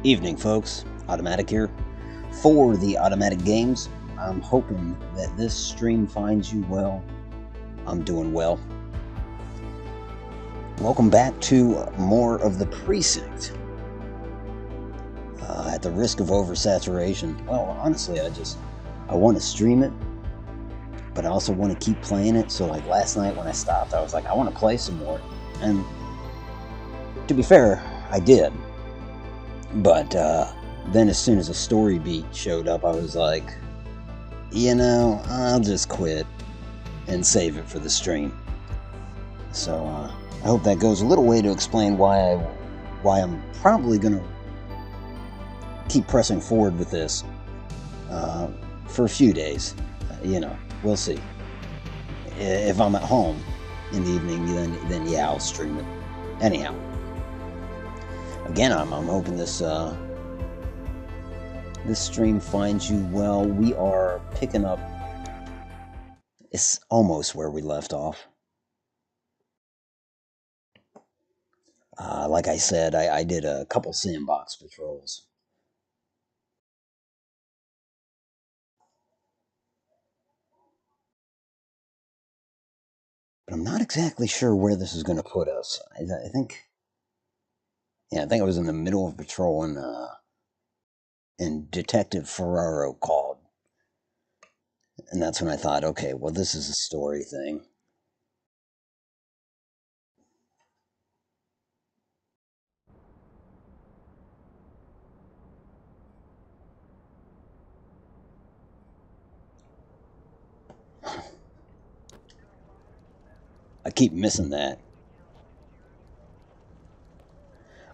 Evening, folks. Automatic here. For the Automatic Games, I'm hoping that this stream finds you well. I'm doing well. Welcome back to more of the Precinct. At the risk of oversaturation, well, honestly, I want to stream it, but I also want to keep playing it. So, like last night when I stopped, I was like, I want to play some more. And to be fair, I did. But then as soon as a story beat showed up, I was like, you know, I'll just quit and save it for the stream. So I hope that goes a little way to explain why I'm probably going to keep pressing forward with this for a few days. You know, we'll see. If I'm at home in the evening, then yeah, I'll stream it. Anyhow. Again, I'm hoping this stream finds you well. We are picking up. It's almost where we left off. Like I said, I did a couple sandbox patrols. But I'm not exactly sure where this is going to put us. I think I was in the middle of patrol and Detective Ferraro called. And that's when I thought, okay, well, this is a story thing. I keep missing that.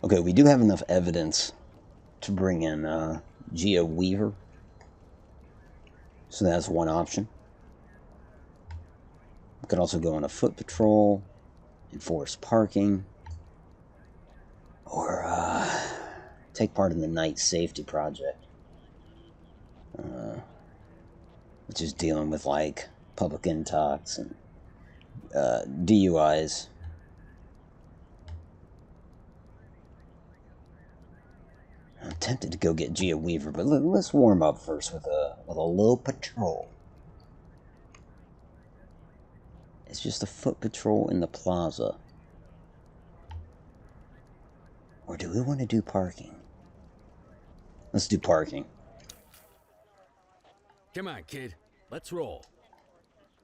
Okay, we do have enough evidence to bring in Gia Weaver. So that's one option. We could also go on a foot patrol, enforce parking, or take part in the night safety project, which is dealing with like public intox and DUIs. I'm tempted to go get Gia Weaver, but let's warm up first with a little patrol. It's just a foot patrol in the plaza. Or do we want to do parking? Let's do parking. Come on, kid. Let's roll.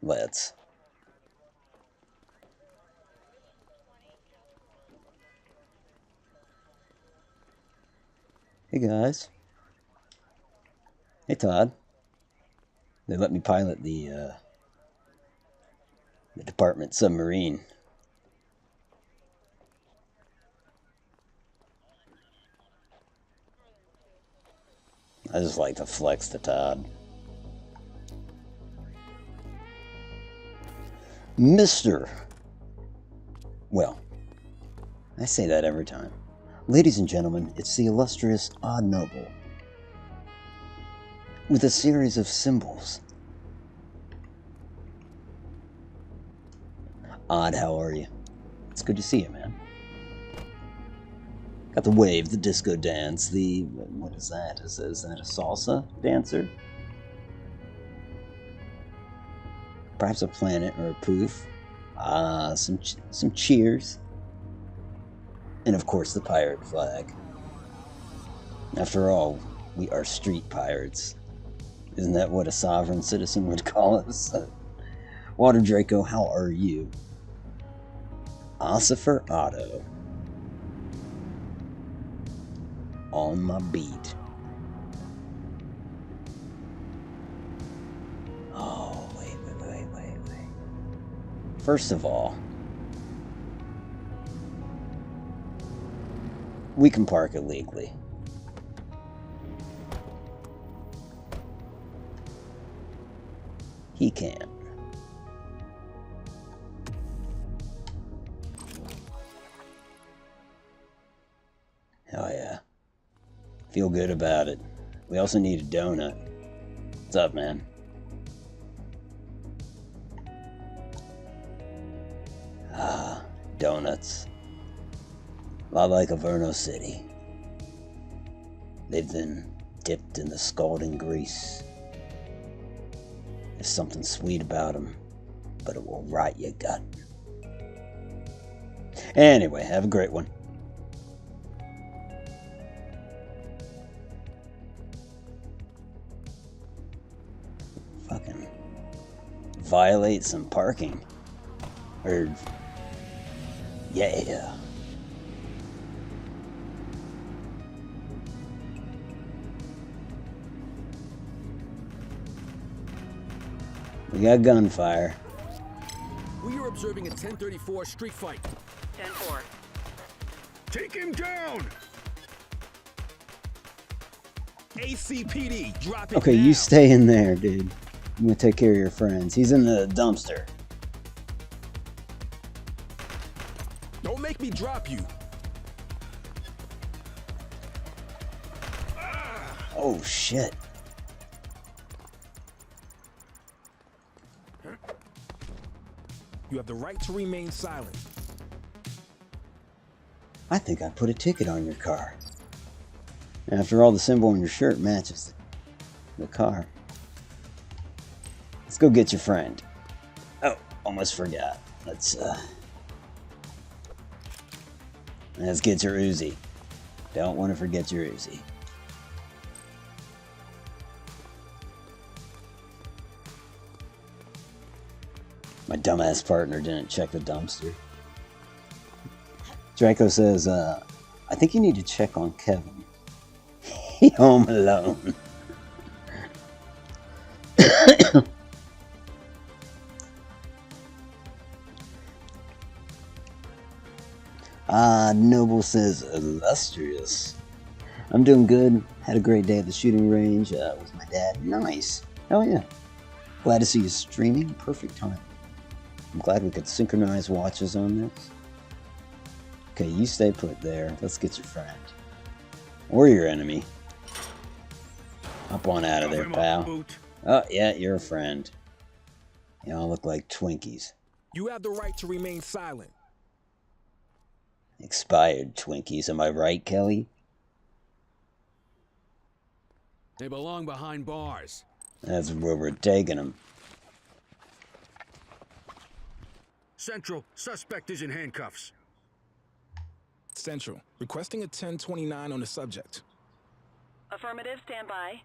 Let's. Hey guys. Hey Todd. They let me pilot the department submarine. I just like to flex to Todd. Mr. Well, I say that every time. Ladies and gentlemen, it's the illustrious Odd Noble with a series of symbols. Odd, how are you? It's good to see you, man. Got the wave, the disco dance, what is that? Is that a salsa dancer? Perhaps a planet or a poof. Some cheers. And of course the pirate flag. After all, we are street pirates. Isn't that what a sovereign citizen would call us? Water Draco, how are you? Ossifer Otto. On my beat. Oh, wait. First of all, we can park illegally. He can't. Hell yeah. Feel good about it. We also need a donut. What's up, man? Ah, donuts. A lot like Averno City. They've been dipped in the scalding grease. There's something sweet about them, but it will rot your gut. Anyway, have a great one. Fucking violate some parking. Or, yeah. We got gunfire. We are observing a 1034 street fight. 10-4. Take him down! ACPD, drop it Okay, now. you stay in there, dude. I'm gonna take care of your friends. He's in the dumpster. Don't make me drop you. Oh, shit. You have the right to remain silent. I think I put a ticket on your car. After all, the symbol on your shirt matches the car. Let's go get your friend. Oh, almost forgot. Let's get your Uzi. Don't want to forget your Uzi. My dumbass partner didn't check the dumpster. Draco says, I think you need to check on Kevin. He home alone. Noble says, illustrious. I'm doing good. Had a great day at the shooting range with my dad. Nice. Hell yeah. Glad to see you streaming. Perfect time. I'm glad we could synchronize watches on this. Okay, you stay put there. Let's get your friend. Or your enemy. Up on out of there, pal. Oh, yeah, you're a friend. Y'all look like Twinkies. You have the right to remain silent. Expired Twinkies, am I right, Kelly? They belong behind bars. That's where we're taking them. Central, suspect is in handcuffs. Central, requesting a 1029 on the subject. Affirmative, stand by.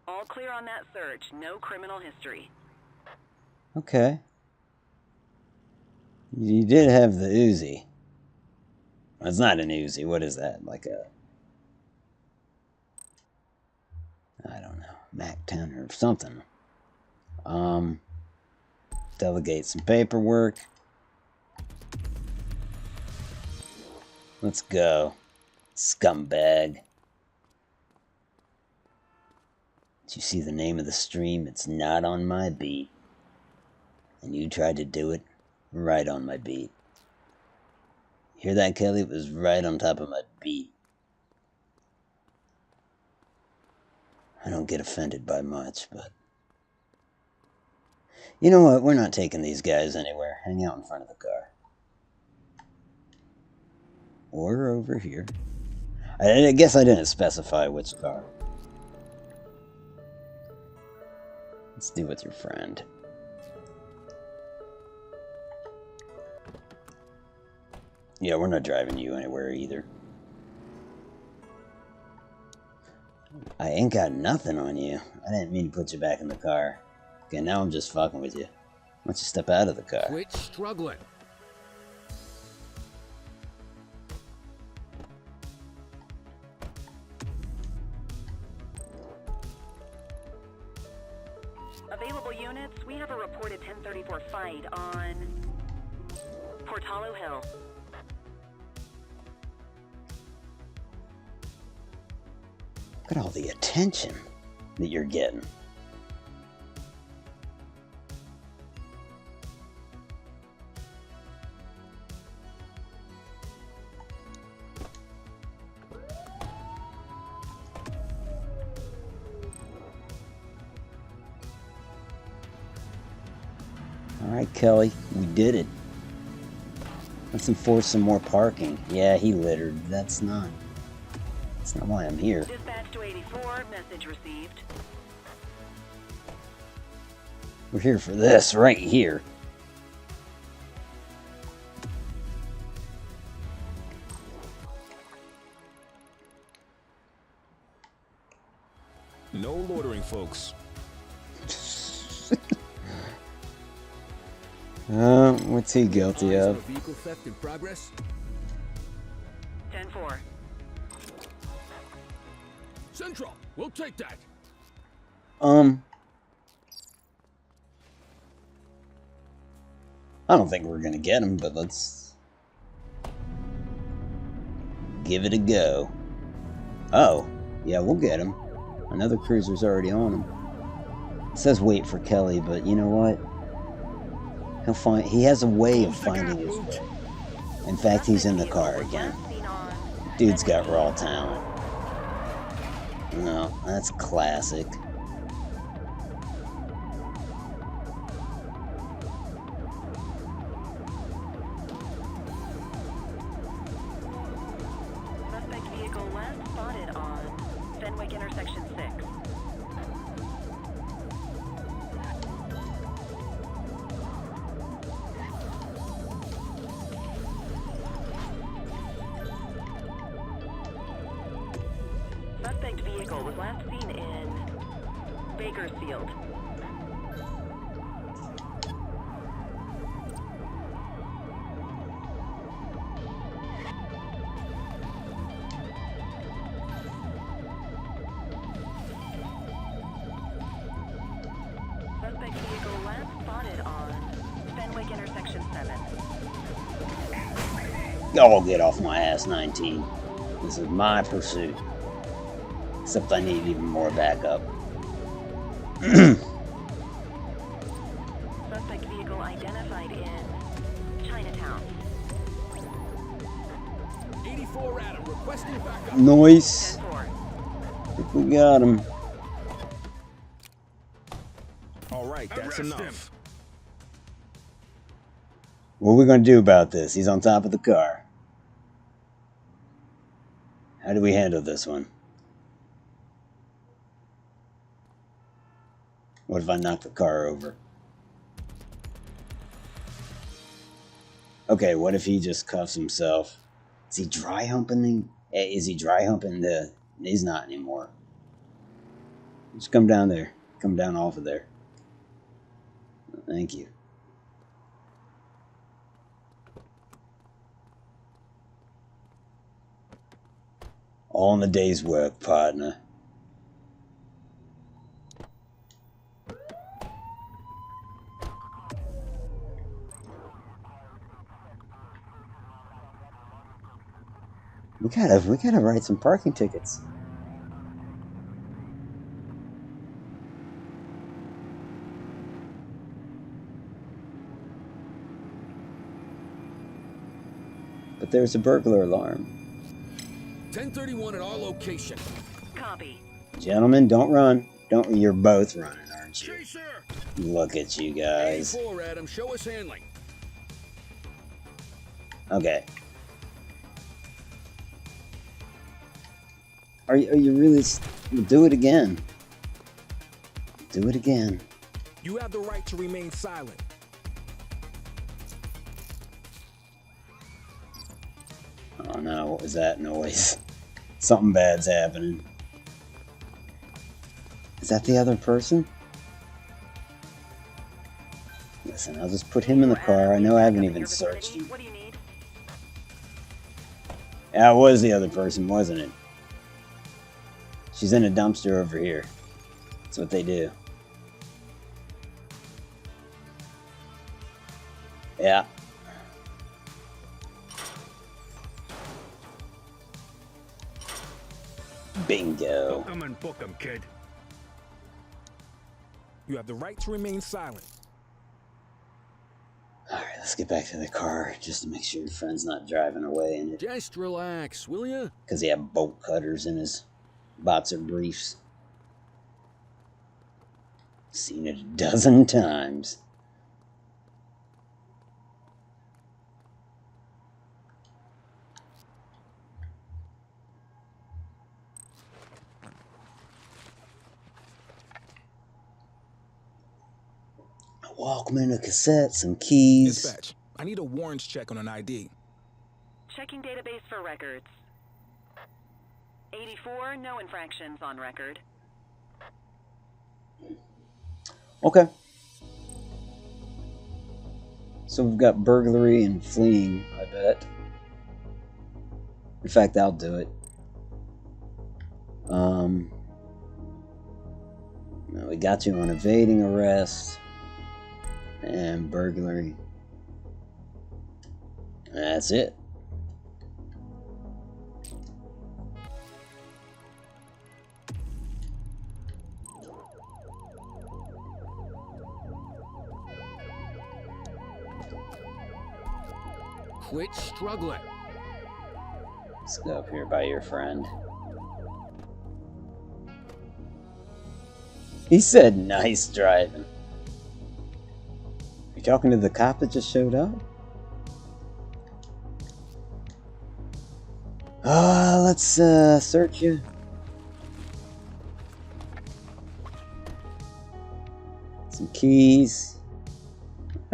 All clear on that search. No criminal history. Okay. You did have the Uzi. It's not an Uzi. What is that? Like a... I don't know. MAC-10 or something. Delegate some paperwork. Let's go. Scumbag. Did you see the name of the stream? It's not on my beat. And you tried to do it right on my beat. Hear that, Kelly? It was right on top of my beat. I don't get offended by much, but... You know what? We're not taking these guys anywhere. Hang out in front of the car. Or over here. I guess I didn't specify which car. Let's do with your friend. Yeah, we're not driving you anywhere either. I ain't got nothing on you. I didn't mean to put you back in the car. Okay, now I'm just fucking with you. Why don't you step out of the car? Quit struggling. Available units, we have a reported 1034 fight on Portalo Hill. Look at all the attention that you're getting. Alright, Kelly, we did it. Let's enforce some more parking. Yeah, he littered. That's not why I'm here. Dispatch to 84, message received. We're here for this right here. No loitering, folks. What's he guilty Eyes on of? a vehicle theft in progress. 10-4. Central, we'll take that. I don't think we're gonna get him, but let's give it a go. Oh, yeah, we'll get him. Another cruiser's already on him. It says wait for Kelly, but you know what? He has a way of finding his way. In fact, he's in the car again. Dude's got raw talent. No, that's classic. Suspect vehicle last spotted on Fenwick intersection 6. Suspect vehicle was last seen in Bakersfield. Suspect vehicle last spotted on Fenwick intersection 7. Y'all get off my ass, 19. This is my pursuit. Except I need even more backup. Suspect vehicle identified in Chinatown. 84 Adam, requesting backup. Noise. 10-4. We got him. All right, that's Arrest him. enough. What are we gonna do about this? He's on top of the car. How do we handle this one? What if I knock the car over? Okay, what if he just cuffs himself? Is he dry humping? Is he dry humping the... He's not anymore. Just come down there. Come down off of there. Thank you. All in the day's work, partner. We gotta write some parking tickets. But there's a burglar alarm. 1031 at our location. Copy. Gentlemen, don't run. You're both running, aren't you? Chaser! Look at you guys. 84 Adam, show us handling. Okay. Are you really... Do it again. Do it again. You have the right to remain silent. Oh no, what was that noise? Something bad's happening. Is that the other person? Listen, I'll just put him in the car. I know I haven't even searched him. What do you need? Yeah, it was the other person, wasn't it? She's in a dumpster over here. That's what they do. Yeah. Bingo. Book 'em and book 'em, kid. You have the right to remain silent. Alright, let's get back to the car just to make sure your friend's not driving away in it. Just relax, will ya? Because he had bolt cutters in his boxer briefs. Seen it a dozen times. A Walkman, a cassette, some keys. Dispatch, I need a warrants check on an ID. Checking database for records. 84, no infractions on record. Okay. So we've got burglary and fleeing, I bet. In fact, I'll do it. We got you on evading arrest and burglary. That's it. Quit struggling. Let's go up here by your friend. He said nice driving. You talking to the cop that just showed up? Let's search you. Some keys.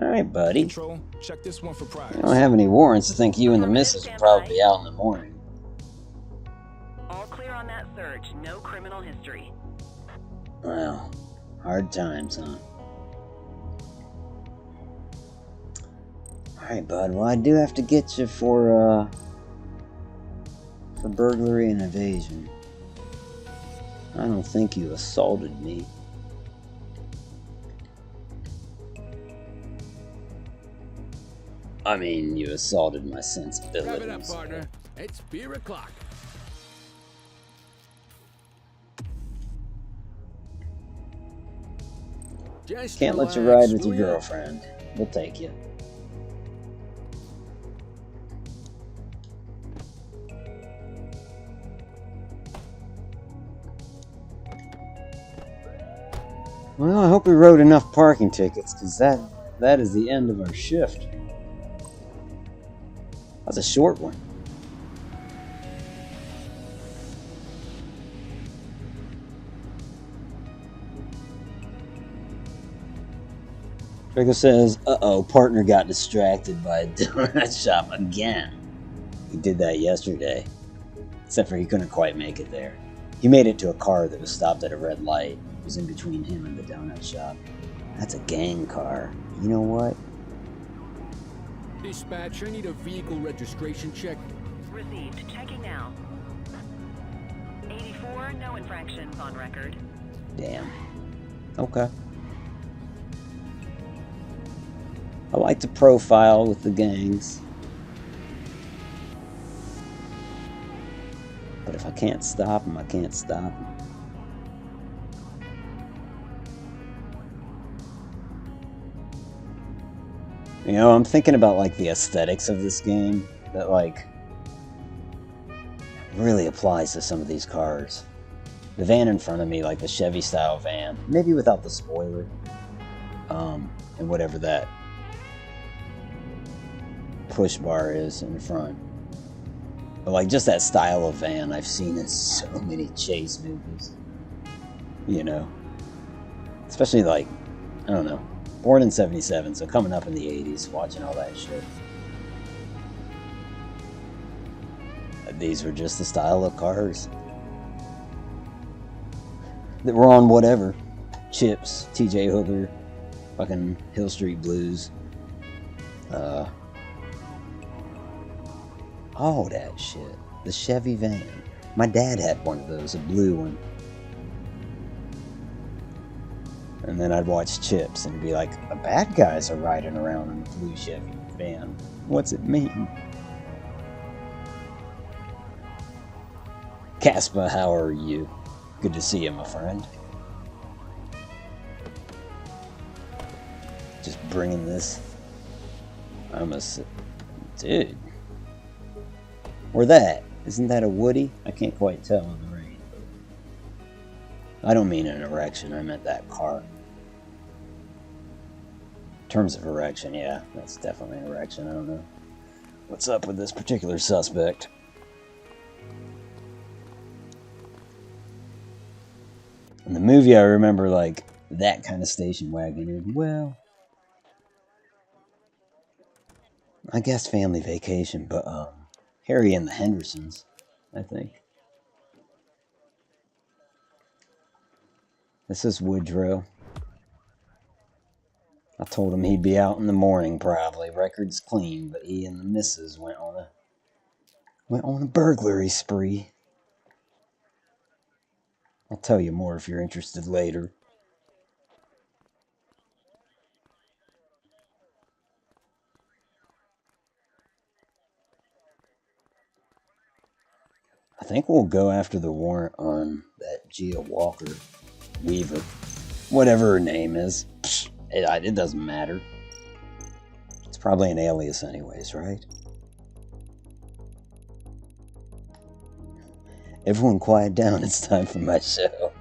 Alright, buddy. Control, check this one for priors. I don't have any warrants. I think you and the missus will probably be out in the morning. All clear on that search. No criminal history. Well, hard times, huh? Alright, bud. Well, I do have to get you for burglary and evasion. I don't think you assaulted me. I mean, you assaulted my sensibilities. Wrap it up, partner. It's beer o'clock. Just Can't let you relax, ride with your will ya? girlfriend. We'll take you. Well, I hope we wrote enough parking tickets, because that is the end of our shift. That's a short one. Trigger says, uh-oh, partner got distracted by a donut shop again. He did that yesterday. Except for he couldn't quite make it there. He made it to a car that was stopped at a red light. It was in between him and the donut shop. That's a gang car. You know what? Dispatch, I need a vehicle registration check. Received. Checking now. 84, no infractions on record. Damn. Okay. I like to profile with the gangs. But if I can't stop them, I can't stop them. You know, I'm thinking about like the aesthetics of this game that like really applies to some of these cars. The van in front of me, like the Chevy style van, maybe without the spoiler, and whatever that push bar is in front. But like just that style of van, I've seen in so many chase movies. You know, especially like, I don't know, born in '77, so coming up in the '80s, watching all that shit. These were just the style of cars. that were on whatever. Chips, TJ Hooker, fucking Hill Street Blues. All that shit. The Chevy van. My dad had one of those, a blue one. And then I'd watch Chips and be like, the bad guys are riding around in a blue Chevy van. What's it mean? Caspa, how are you? Good to see you, my friend. Just bringing this. Dude. Or that. Isn't that a Woody? I can't quite tell in the rain. I don't mean an erection. I meant that car. In terms of erection, yeah. That's definitely an erection. I don't know what's up with this particular suspect. In the movie, I remember, like, that kind of station wagon. And, well, I guess Family Vacation, but, Harry and the Hendersons, I think. This is Woodrow. I told him he'd be out in the morning, probably. Record's clean, but he and the missus went on a burglary spree. I'll tell you more if you're interested later. I think we'll go after the warrant on that Gia Walker Weaver. Whatever her name is. It doesn't matter. It's probably an alias anyways, right? Everyone quiet down, it's time for my show.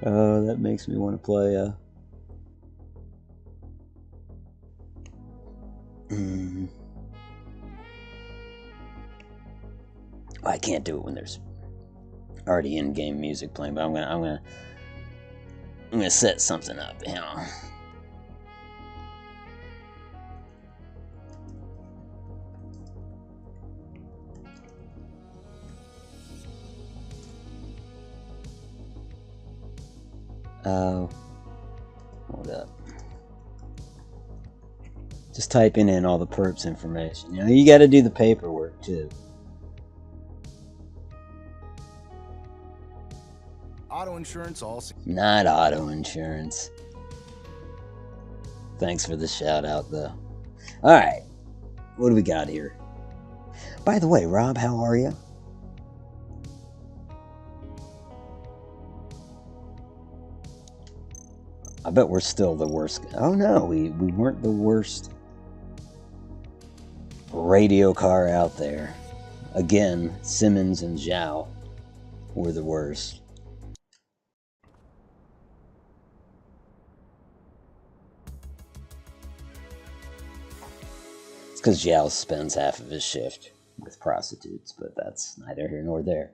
Oh, that makes me want to play, I can't do it when there's already in-game music playing, but I'm gonna set something up, you know. Hold up. Just typing in all the perps information. You know, you gotta do the paperwork too. Auto insurance also. Not auto insurance. Thanks for the shout out though. Alright. What do we got here? By the way, Rob, how are you? I bet we're still the worst. Oh no, we weren't the worst radio car out there. Again, Simmons and Zhao were the worst. It's because Zhao spends half of his shift with prostitutes, but that's neither here nor there.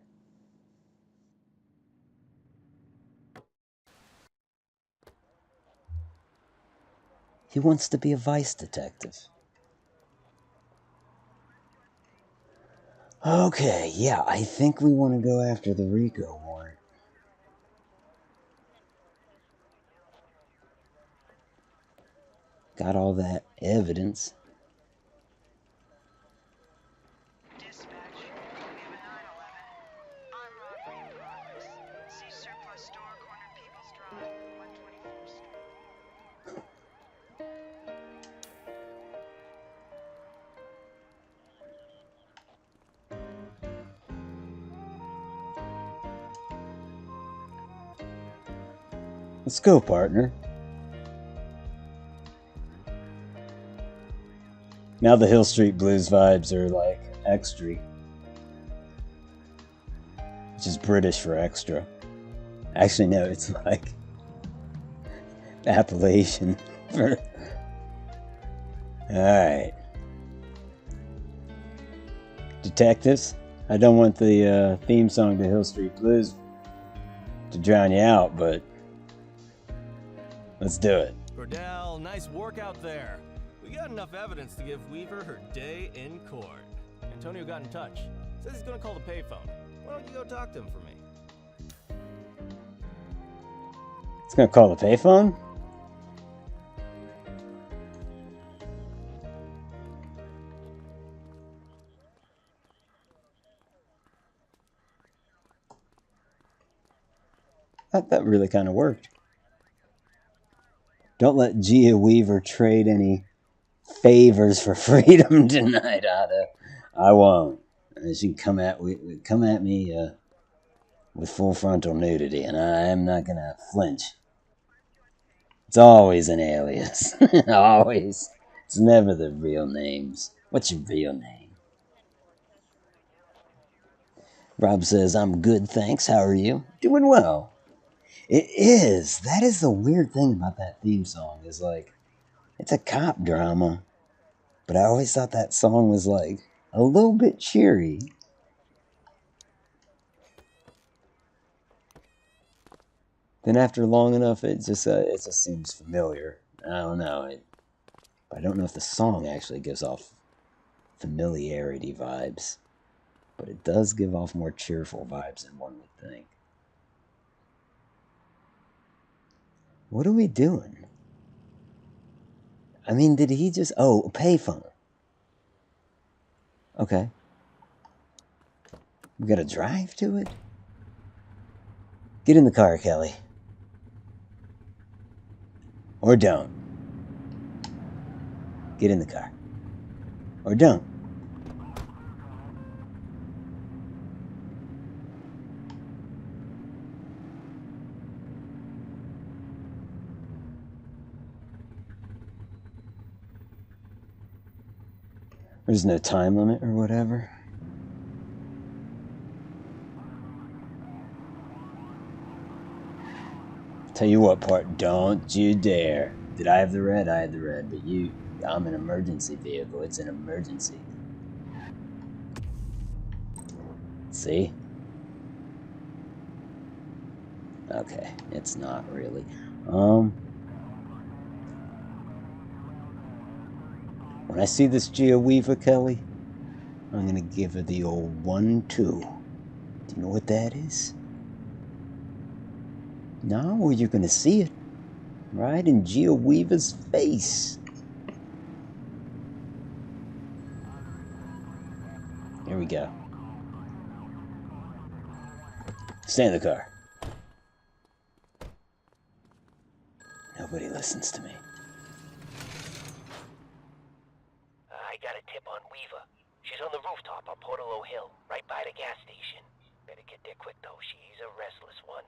He wants to be a vice detective. Okay, yeah, I think we want to go after the RICO warrant. Got all that evidence. Dispatch, we have a 911. I'm robbery in progress. See surplus store, corner People's Drive, 124th Street. Let's go, partner. Now the Hill Street Blues vibes are like extra, which is British for extra. Actually, no, it's like Appalachian for... Alright. Detectives, I don't want the theme song to Hill Street Blues to drown you out, but let's do it. Cordell, nice work out there. We got enough evidence to give Weaver her day in court. Antonio got in touch. Says he's gonna call the payphone. Why don't you go talk to him for me? It's gonna call the payphone? That really kind of worked. Don't let Gia Weaver trade any favors for freedom tonight, Ada. I won't. She can come at me with full frontal nudity, and I am not gonna flinch. It's always an alias. Always. It's never the real names. What's your real name? Rob says, I'm good, thanks. How are you? Doing well. It is. That is the weird thing about that theme song, is like, it's a cop drama, but I always thought that song was like a little bit cheery. Then after long enough, it just seems familiar. I don't know. I don't know if the song actually gives off familiarity vibes, but it does give off more cheerful vibes than one would think. What are we doing? I mean, did he just... Oh, a payphone. Okay. We gotta drive to it? Get in the car, Kelly. Or don't. Get in the car. Or don't. There's no time limit or whatever. Tell you what, part, don't you dare. Did I have the red? I had the red, but I'm an emergency vehicle. It's an emergency. See? Okay, it's not really. When I see this Gia Weaver, Kelly, I'm gonna give her the old 1-2. Do you know what that is? No, well, you're gonna see it right in Gia Weaver's face. Here we go. Stay in the car. Nobody listens to me. I got a tip on Weaver. She's on the rooftop on Portalo Hill, right by the gas station. Better get there quick, though. She's a restless one.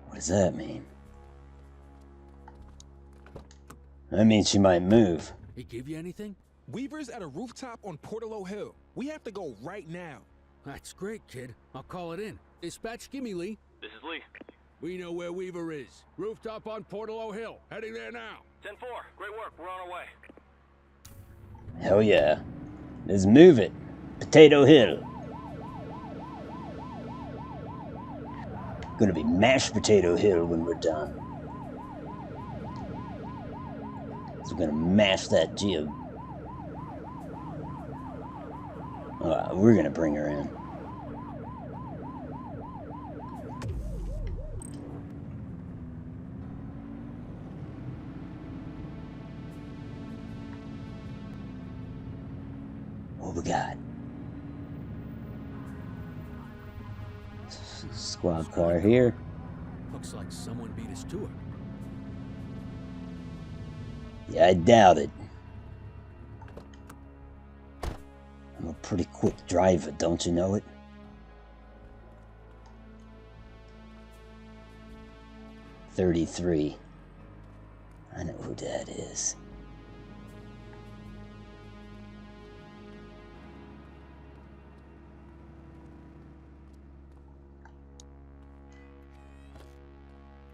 What does that mean? That means she might move. He give you anything? Weaver's at a rooftop on Portalo Hill. We have to go right now. That's great, kid. I'll call it in. Dispatch, gimme Lee. This is Lee. We know where Weaver is. Rooftop on Portalo Hill. Heading there now. 10-4. Great work. We're on our way. Hell yeah. Let's move it. Potato Hill. Gonna be mashed potato hill when we're done. So we're gonna mash that Gia. We're gonna bring her in. What we got? Squad car here. Looks like someone beat us to it. Yeah, I doubt it. I'm a pretty quick driver, don't you know it? .33. I know who that is.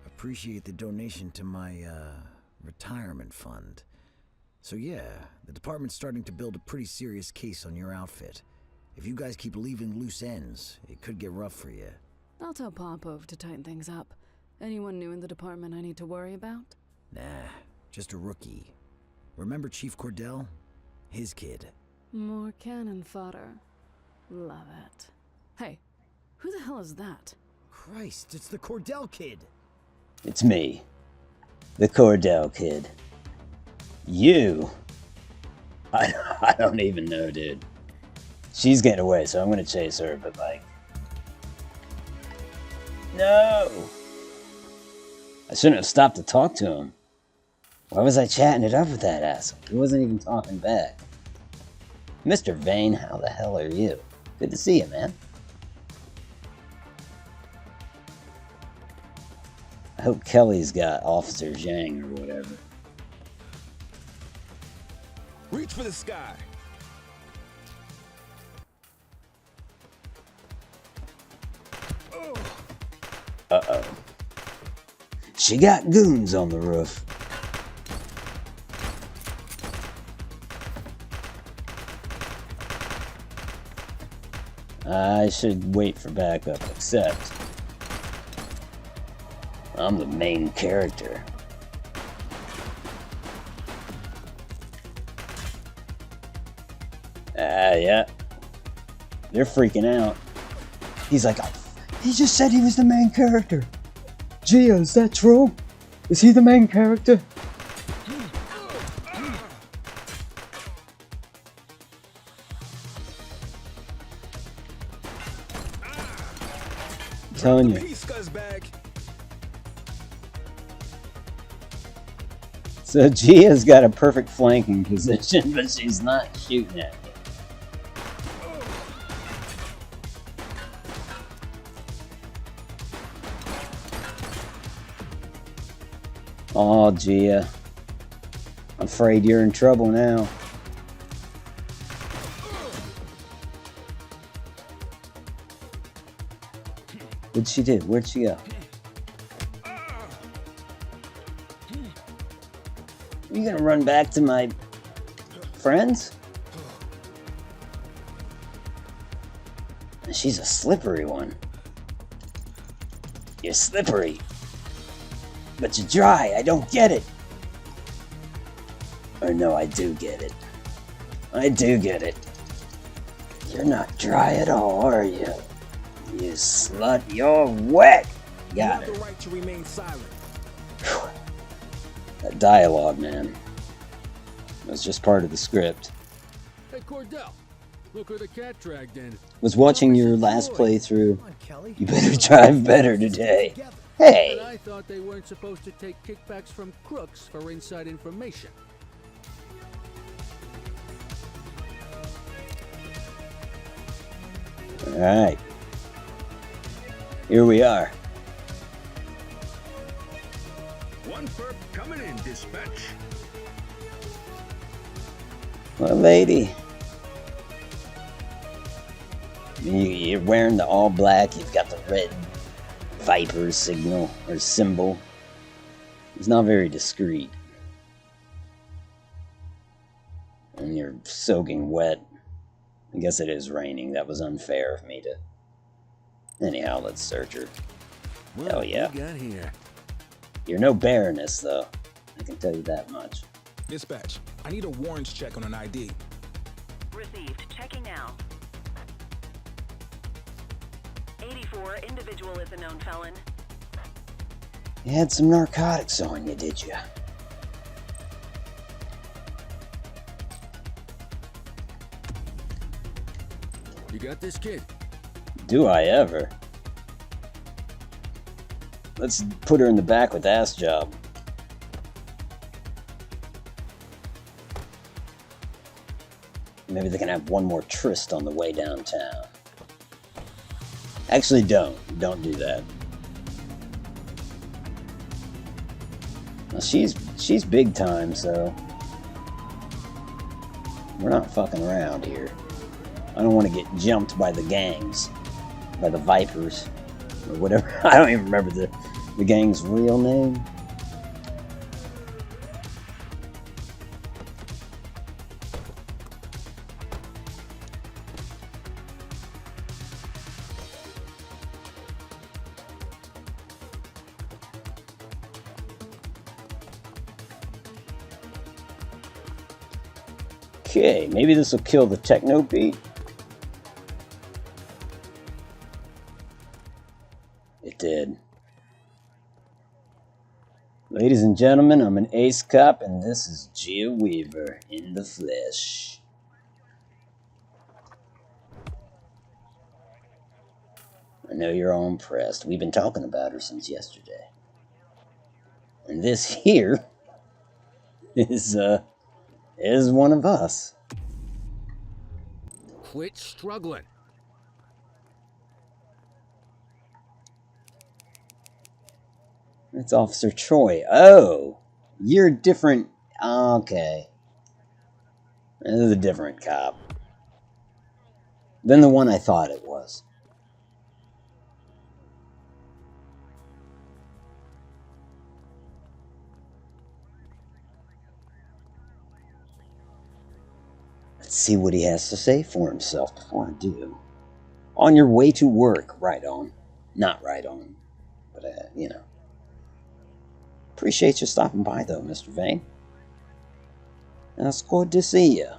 Appreciate the donation to my, retirement fund. So yeah, the department's starting to build a pretty serious case on your outfit. If you guys keep leaving loose ends, it could get rough for you. I'll tell Popov to tighten things up. Anyone new in the department I need to worry about? Nah, just a rookie. Remember Chief Cordell? His kid. More cannon fodder. Love it. Hey, Who the hell is that? Christ, it's the Cordell kid. It's me. The Cordell kid. You. I don't even know, dude. She's getting away, so I'm gonna chase her, but like... No! I shouldn't have stopped to talk to him. Why was I chatting it up with that asshole? He wasn't even talking back. Mr. Vane, how the hell are you? Good to see you, man. I hope Kelly's got Officer Zhang or whatever. Reach for the sky. Uh-oh. She got goons on the roof. I should wait for backup, except I'm the main character. Yeah. They're freaking out. He's like, he just said he was the main character. Gia, is that true? Is he the main character? I'm telling you. So Gia's got a perfect flanking position, but she's not shooting at me. Oh, Gia. I'm afraid you're in trouble now. What'd she do? Where'd she go? Are you gonna run back to my friends? She's a slippery one. You're slippery. But you're dry. I don't get it. Or no, I do get it. I do get it. You're not dry at all, are you? You slut. You're wet. Got it. You have the right to remain silent. That dialogue, man. It was just part of the script. Hey, Cordell. Look who the cat dragged in. Was watching your last playthrough. You better drive better today. Hey! And I thought they weren't supposed to take kickbacks from crooks for inside information. Alright. Here we are. One perp coming in, dispatch. Well, lady. You're wearing the all black, you've got the red Viper signal or symbol. It's not very discreet. And you're soaking wet. I guess it is raining. That was unfair of me to... Anyhow, let's search her. Well, hell yeah. what we got here? You're no Baroness, though. I can tell you that much. Dispatch, I need a warrants check on an ID. Received. Checking now. 84, individual is a known felon. You had some narcotics on you, did you? You got this, kid? Do I ever? Let's put her in the back with ass job. Maybe they can have one more tryst on the way downtown. Actually, don't do that. Well, she's big time, so we're not fucking around here. I don't want to get jumped by the gangs, by the Vipers, or whatever. I don't even remember the gang's real name. Okay, maybe this will kill the techno beat. did. Ladies and gentlemen, I'm an ace cop, and this is Gia Weaver in the flesh. I know you're all impressed. We've been talking about her since yesterday. And this here is one of us. Quit struggling. It's Officer Choi. Oh, you're different. Okay. This is a different cop than the one I thought it was. Let's see what he has to say for himself before I do. On your way to work, right on. Not right on, but, you know. Appreciate you stopping by, though, Mr. Vane. And it's good to see you.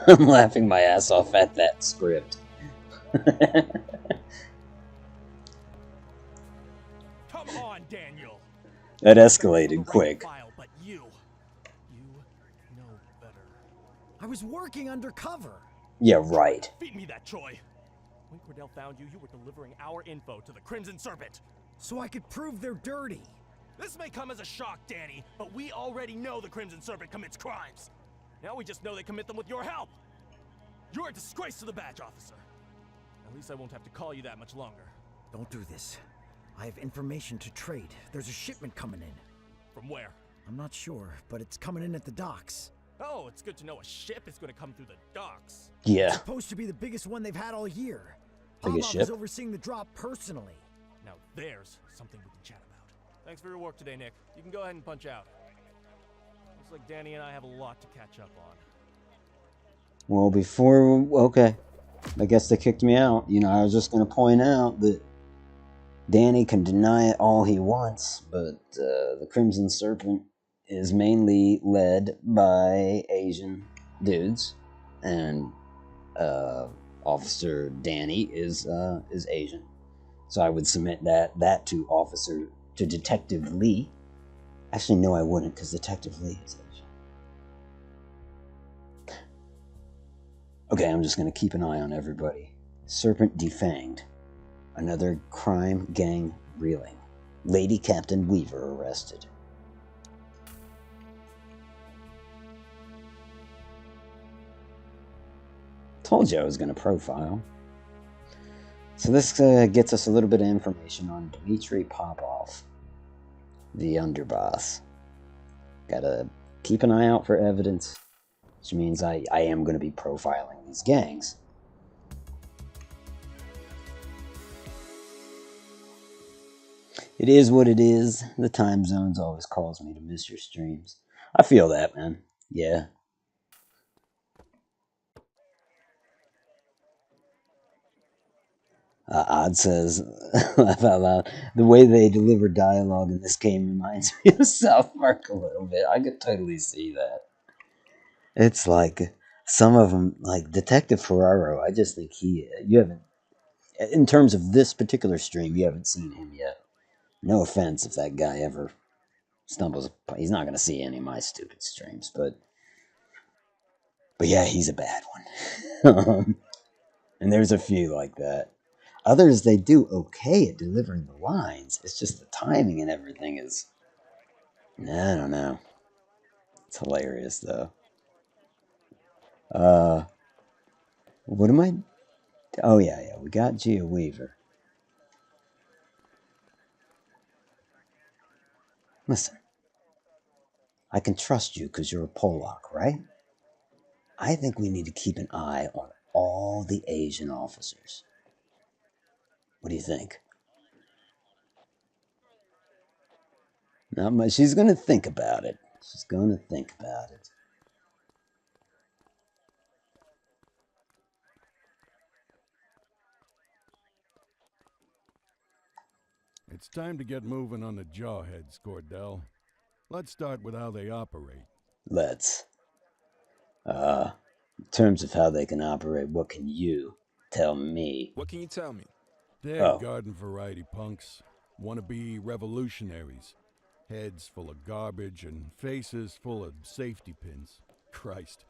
I'm laughing my ass off at that script. Come on, Daniel. That escalated quick. But you know better. I was working undercover. Yeah, right. Feed me that, Troy. When Cordell found you, you were delivering our info to the Crimson Serpent. So I could prove they're dirty. This may come as a shock, Danny, but we already know the Crimson Serpent commits crimes. Now we just know they commit them with your help. You're a disgrace to the badge officer. At least I won't have to call you that much longer. Don't do this. I have information to trade. There's a shipment coming in. From where? I'm not sure, but it's coming in at the docks. Oh, it's good to know a ship is going to come through the docks. Yeah. It's supposed to be the biggest one they've had all year. Biggest Pavlov ship? is overseeing the drop personally. Now there's something we can chat about. Thanks for your work today, Nick. You can go ahead and punch out. Looks like Danny and I have a lot to catch up on. Well, okay. I guess they kicked me out. You know, I was just going to point out that Danny can deny it all he wants, but the Crimson Serpent is mainly led by Asian dudes, and Officer Danny is Asian. So I would submit that to Detective Lee. Actually, no, I wouldn't, because Detective Lee is Asian. Okay, I'm just going to keep an eye on everybody. Serpent defanged. Another crime gang reeling. Lady Captain Weaver arrested. Told you I was going to profile. So this gets us a little bit of information on Dmitry Popov, the underboss. Gotta keep an eye out for evidence, which means I am going to be profiling these gangs. It is what it is. The time zones always cause me to miss your streams. I feel that, man. Yeah. Odd says, laugh out loud, the way they deliver dialogue in this game reminds me of South Park a little bit. I could totally see that. It's like, some of them, like Detective Ferraro, I just think you haven't, in terms of this particular stream, you haven't seen him yet. No offense if that guy ever stumbles, he's not going to see any of my stupid streams, but yeah, he's a bad one. And there's a few like that. Others, they do okay at delivering the lines. It's just the timing and everything is, I don't know. It's hilarious, though. What am I? Oh, yeah, we got Gia Weaver. Listen, I can trust you because you're a Polak, right? I think we need to keep an eye on all the Asian officers. What do you think? Not much. She's going to think about it. She's going to think about it. It's time to get moving on the jawheads, Cordell. Let's start with how they operate. Let's. In terms of how they can operate, what can you tell me? What can you tell me? They're Oh. garden variety punks. Wannabe revolutionaries. Heads full of garbage and faces full of safety pins. Christ,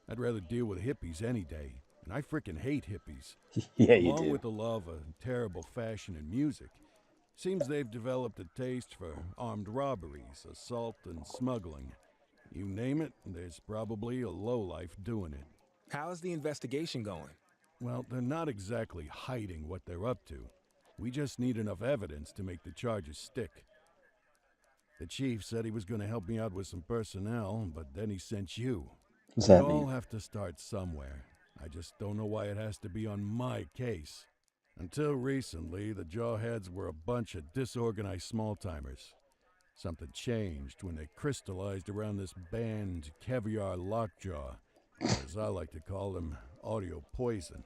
I'd rather deal with hippies any day. And I frickin' hate hippies. Yeah, you Along do. with the love of terrible fashion and music, seems they've developed a taste for armed robberies, assault, and smuggling. You name it, there's probably a lowlife doing it. How's the investigation going? Well, they're not exactly hiding what they're up to. We just need enough evidence to make the charges stick. The chief said he was going to help me out with some personnel, but then he sent you. What's We that all mean? have to start somewhere. I just don't know why it has to be on my case. Until recently, the Jawheads were a bunch of disorganized small-timers. Something changed when they crystallized around this band, Caviar Lockjaw, or as I like to call them, Audio Poison.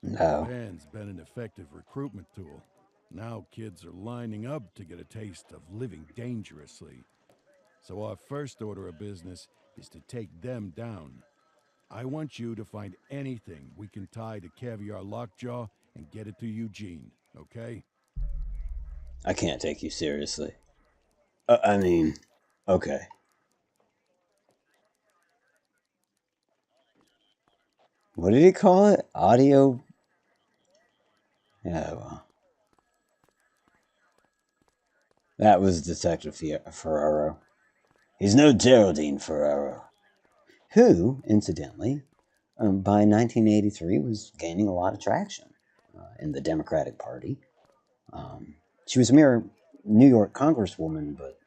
No. Band's been an effective recruitment tool. Now kids are lining up to get a taste of living dangerously. So our first order of business is to take them down. I want you to find anything we can tie to Caviar Lockjaw and get it to Eugene, okay? I can't take you seriously. I mean, okay. What did he call it? Audio? Yeah, well. That was Detective Ferraro. He's no Geraldine Ferraro. Who, incidentally, by 1983 was gaining a lot of traction in the Democratic Party. She was a mere New York congresswoman, but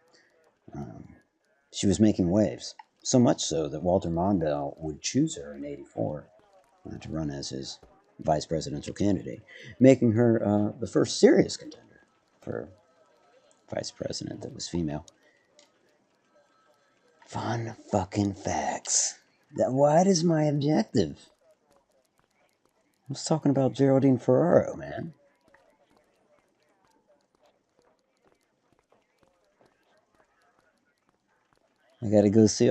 she was making waves. So much so that Walter Mondale would choose her in '84 to run as his vice presidential candidate, making her the first serious contender for vice president that was female. Fun fucking facts. What is my objective? I was talking about Geraldine Ferraro, man. I gotta go see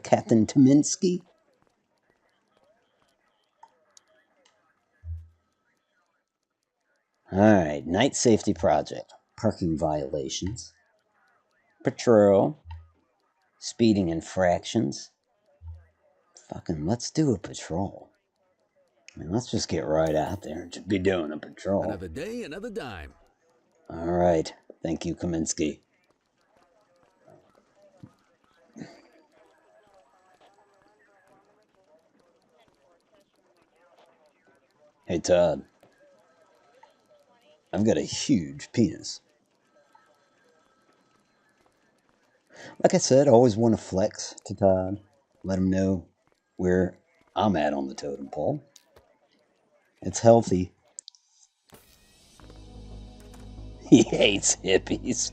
Captain Tominski. Alright, night safety project. Parking violations. Patrol. Speeding infractions. Fucking let's do a patrol. I mean, let's just get right out there and just be doing a patrol. Another day, another dime. Alright, thank you, Kaminsky. Hey, Todd. I've got a huge penis. Like I said, I always want to flex to Todd. Let him know where I'm at on the totem pole. It's healthy. He hates hippies.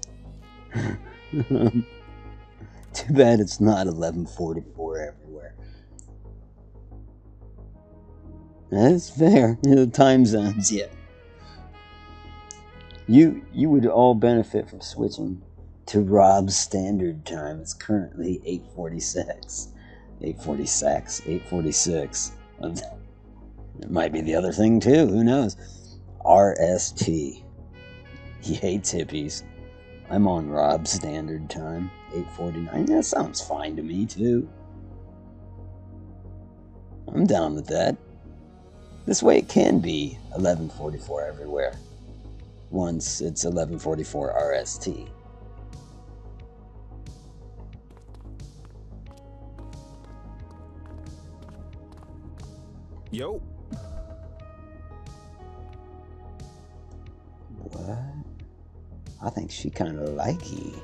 Too bad it's not 11:44 everywhere. That's fair. The time zones, yeah. You would all benefit from switching to Rob's standard time. It's currently 8:46. 8:46. 8:46. It might be the other thing too. Who knows? RST. He hates hippies. I'm on Rob's standard time. 8:49. That sounds fine to me too. I'm down with that. This way it can be 11:44 everywhere. Once it's 11:44 RST. Yo. What? I think she kind of like he.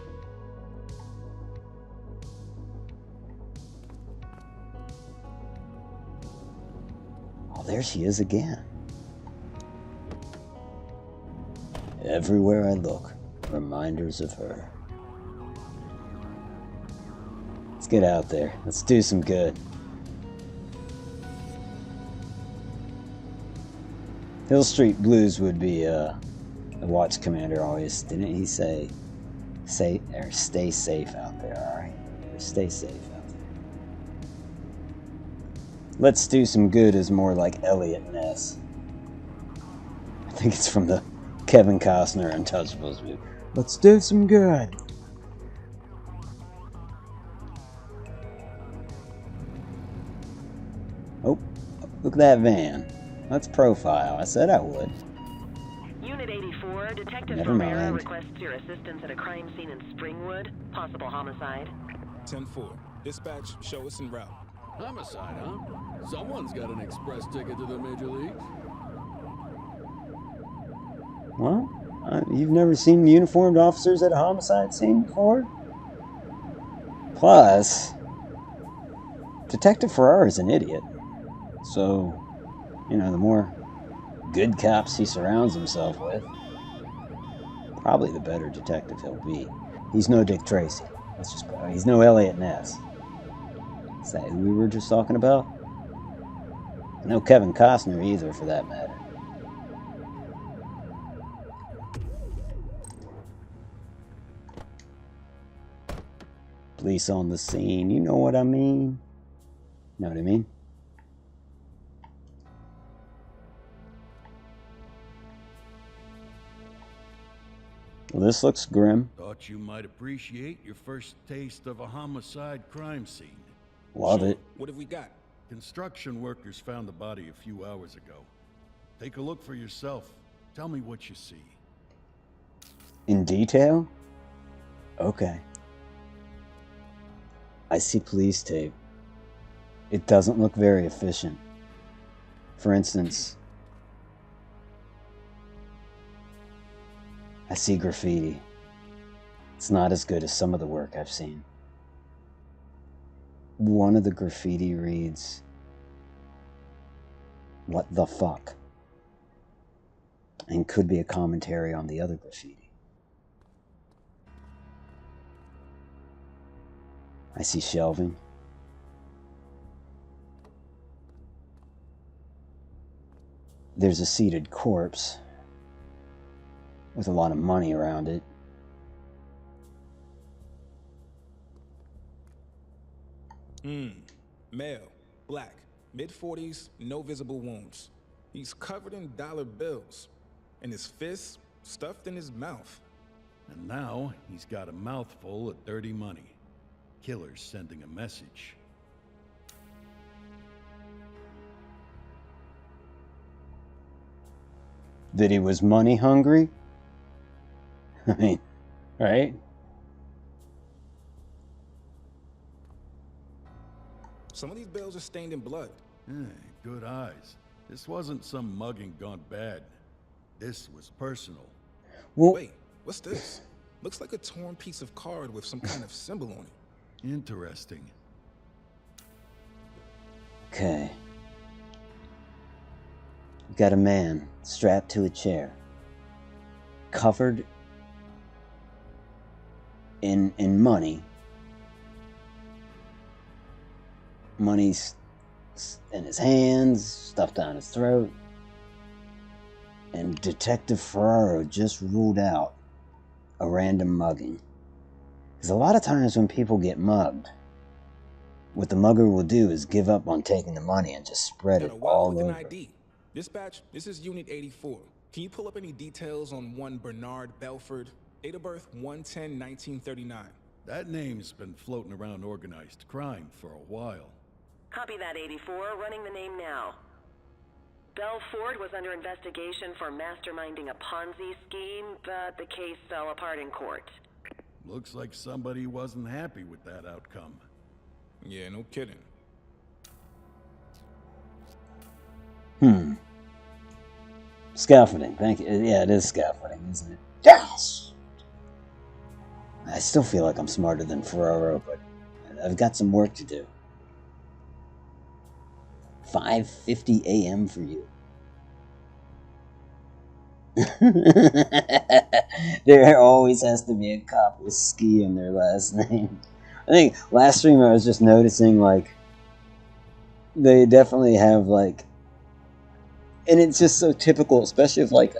Oh, there she is again. Everywhere I look, reminders of her. Let's get out there. Let's do some good. Hill Street Blues would be the watch commander always, didn't he say stay safe out there, alright? Stay safe out there. Let's do some good is more like Elliot Ness. I think it's from the Kevin Costner Untouchables movie. Let's do some good. Oh, look at that van. Let's profile. I said I would. Unit 84, Detective Never Ferreira mind. requests your assistance at a crime scene in Springwood. Possible homicide. 10-4. Dispatch, show us en route. Homicide, huh? Someone's got an express ticket to the major leagues. Well, you've never seen uniformed officers at a homicide scene before? Plus, Detective Ferrara is an idiot. So, the more good cops he surrounds himself with, probably the better detective he'll be. He's no Dick Tracy. He's no Elliot Ness. Is that who we were just talking about? No Kevin Costner either, for that matter. Police on the scene, you know what I mean? Know what I mean? Well, this looks grim. Thought you might appreciate your first taste of a homicide crime scene. Love it. What have we got? Construction workers found the body a few hours ago. Take a look for yourself. Tell me what you see. In detail? Okay. I see police tape. It doesn't look very efficient. For instance, I see graffiti. It's not as good as some of the work I've seen. One of the graffiti reads, "What the fuck?" and could be a commentary on the other graffiti. I see shelving. There's a seated corpse with a lot of money around it. Male, black, mid-40s, no visible wounds. He's covered in dollar bills, and his fists stuffed in his mouth. And now he's got a mouthful of dirty money. Killer's sending a message. That he was money hungry? I mean, right? Some of these bills are stained in blood. Good eyes. This wasn't some mugging gone bad. This was personal. Well, wait, what's this? Looks like a torn piece of card with some kind of symbol on it. Interesting. Okay. You got a man strapped to a chair, covered in money. Money's in his hands, stuffed down his throat. And Detective Ferraro just ruled out a random mugging. Because a lot of times when people get mugged, what the mugger will do is give up on taking the money and just spread it all over. ID. Dispatch, this is Unit 84. Can you pull up any details on one Bernard Belford? Date of birth 1/10/1939. That name's been floating around organized crime for a while. Copy that, 84. Running the name now. Belford was under investigation for masterminding a Ponzi scheme, but the case fell apart in court. Looks like somebody wasn't happy with that outcome. Yeah, no kidding. Scaffolding, thank you. Yeah, it is scaffolding, isn't it? Yes! I still feel like I'm smarter than Ferraro, but I've got some work to do. 5:50 a.m. for you. There always has to be a cop with ski in their last name. I think last stream I was just noticing, like, they definitely have, like, and it's just so typical, especially if, like,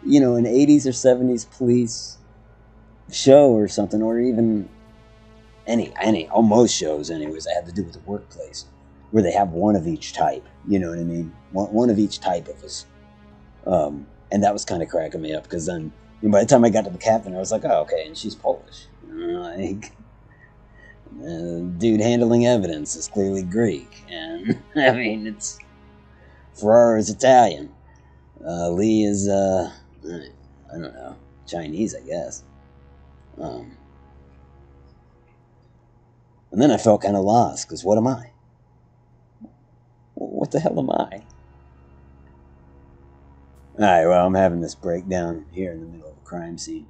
you know, an 80s or 70s police show or something, or even almost shows anyways that have to do with the workplace, where they have one of each type, you know what I mean? One of each type of his And that was kind of cracking me up, because then by the time I got to the captain, I was like, oh, okay, and she's Polish. Like, dude handling evidence is clearly Greek, and I mean, it's Ferrara is Italian. Lee is I don't know, Chinese, I guess. And then I felt kind of lost, because what am I? What the hell am I? Alright, well, I'm having this breakdown here in the middle of a crime scene.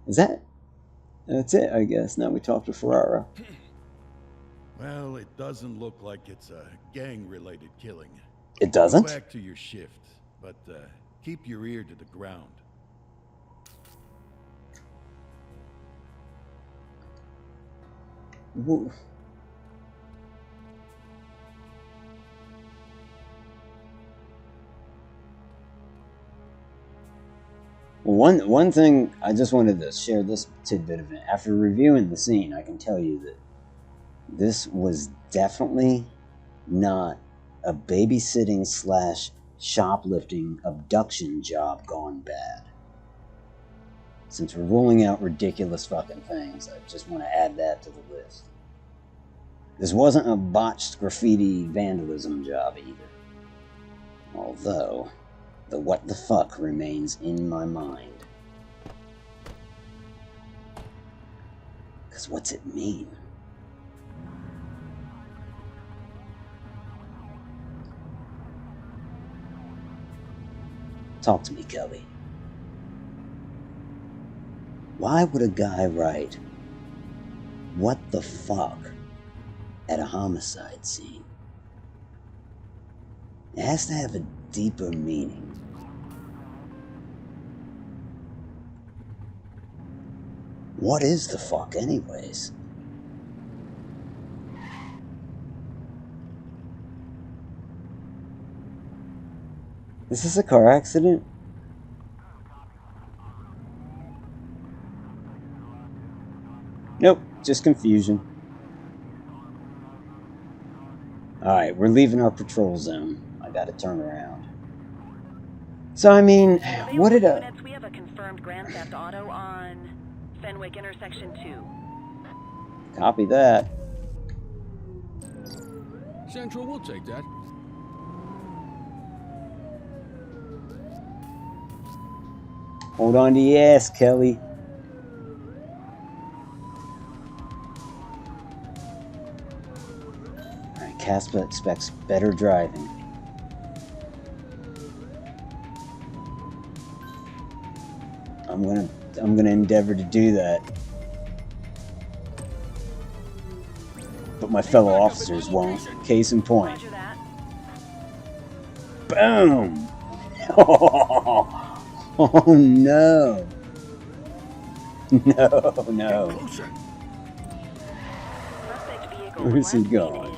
That's it, I guess. Now we talk to Ferrara. Well, it doesn't look like it's a gang-related killing. It doesn't? Go back to your shift, but keep your ear to the ground. Whoa. One thing, I just wanted to share this tidbit of it. After reviewing the scene, I can tell you that this was definitely not a babysitting / shoplifting abduction job gone bad. Since we're ruling out ridiculous fucking things, I just want to add that to the list. This wasn't a botched graffiti vandalism job either. Although, the what the fuck remains in my mind. Because what's it mean? Talk to me, Kelly. Why would a guy write, what the fuck, at a homicide scene? It has to have a deeper meaning. What is the fuck, anyways? Is this a car accident? Nope, just confusion. Alright, we're leaving our patrol zone. I gotta turn around. So, I mean, what did a... We have a confirmed Grand Theft Auto on Fenwick Intersection 2. Copy that. Central, we'll take that. Hold on to your ass, Kelly. Alright, Casper expects better driving. I'm gonna endeavor to do that. But my fellow officers won't. Case in point. Boom! Oh no! No. Where's he going?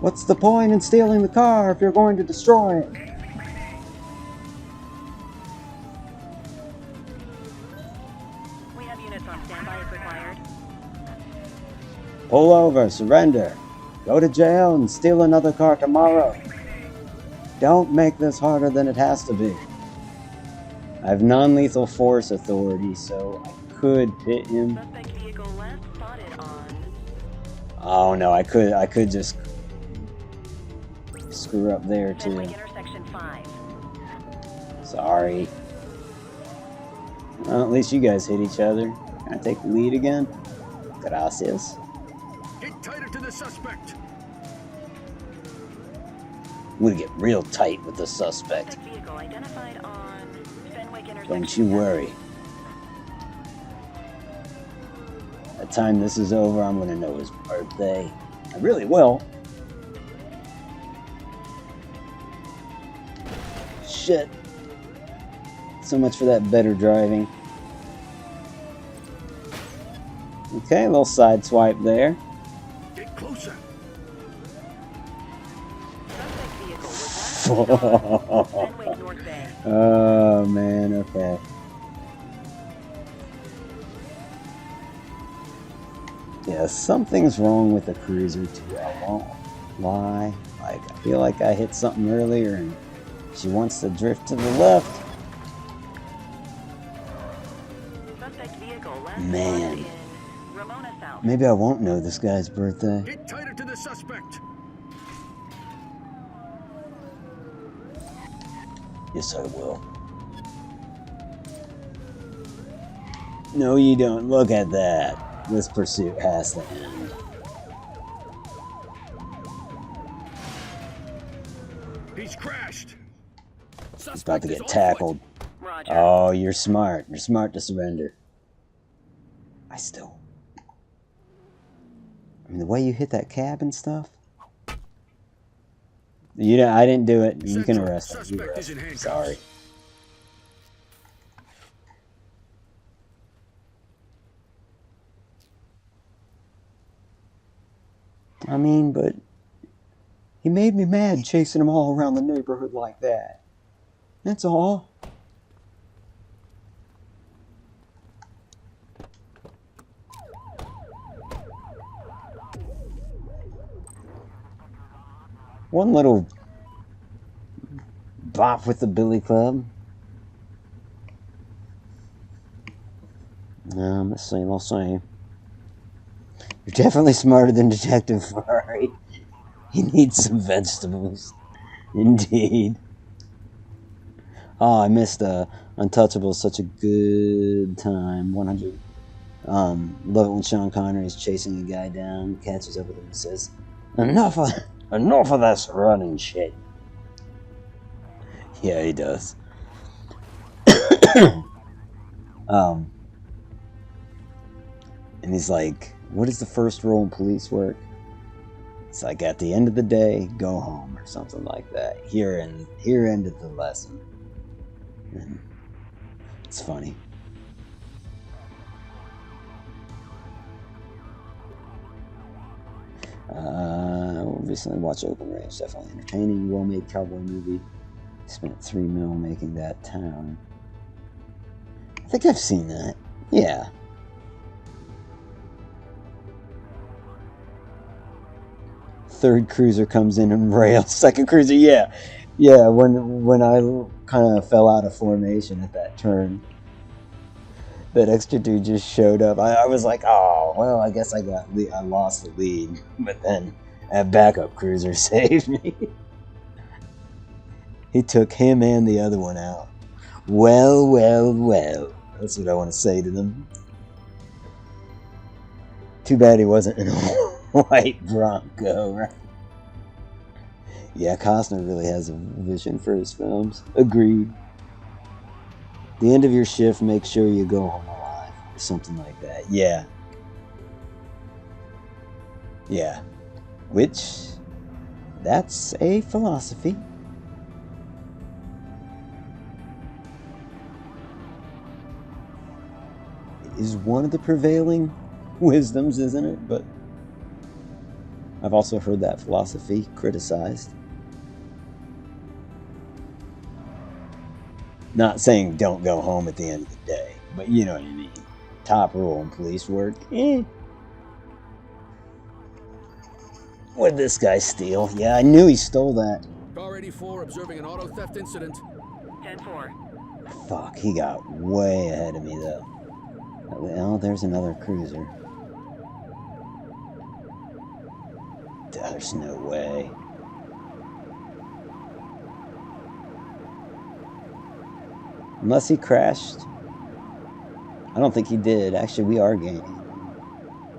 What's the point in stealing the car if you're going to destroy it? We have units on standby if required. Pull over, surrender. Go to jail and steal another car tomorrow. Don't make this harder than it has to be. I have non-lethal force authority, so I could hit him. Suspect vehicle last spotted on. Oh no, I could just screw up there too. Fenwick Intersection 5. Sorry. Well, at least you guys hit each other. Can I take the lead again? Gracias. Get tighter to the suspect. I'm gonna get real tight with the suspect. Suspect vehicle identified on Fenwick Intersection. Don't you worry. By the time this is over, I'm gonna know his birthday. I really will. Shit. So much for that better driving. Okay, a little side swipe there. Get closer. Suspect vehicle was last on Fenwick North Bay. Oh man, okay. Yeah, something's wrong with the cruiser too. I won't lie. Like, I feel like I hit something earlier and she wants to drift to the left. Suspect vehicle last Man. spotted in Ramona South. Maybe I won't know this guy's birthday. Get tighter to the suspect. Yes, I will. No, you don't. Look at that. This pursuit has to end. He's crashed. He's about to get tackled. Roger. Oh, you're smart. You're smart to surrender. I mean, the way you hit that cab and stuff. You know, I didn't do it. You can arrest him. You arrest him. Sorry. I mean, but he made me mad chasing him all around the neighborhood like that. That's all. One little bop with the billy club. No, the same old same. You're definitely smarter than Detective Ferrari. He needs some vegetables. Indeed. Oh, I missed Untouchable. Such a good time. 100. Love it when Sean Connery is chasing a guy down, catches up with him and says, enough of this running shit. Yeah, he does. And he's like, what is the first rule in police work? It's like, at the end of the day, go home, or something like that. Here ended the lesson. And it's funny. Recently watched Open Range. Definitely entertaining, well-made cowboy movie. Spent $3 million making that town. I think I've seen that. Yeah. Third cruiser comes in and rails. Second cruiser, yeah. Yeah, when I kind of fell out of formation at that turn, that extra dude just showed up. I was like, oh, well, I guess I lost the lead. But then that backup cruiser saved me. He took him and the other one out. Well, well, well. That's what I want to say to them. Too bad he wasn't in a white Bronco, right? Yeah, Costner really has a vision for his films. Agreed. The end of your shift, make sure you go home alive. Or something like that. Yeah. Yeah. Which, that's a philosophy. Is one of the prevailing wisdoms, isn't it? But I've also heard that philosophy criticized. Not saying don't go home at the end of the day, but you know what I mean. Top rule in police work. What did this guy steal? Yeah, I knew he stole that. Car 84 observing an auto theft incident. 10-4. Fuck, he got way ahead of me though. Oh, there's another cruiser. There's no way. Unless he crashed. I don't think he did. Actually, we are gaining.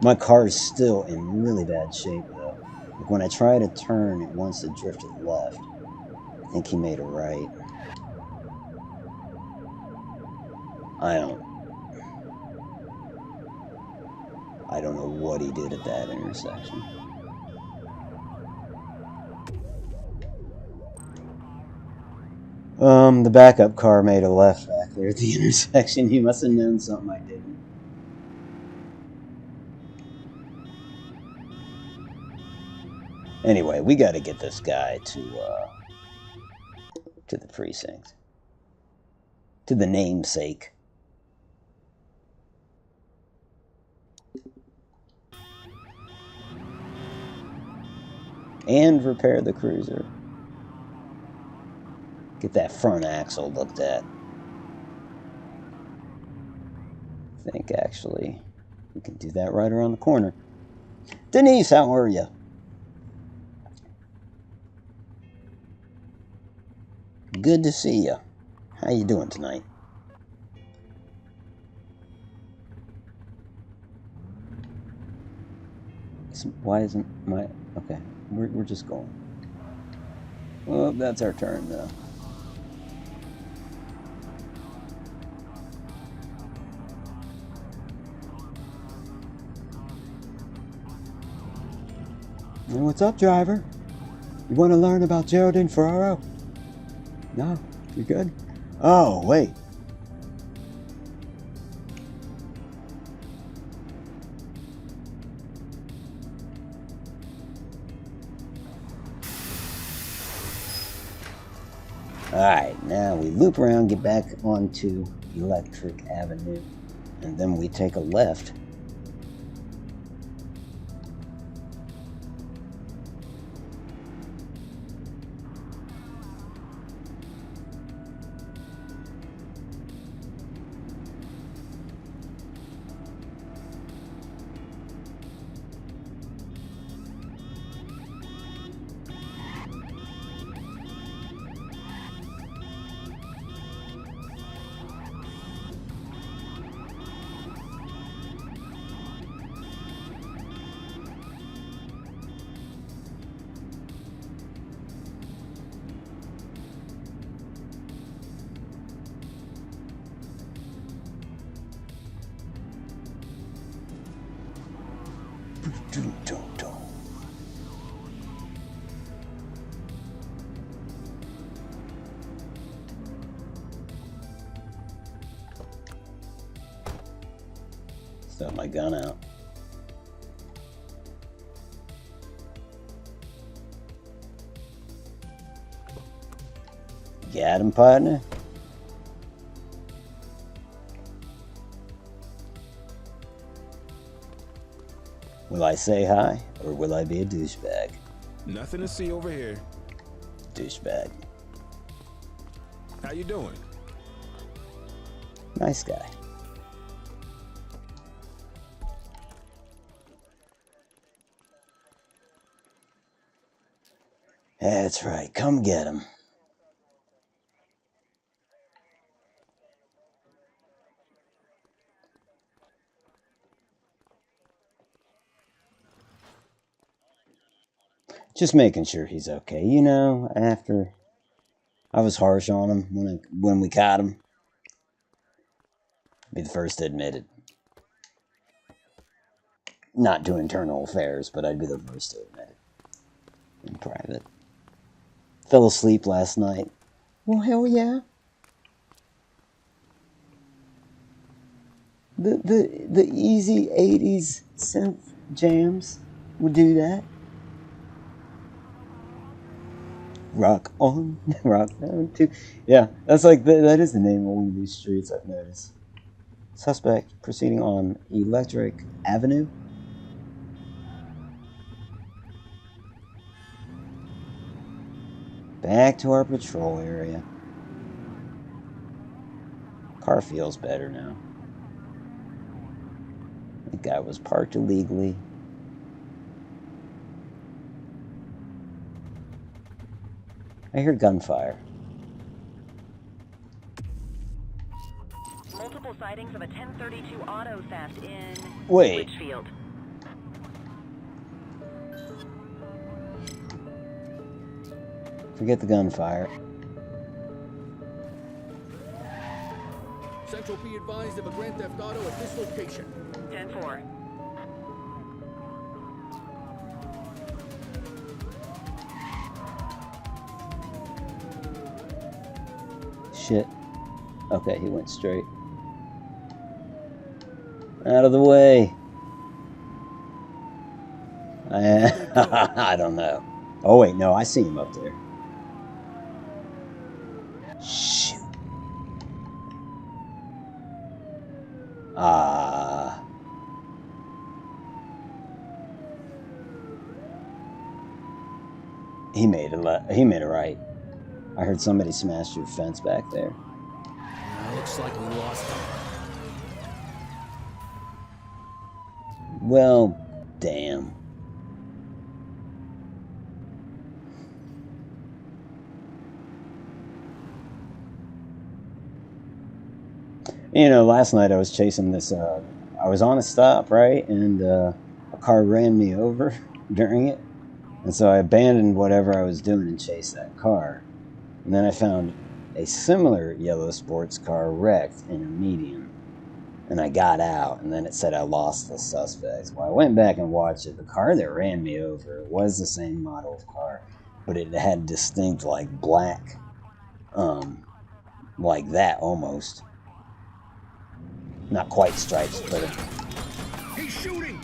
My car is still in really bad shape though. Like when I try to turn, it wants to drift to the left. I think he made a right. I don't know what he did at that intersection. The backup car made a left back there at the intersection. He must have known something I didn't. Anyway, we got to get this guy to the precinct. To the namesake. And repair the cruiser. Get that front axle looked at. I think actually we can do that right around the corner. Denise, how are you? Good to see you. How you doing tonight? Why isn't my... Okay, we're just going. Well, that's our turn, though. Hey, what's up, driver? You want to learn about Geraldine Ferraro? No? You good? Oh, wait. Alright, now we loop around, get back onto Electric Avenue, and then we take a left. Still have my gun out. Got him, partner? Will I say hi, or will I be a douchebag? Nothing to see over here. Douchebag. How you doing? Nice guy. That's right, come get him. Just making sure he's okay. You know, after I was harsh on him when we caught him. Be the first to admit it. Not to internal affairs, but I'd be the first to admit it. In private. Fell asleep last night. Well, hell yeah. The easy 80s synth jams would do that. Rock on, rock down too. Yeah, that's like that is the name of one of these streets I've noticed. Suspect proceeding on Electric Avenue. Back to our patrol area. Car feels better now. The guy was parked illegally. I hear gunfire. Multiple sightings of a 1032 auto theft in Litchfield. Forget the gunfire. Central be advised of a Grand Theft Auto at this location. 10-4. Shit. Okay, he went straight. Out of the way. I don't know. Oh wait, no, I see him up there. Shoot. He made a right. I heard somebody smash through a fence back there. Looks like we lost him. Well, damn. You know, last night I was chasing this, I was on a stop, right? And a car ran me over during it. And so I abandoned whatever I was doing and chased that car. And then I found a similar yellow sports car wrecked in a median. And I got out, and then it said I lost the suspects. Well, I went back and watched it. The car that ran me over was the same model of car, but it had distinct, like, black, like that almost. Not quite stripes, but... He's shooting!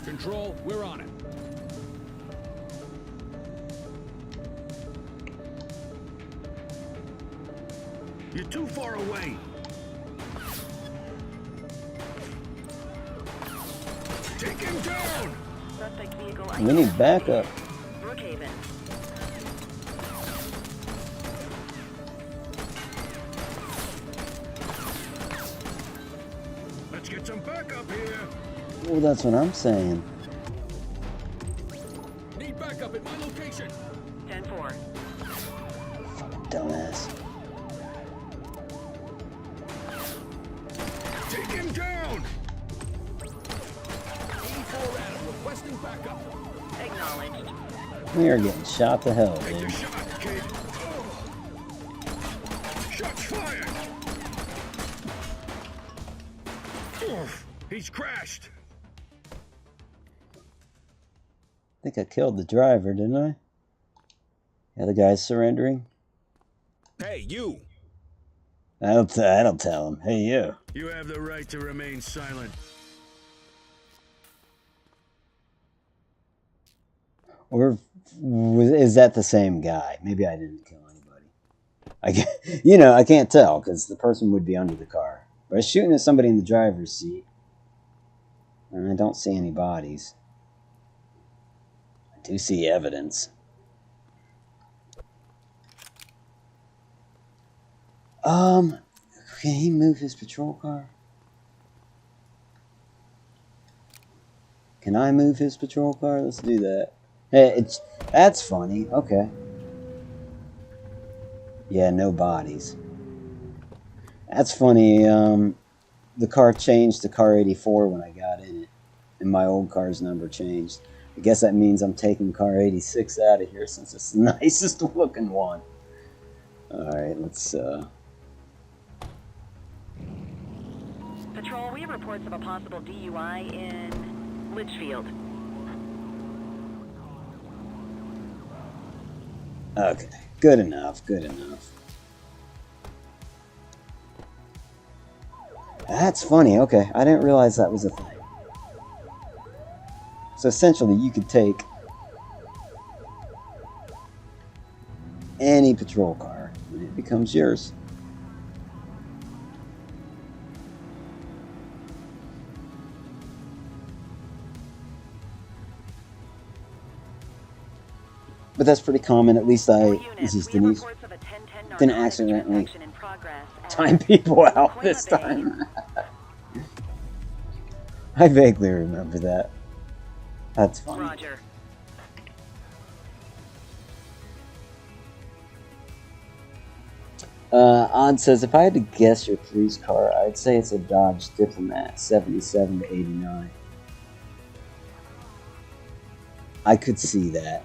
Control, we're on it. You're too far away. Take him down! Suspect vehicle We need backup. Brookhaven. Let's get some backup here. Well, that's what I'm saying. Need backup at my location. 10-4. Fucking dumbass. Take him down! 84 Adam requesting backup. Acknowledged. We are getting shot to hell, Take the dude. shot, kid. Shots fired! Oof, he's crashed. I think I killed the driver, didn't I? The other guy's surrendering. Hey, you! That'll tell him. Hey, you. You have the right to remain silent. Or is that the same guy? Maybe I didn't kill anybody. I can't tell because the person would be under the car. But I was shooting at somebody in the driver's seat, and I don't see any bodies. I do see evidence. Can he move his patrol car? Can I move his patrol car? Let's do that. Hey, that's funny. Okay. Yeah, no bodies. That's funny. The car changed to car 84 when I got in it, and my old car's number changed. I guess that means I'm taking car 86 out of here since it's the nicest looking one. Alright, let's, Patrol, we have reports of a possible DUI in Litchfield. Okay, good enough, good enough. That's funny, okay. I didn't realize that was a thing. So essentially, you could take any patrol car, and it becomes yours. But that's pretty common. At least this is Denise, didn't accidentally time people out this time. I vaguely remember that. That's funny. Roger. Odd says, if I had to guess your police car, I'd say it's a Dodge Diplomat 77 to 89. I could see that.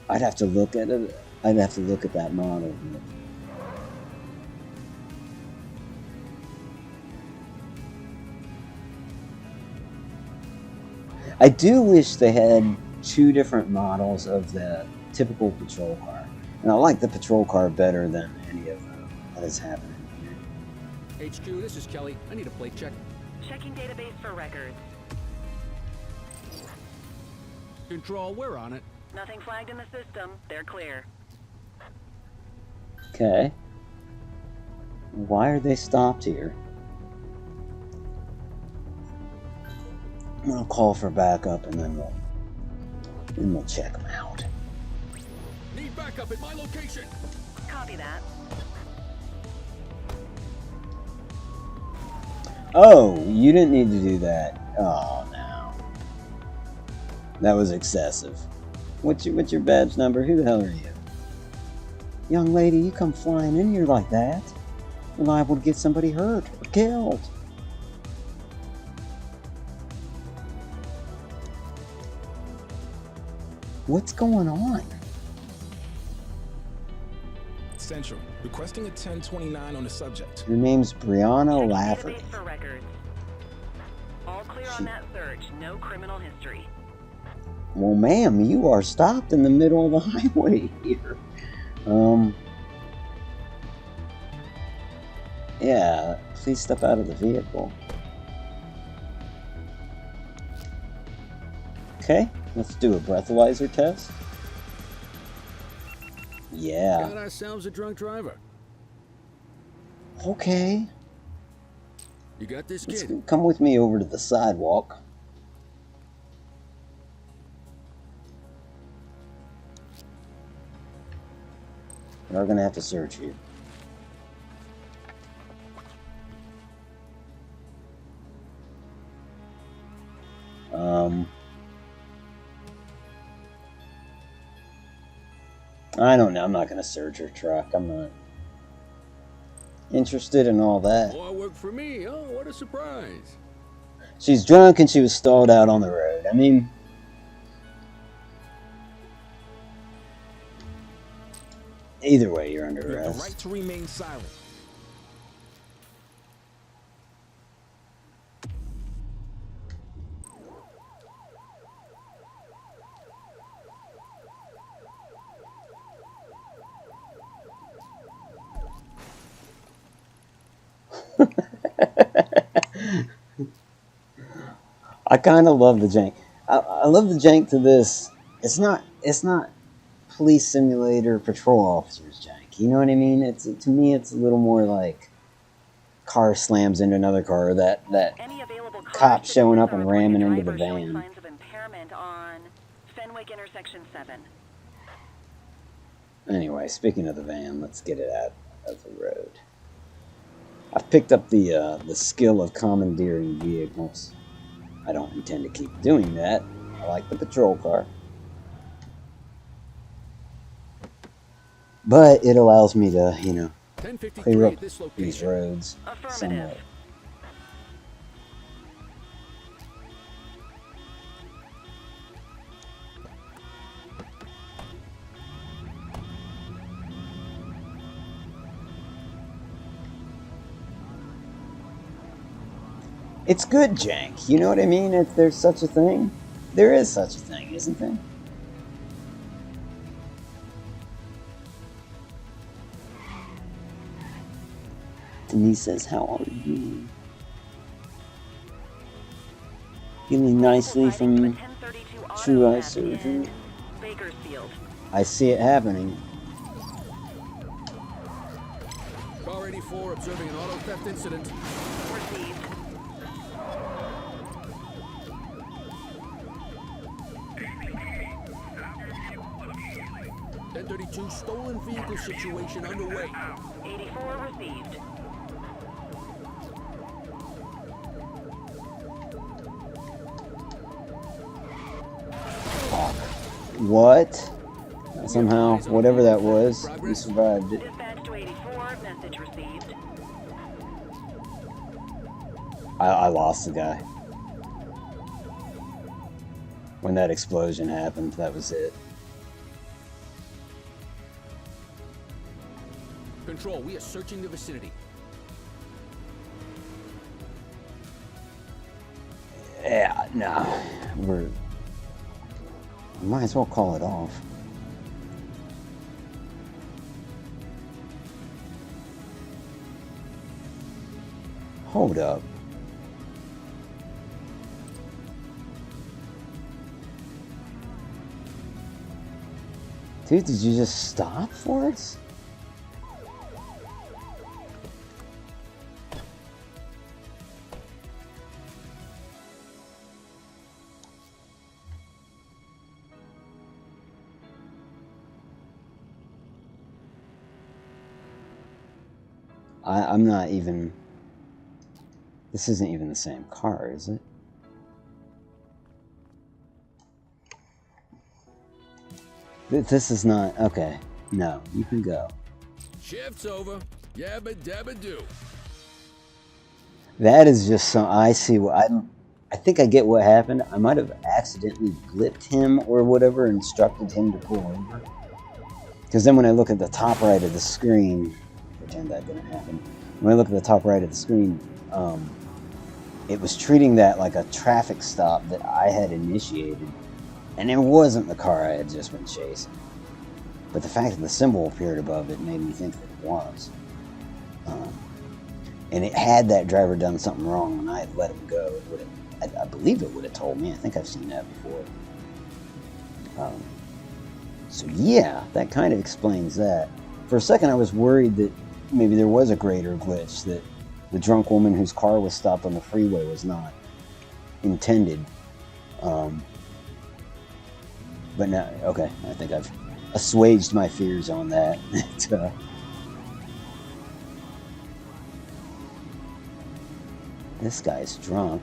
I'd have to look at it. I'd have to look at that model. I do wish they had two different models of the typical patrol car. And I like the patrol car better than any of what is happening here. HQ, this is Kelly. I need a plate check. Checking database for records. Control, we're on it. Nothing flagged in the system. They're clear. Okay. Why are they stopped here? I'm gonna call for backup and then we'll and we'll check them out. Need backup at my location. Copy that. Oh, you didn't need to do that. Oh, no. That was excessive. What's your badge number? Who the hell are you? Young lady, you come flying in here like that, you're liable to get somebody hurt or killed. What's going on? Central, requesting a 1029 on the subject. Your name's Brianna Lafferty. Database for records. All clear on that search. No criminal history. Well, ma'am, you are stopped in the middle of the highway here. Yeah, please step out of the vehicle. Okay, let's do a breathalyzer test. Yeah. Got ourselves a drunk driver. Okay. You got this, Let's kid? come with me over to the sidewalk. We are gonna have to search you. I don't know. I'm not gonna search her truck. I'm not interested in all that. More work for me. Oh, what a surprise. She's drunk and she was stalled out on the road. I mean, either way, you're under You have the arrest. right to remain silent. I kind of love the jank. I love the jank to this. It's not police simulator patrol officers jank. You know what I mean? To me it's a little more like car slams into another car, that Any available cars cop to showing up are and reporting ramming a into the driver showing van. signs of impairment on Fenwick intersection 7. Anyway, speaking of the van, let's get it out of the road. I've picked up the skill of commandeering vehicles. I don't intend to keep doing that. I like the patrol car. But it allows me to, you know, 1053 clear up at this these location. roads Affirmative. somewhat. It's good jank, you know what I mean? If there's such a thing, there is such a thing, isn't there? Denise says, how are you? Healing nicely from true eye surgery. Bakersfield. I see it happening. Car 84 observing an auto theft incident. Received. 1032 stolen vehicle situation underway. 84 received. What? Somehow, whatever that was, we survived it. Dispatch to 84, message received. I lost the guy. When that explosion happened, that was it. Control, we are searching the vicinity. Yeah, no. We might as well call it off. Hold up. Dude, did you just stop for us? I'm not even... This isn't even the same car, is it? This is not... Okay. No, you can go. Shift's over. Yabba dabba do. That is just some... I see what... I think I get what happened. I might have accidentally blipped him or whatever, instructed him to pull over. Because then when I look at the top right of the screen... Pretend that didn't happen. When I look at the top right of the screen, it was treating that like a traffic stop that I had initiated. And it wasn't the car I had just been chasing. But the fact that the symbol appeared above it made me think that it was. And it had that driver done something wrong when I had let him go, it would have, I believe it would have told me. I think I've seen that before. So yeah, that kind of explains that. For a second I was worried that maybe there was a greater glitch, that the drunk woman whose car was stopped on the freeway was not intended. But now, okay, I think I've assuaged my fears on that. This guy's drunk.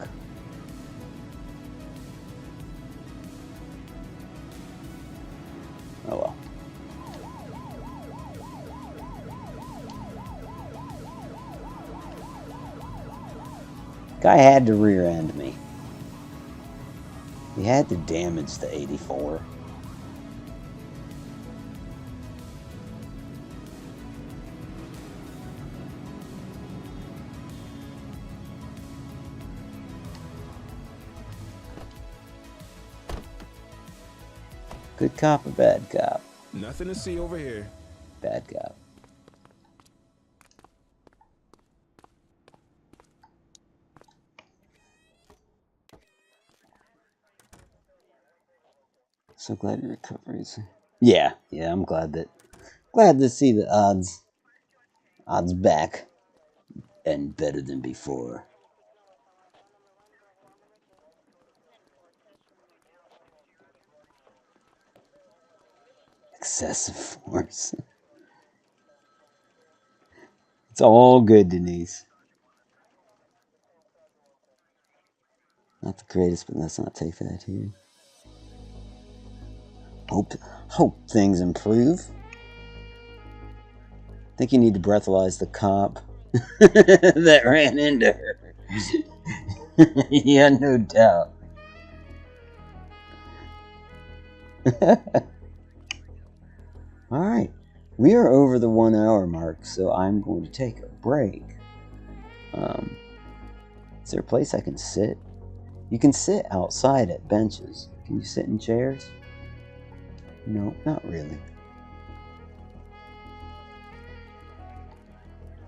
Oh well. Guy had to rear end me. He had to damage the 84. Good cop or bad cop? Nothing to see over here. Bad cop. So glad your recovery's... Yeah, I'm glad to see the odds back and better than before. Excessive force. It's all good, Denise. Not the greatest, but let's not take that here. Hope things improve. Think you need to breathalyze the cop that ran into her. Yeah, no doubt. Alright, we are over the 1 hour mark, so I'm going to take a break. Is there a place I can sit? You can sit outside at benches. Can you sit in chairs? No, not really.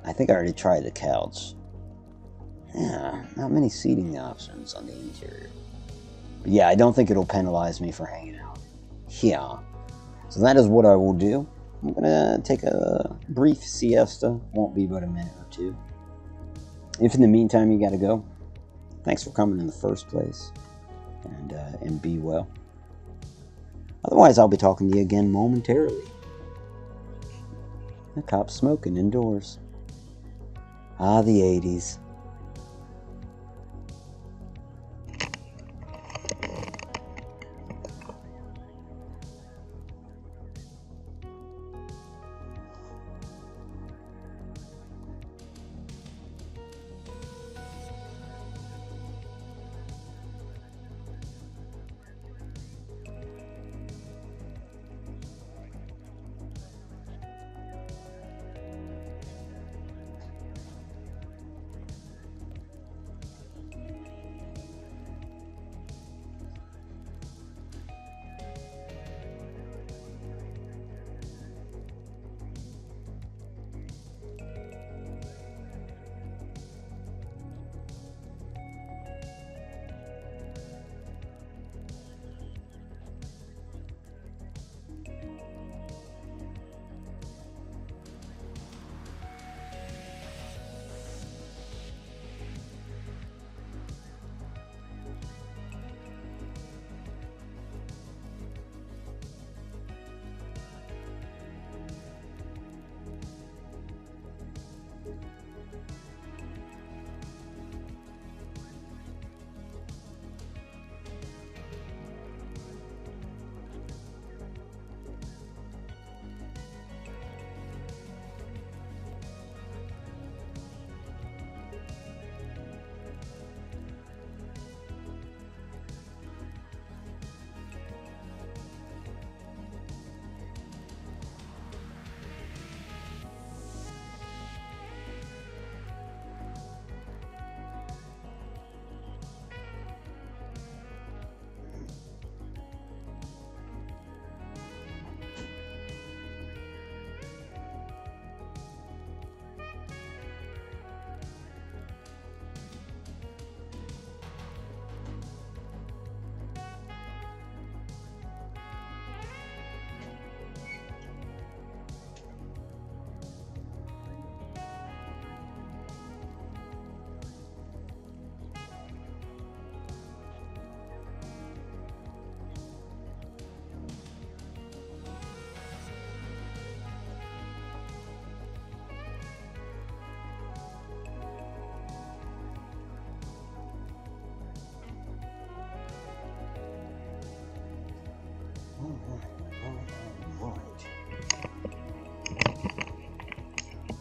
I think I already tried the couch. Yeah, not many seating options on the interior. But yeah, I don't think it'll penalize me for hanging out. Yeah. So that is what I will do. I'm gonna take a brief siesta. Won't be but a minute or two. If in the meantime you gotta go, thanks for coming in the first place. And be well. Otherwise, I'll be talking to you again momentarily. The cop's smoking indoors. Ah, the 80s.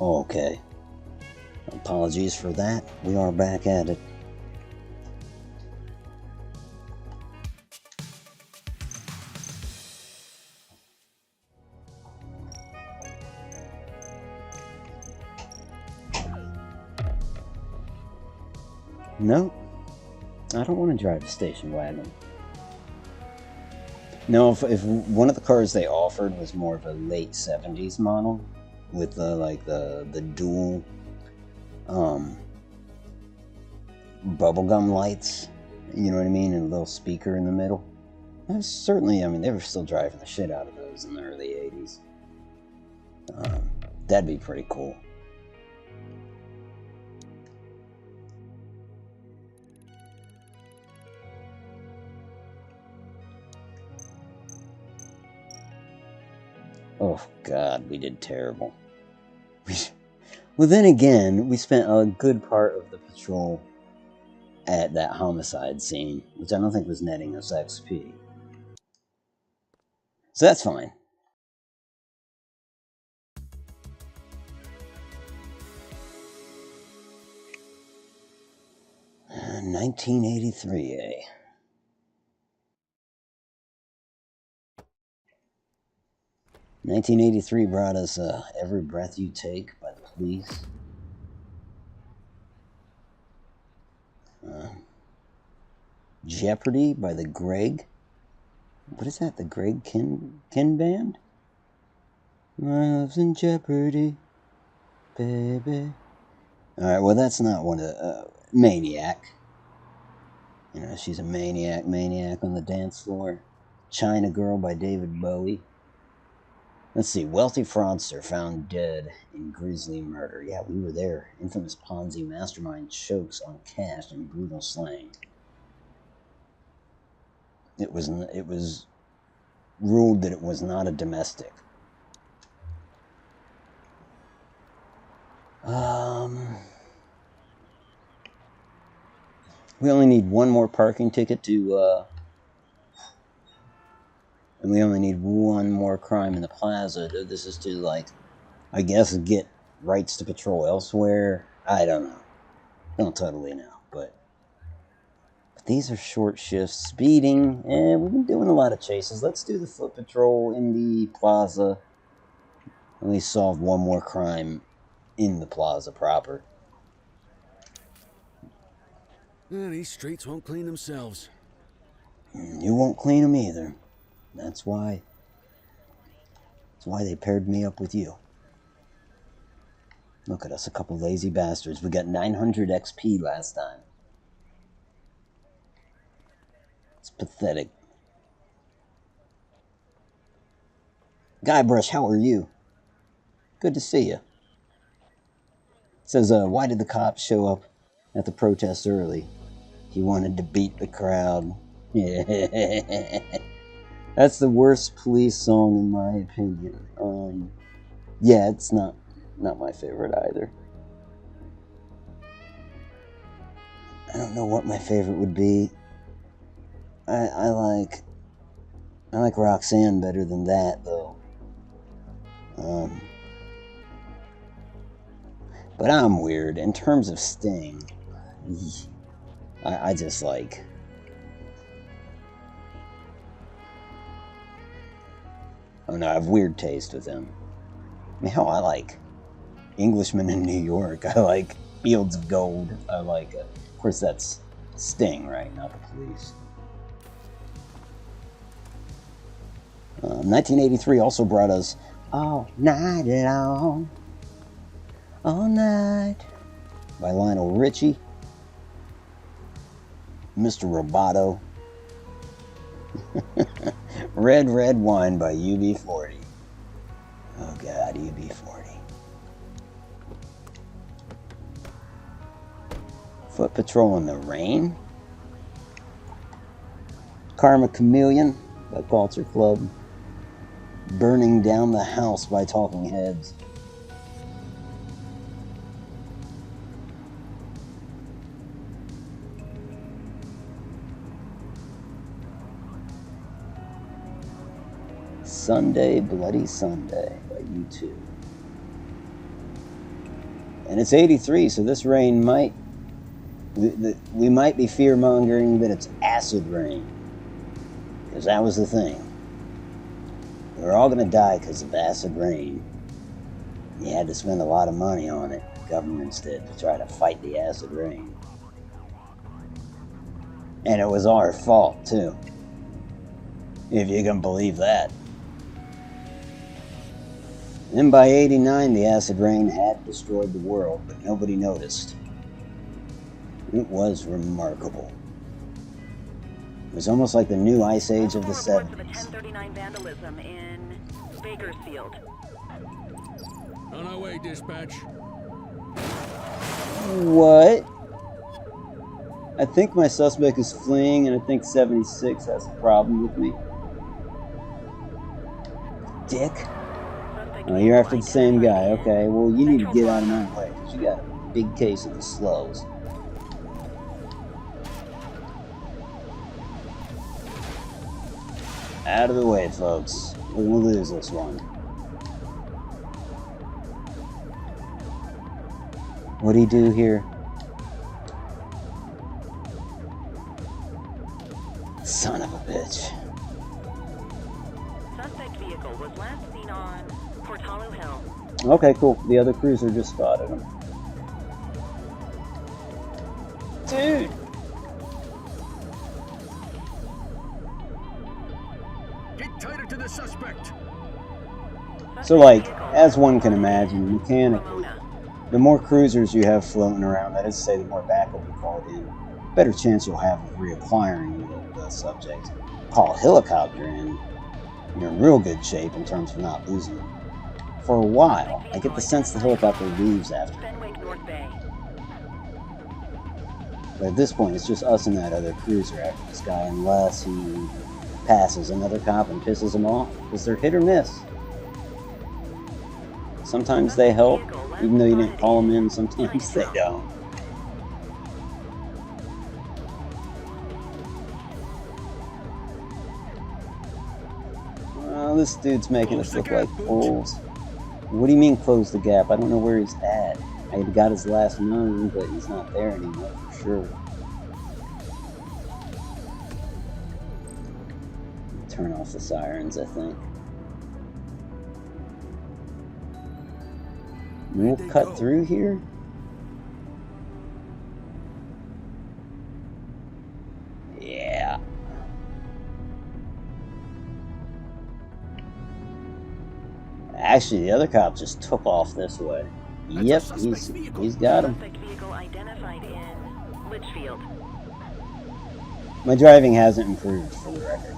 Okay. Apologies for that. We are back at it. No, I don't want to drive a station wagon. No, if one of the cars they offered was more of a late 70s model with the dual bubblegum lights, you know what I mean, and a little speaker in the middle. That's certainly, I mean, they were still driving the shit out of those in the early 80s. That'd be pretty cool. Oh, God, we did terrible. Well, then again, we spent a good part of the patrol at that homicide scene, which I don't think was netting us XP. So that's fine. Uh, 1983, eh? "1983 brought us Every Breath You Take" by the Police. Jeopardy by the Greg. What is that? The Greg Kin Band? My love's in jeopardy, baby. Alright, well, that's not one of Maniac. You know, she's a maniac on the dance floor. China Girl by David Bowie. Let's see, wealthy fraudster found dead in grisly murder. Yeah, we were there. Infamous Ponzi mastermind chokes on cash and brutal slaying. It was ruled that it was not a domestic. We only need one more parking ticket to, and we only need one more crime in the plaza. This is to, like, I guess, get rights to patrol elsewhere. I don't know. Don't totally know, but these are short shifts. Speeding, we've been doing a lot of chases. Let's do the foot patrol in the plaza. At least solve one more crime in the plaza proper. These streets won't clean themselves. You won't clean them either. That's why they paired me up with you. Look at us, a couple lazy bastards. We got 900 XP last time. It's pathetic. Guybrush, how are you? Good to see you. Says, why did the cops show up at the protest early? He wanted to beat the crowd. That's the worst police song in my opinion. Yeah, it's not my favorite either. I don't know what my favorite would be. I like Roxanne better than that, though. But I'm weird. In terms of Sting, I just like... Oh no, I have weird taste with him. I mean, hell, I like Englishman in New York. I like Fields of Gold. I like... of course, that's Sting, right? Not the Police. 1983 also brought us All Night Long, All Night by Lionel Richie, Mr. Roboto, Red Red Wine by UB40. Oh God, UB40. Foot Patrol in the Rain, Karma Chameleon by Culture Club, Burning Down the House by Talking Heads. Sunday, Bloody Sunday by U2. And it's 83, so this rain might... We might be fear-mongering that it's acid rain. Because that was the thing. We were all going to die because of acid rain. You had to spend a lot of money on it. Governments did, to try to fight the acid rain. And it was our fault, too. If you can believe that. And by 89, the acid rain had destroyed the world, but nobody noticed. It was remarkable. It was almost like the new ice age of the 70s. Of a 1039 vandalism in Bakersfield. On our way, dispatch. What? I think my suspect is fleeing, and I think 76 has a problem with me. Dick? Oh, you're after the same guy. Okay, well, you need to get out of my way, because you got a big case of the slows. Out of the way, folks. We're gonna lose this one. What'd he do here? Son of a bitch. Suspect vehicle was last seen on Portalo Hill. Okay, cool. The other cruiser just spotted him. Dude! Get tighter to the suspect. So, like, as one can imagine, mechanically, the more cruisers you have floating around, that is to say, the more backup you called in, better chance you'll have of reacquiring the subject. Call a helicopter in, you're in real good shape in terms of not losing them. For a while, I get the sense the helicopter leaves after. But at this point, it's just us and that other cruiser after this guy, unless he passes another cop and pisses him off, because they're hit or miss. Sometimes they help, even though you didn't call them in, sometimes they don't. Well, this dude's making us look like fools. What do you mean close the gap? I don't know where he's at. I got his last known, but he's not there anymore for sure. Turn off the sirens, I think. We'll cut through here. Yeah. Actually, the other cop just took off this way. Yep, he's got him. Vehicle identified in Litchfield. My driving hasn't improved, for the record.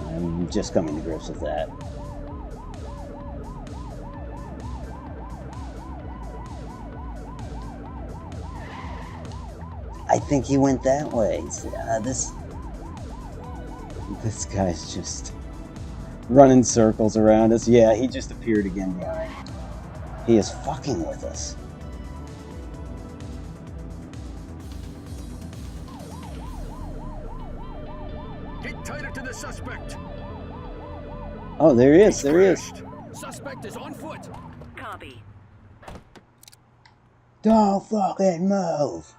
I'm just coming to grips with that. I think he went that way. This guy's just running circles around us. Yeah, he just appeared again behind. He is fucking with us. Get tighter to the suspect. Oh, there he is. There he is. Suspect is on foot. Copy. Don't fucking move.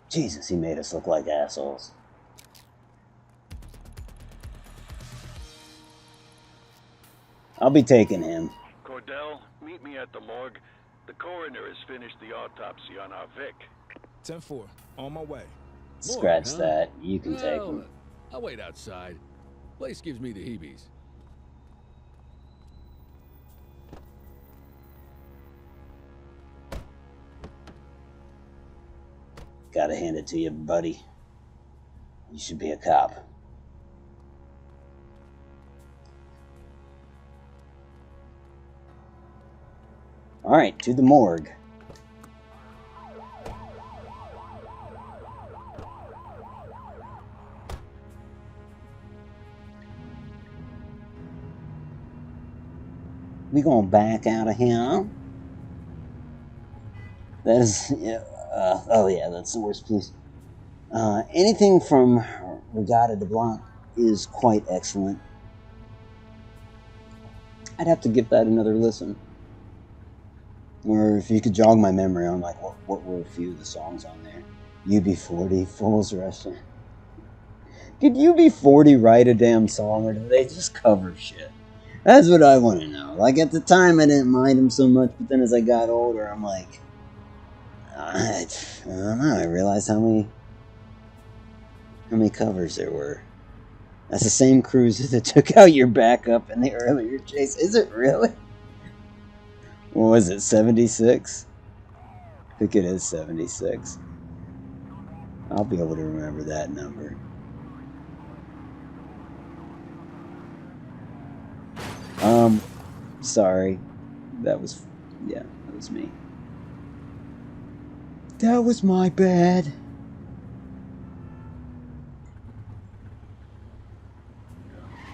Jesus, he made us look like assholes. I'll be taking him. Cordell, meet me at the morgue. The coroner has finished the autopsy on our Vic. 10-4, on my way. Scratch that. You can take him. I'll wait outside. Place gives me the heebies. Gotta hand it to you, buddy. You should be a cop. Alright, to the morgue. We gonna back out of here. That is, yeah, oh yeah, that's the worst place. Anything from Regatta de Blanc is quite excellent. I'd have to give that another listen. Or if you could jog my memory on like what were a few of the songs on there. UB40, Fools Rush In. Did UB40 write a damn song, or did they just cover shit? That's what I want to know. Like, at the time, I didn't mind him so much, but then as I got older, I'm like, I don't know. I realized how many covers there were. That's the same cruiser that took out your backup in the earlier chase. Is it really? What was it, 76? I think it is 76. I'll be able to remember that number. Sorry. That was me. That was my bad.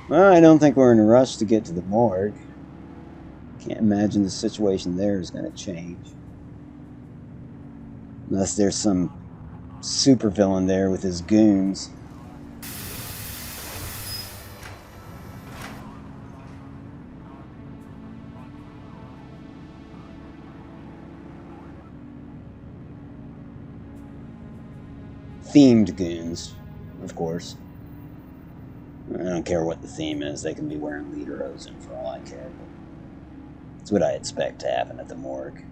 Well, I don't think we're in a rush to get to the morgue. Can't imagine the situation there is going to change. Unless there's some supervillain there with his goons. Themed goons, of course. I don't care what the theme is. They can be wearing lederhosen for all I care. That's what I expect to happen at the morgue.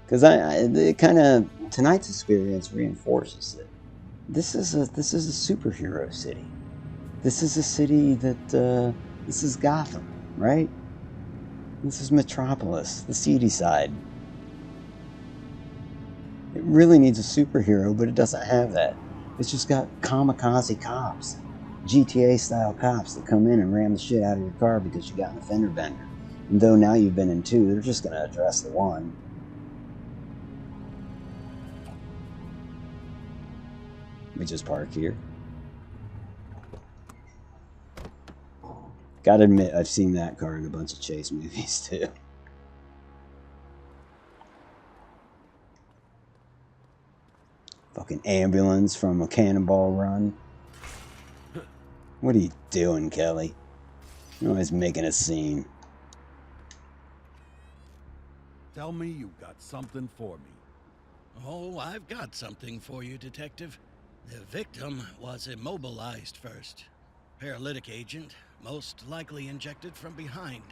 Because it kind of, tonight's experience reinforces it. This is a superhero city. This is a city that this is Gotham, right? This is Metropolis, the seedy side. It really needs a superhero, but it doesn't have that. It's just got kamikaze cops, GTA-style cops that come in and ram the shit out of your car because you got in a fender bender. And though now you've been in two, they're just going to address the one. We just park here. Gotta admit, I've seen that car in a bunch of chase movies too. Fucking ambulance from a Cannonball Run. What are you doing, Kelly? You're always making a scene. Tell me you got something for me. Oh, I've got something for you, Detective. The victim was immobilized first. Paralytic agent, most likely injected from behind.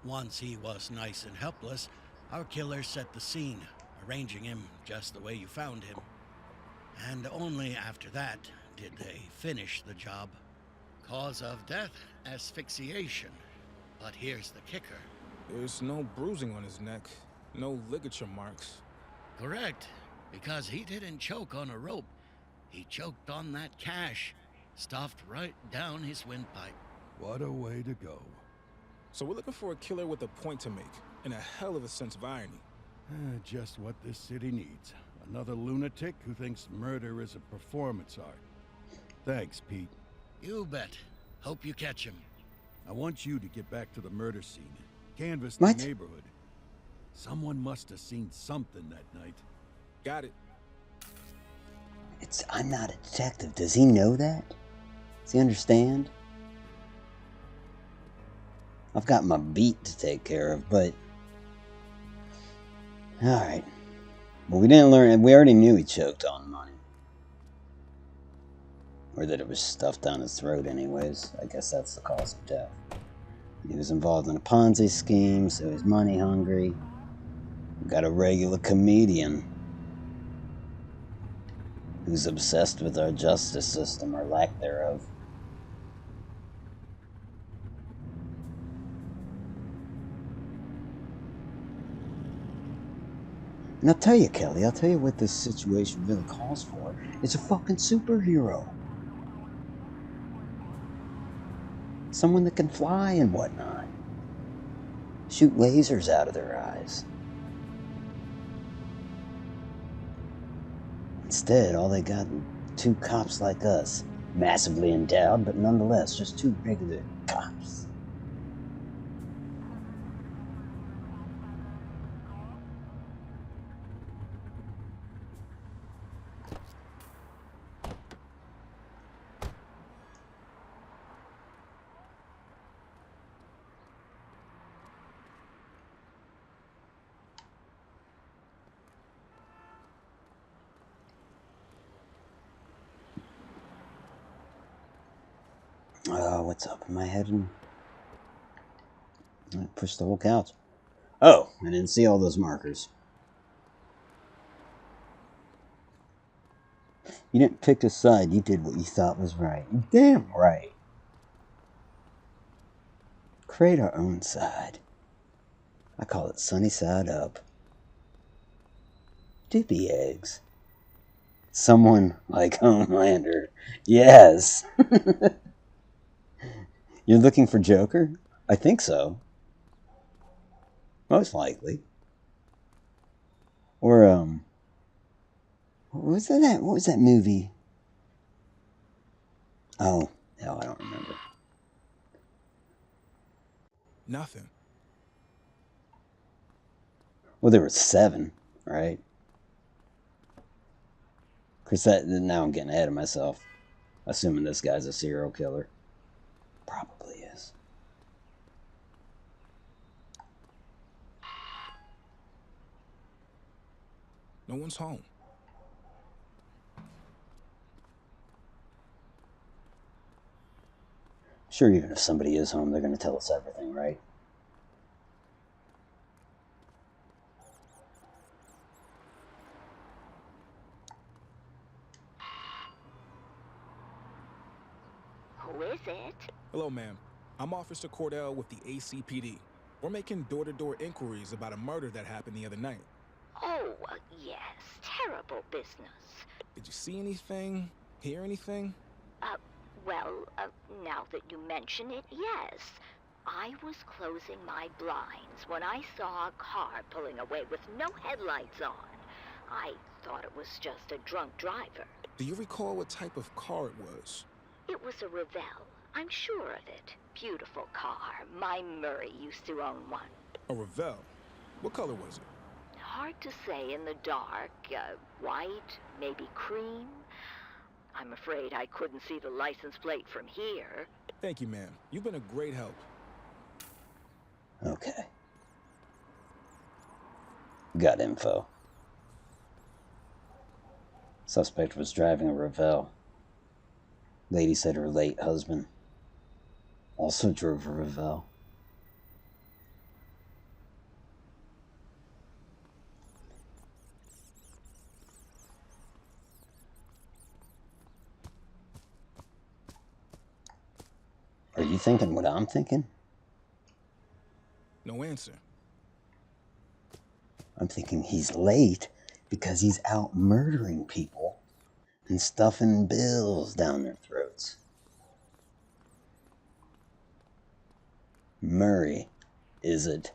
Once he was nice and helpless, our killer set the scene, arranging him just the way you found him. And only after that did they finish the job. Cause of death, asphyxiation. But here's the kicker. There's no bruising on his neck, no ligature marks. Correct, because he didn't choke on a rope. He choked on that cash, stuffed right down his windpipe. What a way to go. So we're looking for a killer with a point to make, and a hell of a sense of irony. Just what this city needs. Another lunatic who thinks murder is a performance art. Thanks, Pete. You bet. Hope you catch him. I want you to get back to the murder scene. Canvass What? the neighborhood. Someone must have seen something that night. Got it. I'm not a detective. Does he know that? Does he understand? I've got my beat to take care of, but... Alright. Well, we didn't learn... We already knew he choked on money. Or that it was stuffed down his throat anyways. I guess that's the cause of death. He was involved in a Ponzi scheme, so he's money hungry. We've got a regular comedian who's obsessed with our justice system, or lack thereof. And I'll tell you, Kelly, I'll tell you what this situation really calls for. It's a fucking superhero. Someone that can fly and whatnot. Shoot lasers out of their eyes. Instead, all they got were two cops like us. Massively endowed, but nonetheless, just two regular cops. What's up? Am I heading? I pushed the whole couch. Oh, I didn't see all those markers. You didn't pick a side. You did what you thought was right. Damn right. Create our own side. I call it sunny side up. Dippy eggs. Someone like Homelander. Yes. You're looking for Joker? I think so. Most likely. Or, what was that? What was that movie? Oh, hell, I don't remember. Nothing. Well, there were 7, right? Because now I'm getting ahead of myself. Assuming this guy's a serial killer. Probably is. No one's home. Sure, even if somebody is home, they're going to tell us everything, right? Who is it? Hello, ma'am. I'm Officer Cordell with the ACPD. We're making door-to-door inquiries about a murder that happened the other night. Oh, yes. Terrible business. Did you see anything? Hear anything? Now that you mention it, yes. I was closing my blinds when I saw a car pulling away with no headlights on. I thought it was just a drunk driver. Do you recall what type of car it was? It was a Revell. I'm sure of it. Beautiful car. My Murray used to own one. A Revell? What color was it? Hard to say in the dark. White, maybe cream. I'm afraid I couldn't see the license plate from here. Thank you, ma'am. You've been a great help. Okay. Got info. Suspect was driving a Revell. Lady said her late husband also drove a Revell. Are you thinking what I'm thinking? No answer. I'm thinking he's late because he's out murdering people and stuffing bills down their throats. Murray, is it?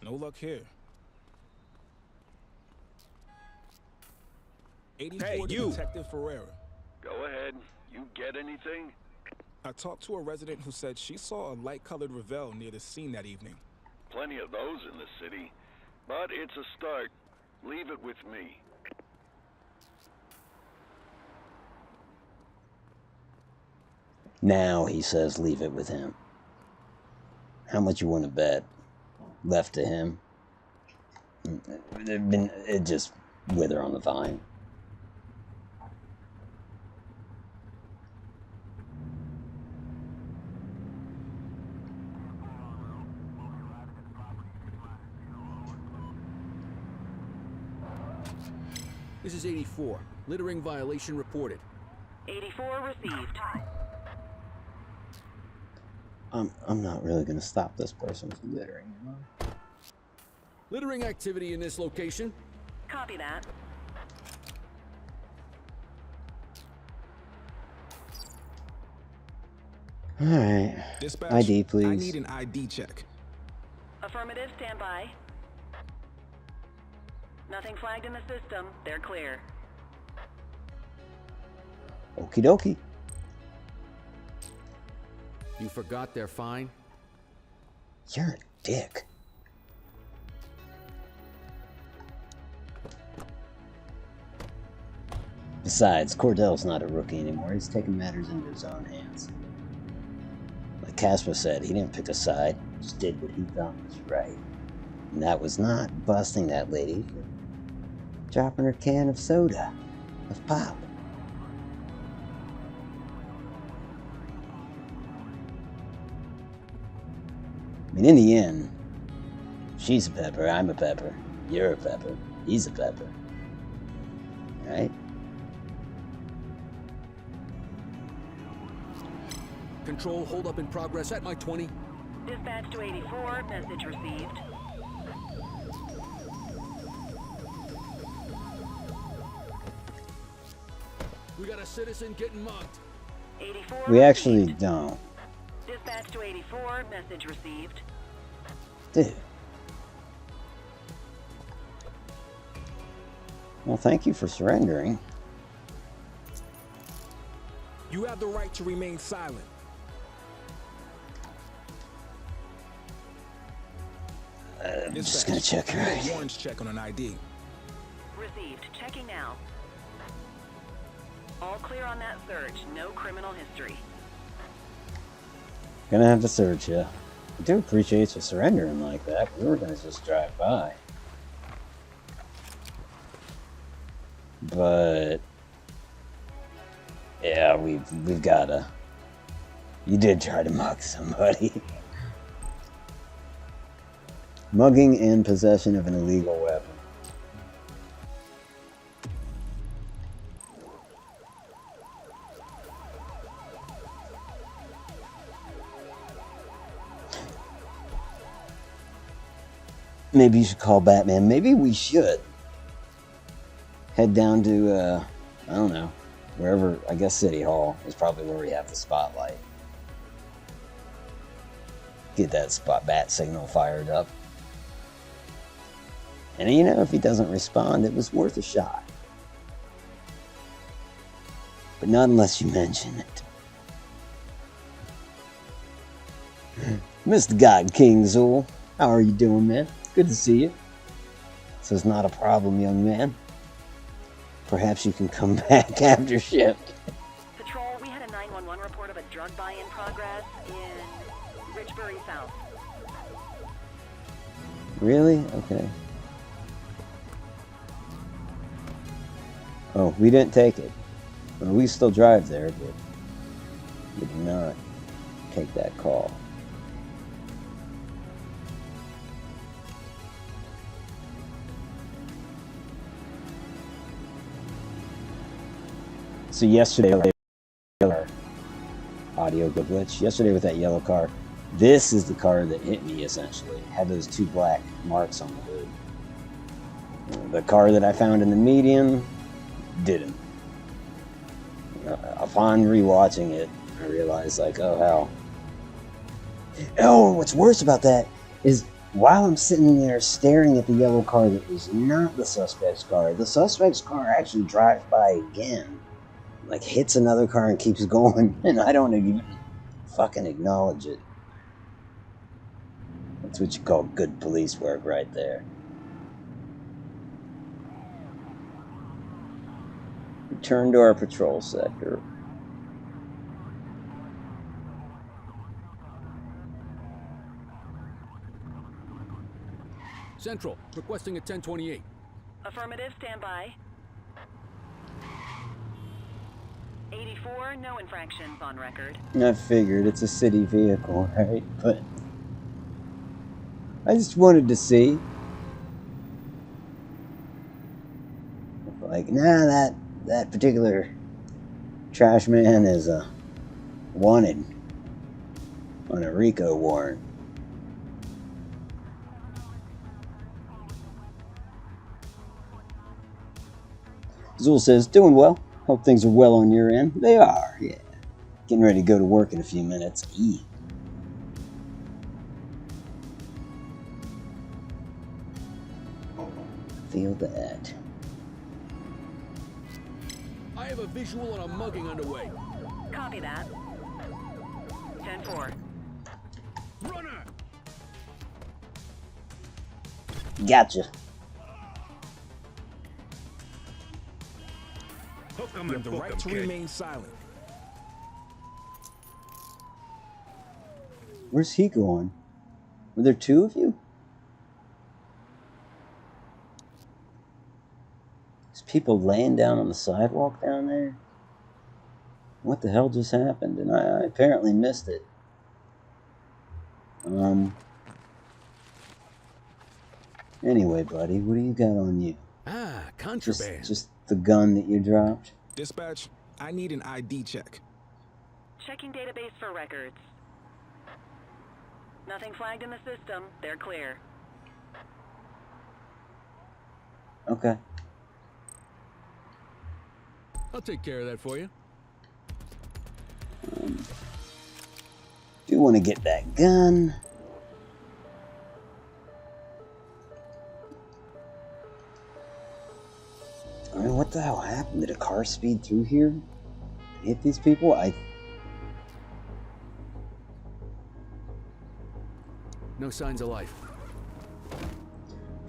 No luck here. 84 Hey, you! Detective Ferreira. Go ahead. You get anything? I talked to a resident who said she saw a light-colored Revell near the scene that evening. Plenty of those in the city. But it's a start. Leave it with me. Now he says leave it with him. How much you want to bet? Left to him. It just wither on the vine. This is 84. Littering violation reported. 84 received. I'm not really going to stop this person from littering, am I? Littering activity in this location. Copy that. Alright. Dispatch, ID, please. I need an ID check. Affirmative, stand by. Nothing flagged in the system. They're clear. Okie dokie. You forgot they're fine? You're a dick. Besides, Cordell's not a rookie anymore. He's taking matters into his own hands. Like Casper said, he didn't pick a side. Just did what he thought was right. And that was not busting that lady for dropping her can of soda, of pop. I mean, in the end, she's a pepper, I'm a pepper, you're a pepper, he's a pepper. Right? Control, hold up in progress at my 20. Dispatch to 84, message received. We got a citizen getting mugged. 84 We actually received. don't. Dispatch to 84, message received. Dude. Well, thank you for surrendering. You have the right to remain silent. I'm just gonna check her ID. Warrants check on an ID. Received. Checking now. All clear on that search. No criminal history. Gonna have to search you. I do appreciate you surrendering like that. We were gonna just drive by. But yeah, we've gotta. You did try to mug somebody. Mugging and possession of an illegal weapon. Maybe you should call Batman. Maybe we should head down to, I don't know, wherever, I guess City Hall is probably where we have the spotlight. Get that bat signal fired up. And you know, if he doesn't respond, it was worth a shot. But not unless you mention it. Mr. God King Zool, how are you doing, man? Good to see you. So it's not a problem, young man. Perhaps you can come back after shift. Patrol, we had a 911 report of a drug buy in progress in Richbury South. Really? Okay. Oh, we didn't take it. Well, we still drive there, but we did not take that call. So yesterday, audio glitch. Yesterday with that yellow car, this is the car that hit me essentially. It had those two black marks on the hood. The car that I found in the median didn't. Upon rewatching it, I realized like, oh hell. Oh, what's worse about that is while I'm sitting there staring at the yellow car that was not the suspect's car, the suspect's car actually drives by again. Like hits another car and keeps going, and I don't even fucking acknowledge it. That's what you call good police work right there. Return to our patrol sector. Central, requesting a 1028. Affirmative, stand by. 84, no infractions on record. I figured it's a city vehicle, right? But I just wanted to see. Like, nah, that particular trash man is wanted on a RICO warrant. Zool says, doing well. Hope things are well on your end. They are, yeah. Getting ready to go to work in a few minutes. Feel that. I have a visual on a mugging underway. Copy that. 10-4. Runner! Gotcha. You have the right to remain silent. Where's he going? Were there two of you? people laying down on the sidewalk down there? What the hell just happened? And I apparently missed it. Anyway, buddy, what do you got on you? Ah, contraband. Just the gun that you dropped? Dispatch, I need an ID check. Checking database for records. Nothing flagged in the system. They're clear. Okay. I'll take care of that for you. Do want to get that gun. I mean, what the hell happened? Did a car speed through here and hit these people? No signs of life.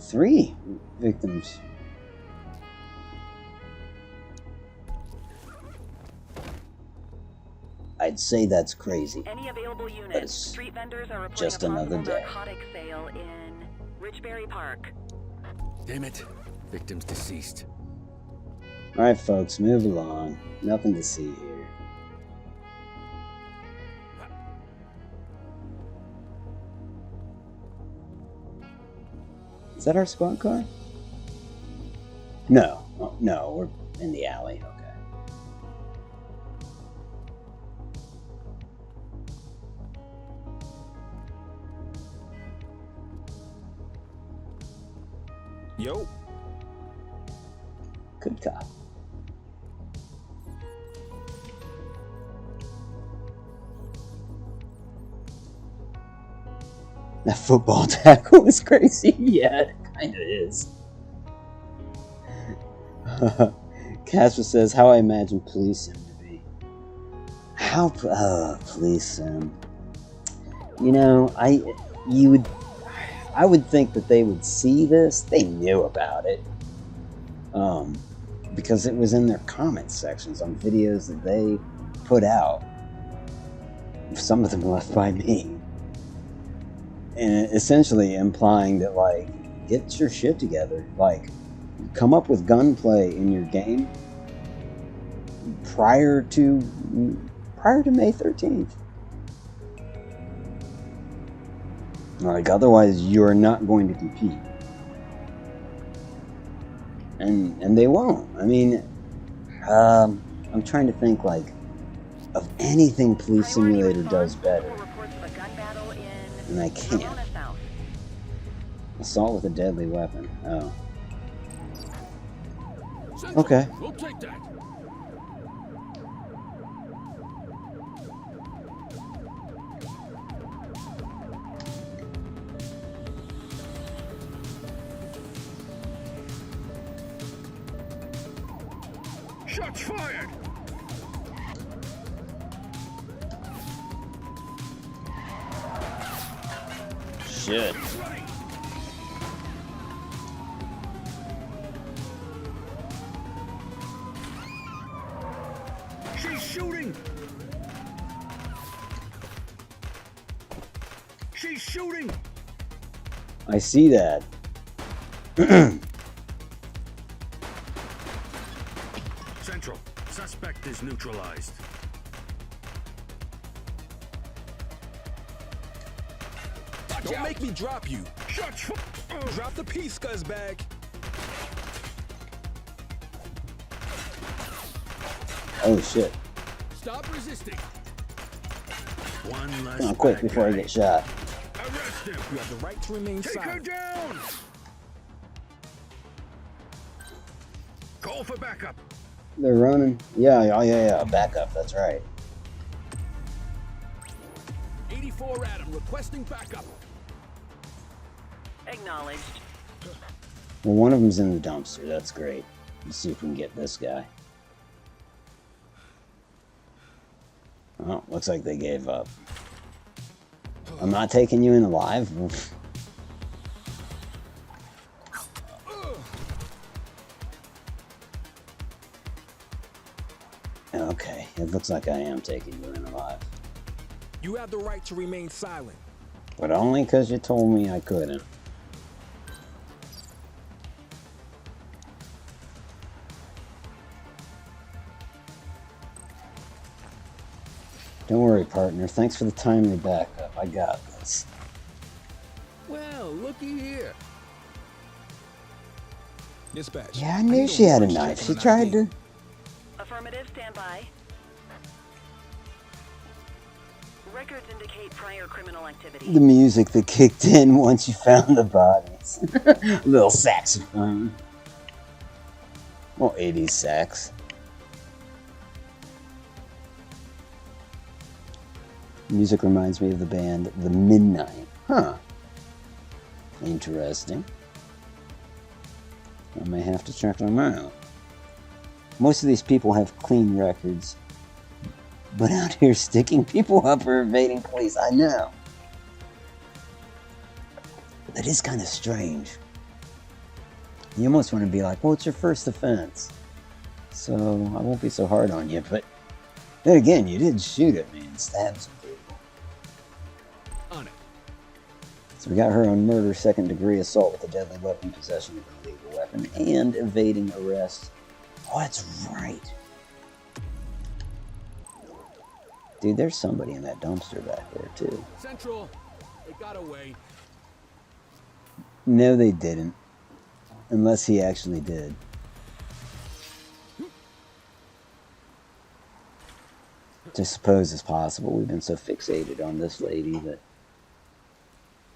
3 victims. I'd say that's crazy. Any available But units? it's Street vendors are reporting just a another possible day. narcotic sale in Richbury Park. Damn it. Victim's deceased. Alright, folks, move along. Nothing to see here. Is that our squad car? No. Oh, no, we're in the alley. Okay. Yo. Good cop. That football tackle was crazy. Yeah, it kind of is. Casper says, how I imagine police sim to be. How, police sim. You know, I would think that they would see this. They knew about it. Because it was in their comment sections on videos that they put out. Some of them left by me. And essentially implying that, like, get your shit together. Like, come up with gunplay in your game prior to May 13th. Like, otherwise you're not going to compete. And they won't. I mean, I'm trying to think, like, of anything Police Simulator does better. And I can't. Assault with a deadly weapon. Oh. Okay. We'll take that. Shots fired! Shit. She's shooting! She's shooting! I see that. Central, suspect is neutralized. Don't make me drop you. Shots Drop the piece, scuzzbag. Oh shit. Stop resisting. One less. Come on, quick before I get shot. Arrest him. You have the right to remain Take her silent. down! Call for backup. They're running. Yeah, oh yeah, back up, that's right. 84 Adam requesting backup. Acknowledged. Well, one of them's in the dumpster, that's great. Let's see if we can get this guy. Oh, looks like they gave up. I'm not taking you in alive? Okay, it looks like I am taking you in alive. You have the right to remain silent. But only because you told me I couldn't. Don't worry, partner. Thanks for the timely backup. I got this. Well, looky here. Dispatch. Yeah, I knew she had a knife. She tried to... Affirmative, stand by. Records indicate prior criminal activity. The music that kicked in once you found the bodies. Little saxophone. Well, 80s sax. Music reminds me of the band The Midnight. Huh. Interesting. I may have to check them out. Most of these people have clean records. But out here sticking people up for evading police, I know. That is kind of strange. You almost want to be like, well, it's your first offense, so I won't be so hard on you. But then again, you did shoot at me and stab some people. On it. So we got her on murder, second-degree assault with a deadly weapon, possession of an illegal weapon, and evading arrest. Oh, that's right. Dude, there's somebody in that dumpster back there, too. Central. They got away. No, they didn't. Unless he actually did. Just suppose it's possible. We've been so fixated on this lady that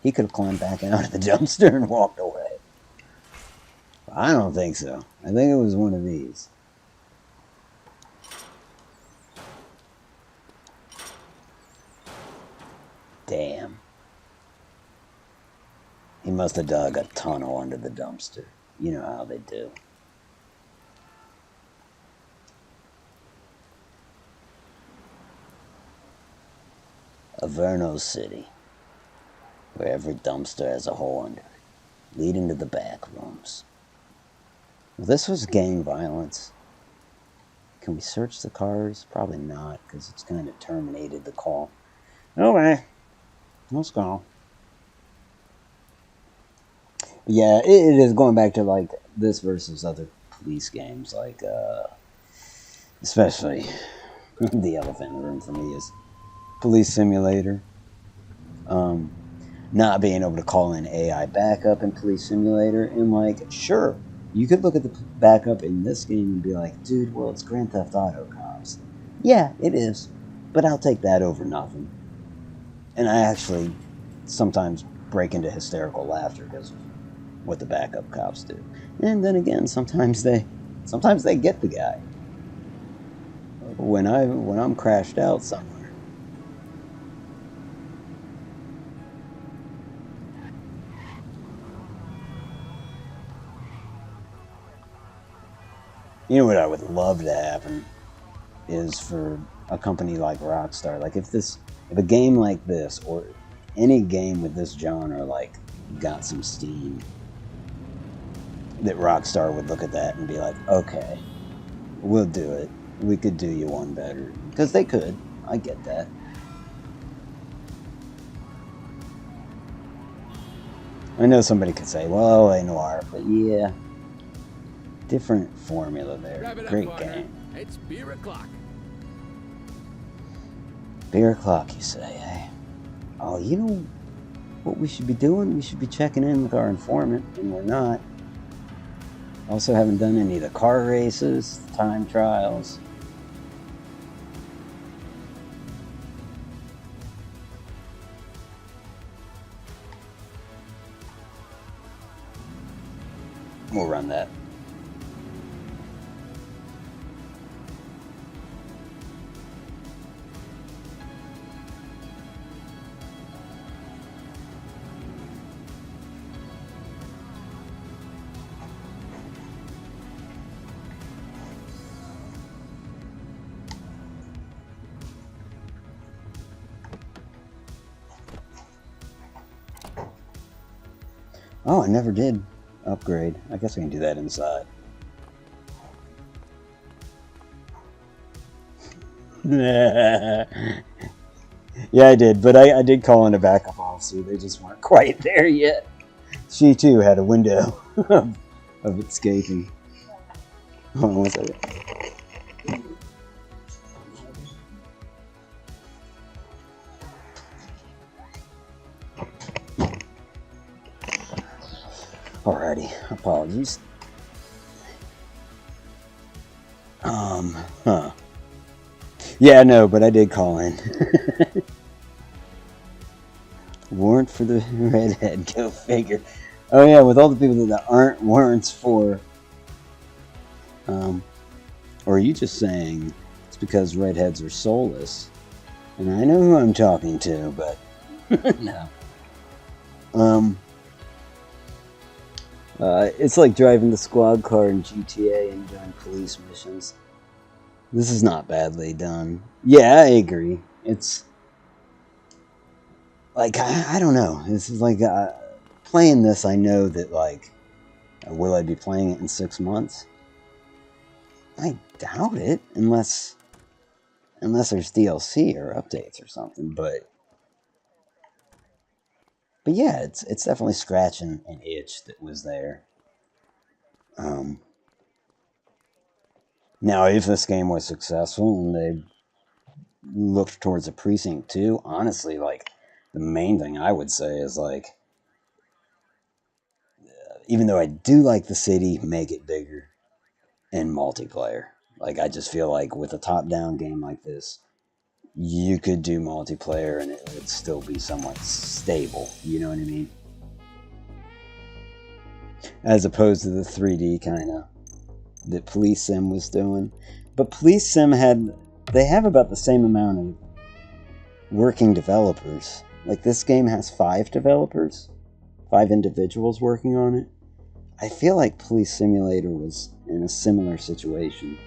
he could have climbed back out of the dumpster and walked away. I don't think so. I think it was one of these. Damn. He must have dug a tunnel under the dumpster. You know how they do. Averno City, where every dumpster has a hole under it, leading to the back rooms. Well, this was gang violence. Can we search the cars? Probably not, because it's kind of terminated the call. Okay. Let's go. Yeah, it is going back to like this versus other police games, like especially the elephant in the room for me is Police Simulator. Not being able to call in AI backup in Police Simulator, and like, sure, you could look at the backup in this game and be like, dude, well, it's Grand Theft Auto cops. Yeah, it is, but I'll take that over nothing. And I actually sometimes break into hysterical laughter because of what the backup cops do. And then again, sometimes they get the guy. When I'm crashed out somewhere. You know what I would love to happen is for a company like Rockstar, like if a game like this, or any game with this genre, like, got some steam, that Rockstar would look at that and be like, okay, we'll do it. We could do you one better. Because they could. I get that. I know somebody could say, well, LA Noire, but yeah. Different formula there. Great game. It's beer o'clock. Beer o'clock, you say, eh? Oh, you know what we should be doing? We should be checking in with our informant, and we're not. Also haven't done any of the car races, time trials. We'll run that. Oh, I never did upgrade. I guess I can do that inside. Yeah, I did, but I did call in a backup officer. They just weren't quite there yet. She, too, had a window of escaping. Hold on one second. Alrighty, apologies. Huh. Yeah, no, but I did call in. Warrant for the redhead, go figure. Oh yeah, with all the people that aren't warrants for... Or are you just saying it's because redheads are soulless? And I know who I'm talking to, but... no. It's like driving the squad car in GTA and doing police missions. This is not badly done. Yeah, I agree. It's... like, I don't know. This is like... playing this, I know that, like... will I be playing it in 6 months? I doubt it, unless there's DLC or updates or something, but yeah, it's definitely scratching an itch that was there. Now, if this game was successful and they looked towards a Precinct 2, honestly, like, the main thing I would say is, like, even though I do like the city, make it bigger and multiplayer. Like, I just feel like with a top-down game like this, you could do multiplayer and it would still be somewhat stable, you know what I mean? As opposed to the 3D kind of that Police Sim was doing. But Police Sim they have about the same amount of working developers. Like, this game has 5 developers, 5 individuals working on it. I feel like Police Simulator was in a similar situation.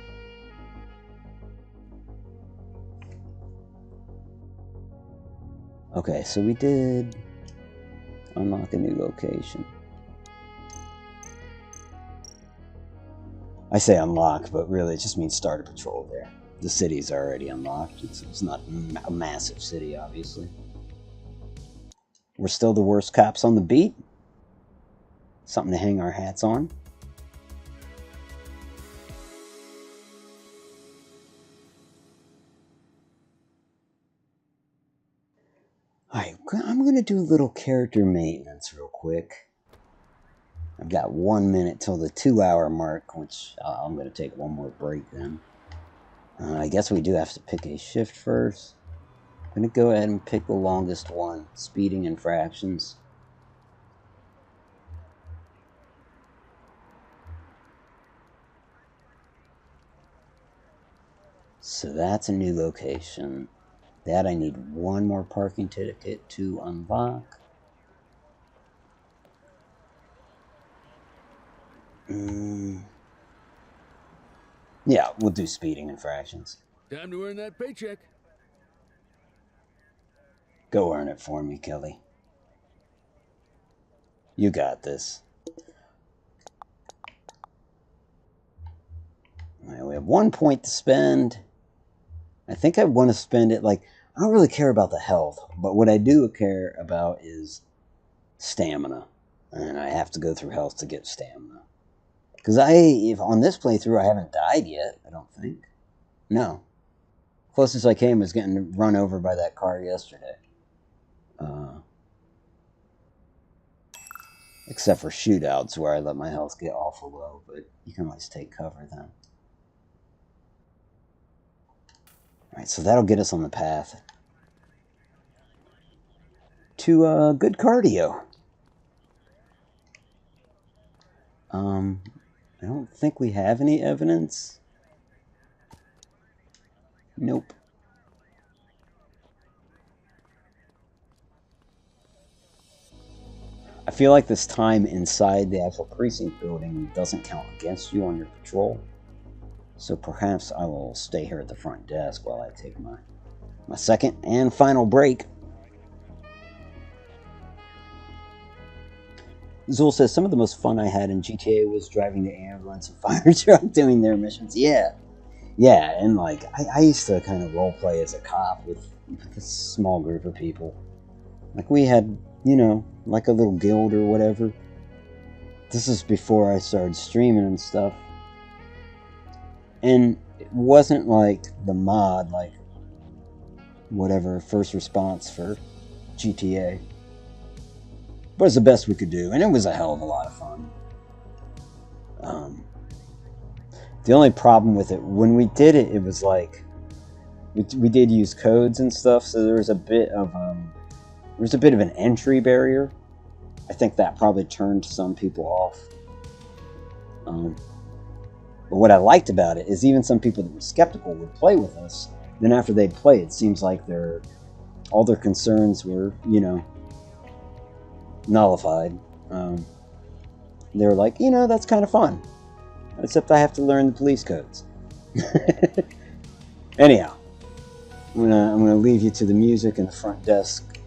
Okay, so we did unlock a new location. I say unlock, but really it just means start a patrol there. The city's already unlocked. It's not a massive city, obviously. We're still the worst cops on the beat. Something to hang our hats on. Alright, I'm going to do a little character maintenance real quick. I've got 1 minute till the 2-hour mark, which I'm going to take one more break then. I guess we do have to pick a shift first. I'm going to go ahead and pick the longest one, speeding infractions. So that's a new location. That I need one more parking ticket to unlock. Yeah, we'll do speeding infractions. Time to earn that paycheck. Go earn it for me, Kelly. You got this. Alright, we have 1 point to spend. I think I want to spend it, like, I don't really care about the health, but what I do care about is stamina. And I have to go through health to get stamina. Because if on this playthrough I haven't died yet, I don't think. No. Closest I came was getting run over by that car yesterday. Except for shootouts where I let my health get awful low, but you can always take cover then. Alright, so that'll get us on the path to good cardio. I don't think we have any evidence. Nope. I feel like this time inside the actual precinct building doesn't count against you on your patrol. So perhaps I will stay here at the front desk while I take my second and final break. Zool says, some of the most fun I had in GTA was driving the ambulance and fire truck doing their missions. Yeah, and like, I used to kind of roleplay as a cop with a small group of people. Like, we had, you know, like a little guild or whatever. This is before I started streaming and stuff. And it wasn't like the mod, like, whatever, first response for GTA. But it's the best we could do, and it was a hell of a lot of fun. The only problem with it, when we did it, it was like we did use codes and stuff, so there was a bit of an entry barrier. I think that probably turned some people off. But what I liked about it is even some people that were skeptical would play with us. Then after they'd play, it seems like all their concerns were, nullified. They were like, that's kind of fun. Except I have to learn the police codes. Anyhow, I'm gonna leave you to the music and the front desk.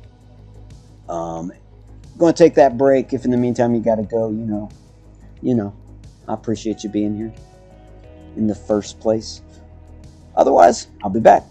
Going to take that break. If in the meantime you gotta go, I appreciate you being here in the first place. Otherwise, I'll be back.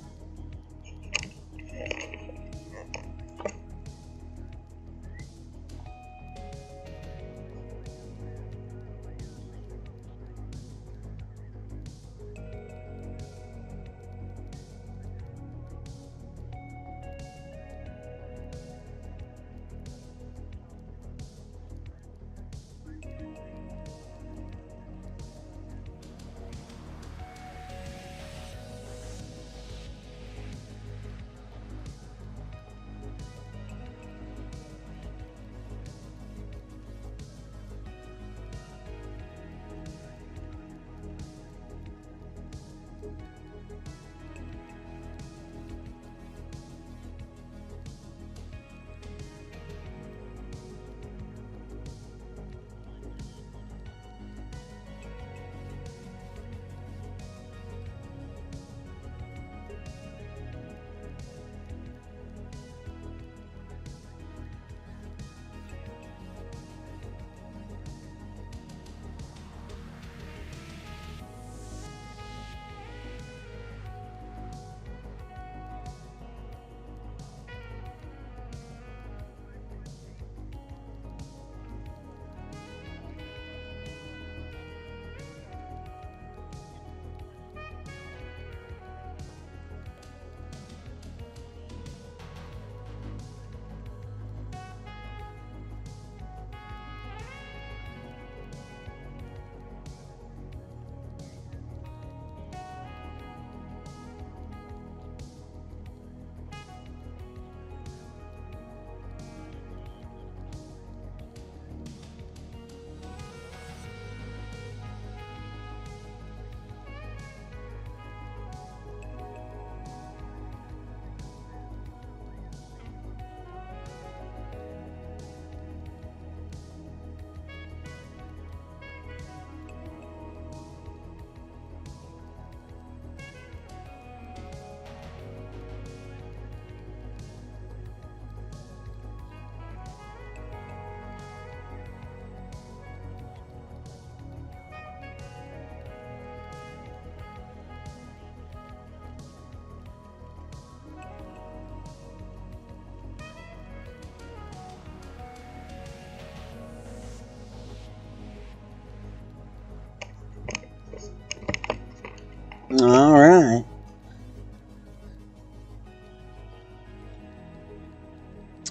All right.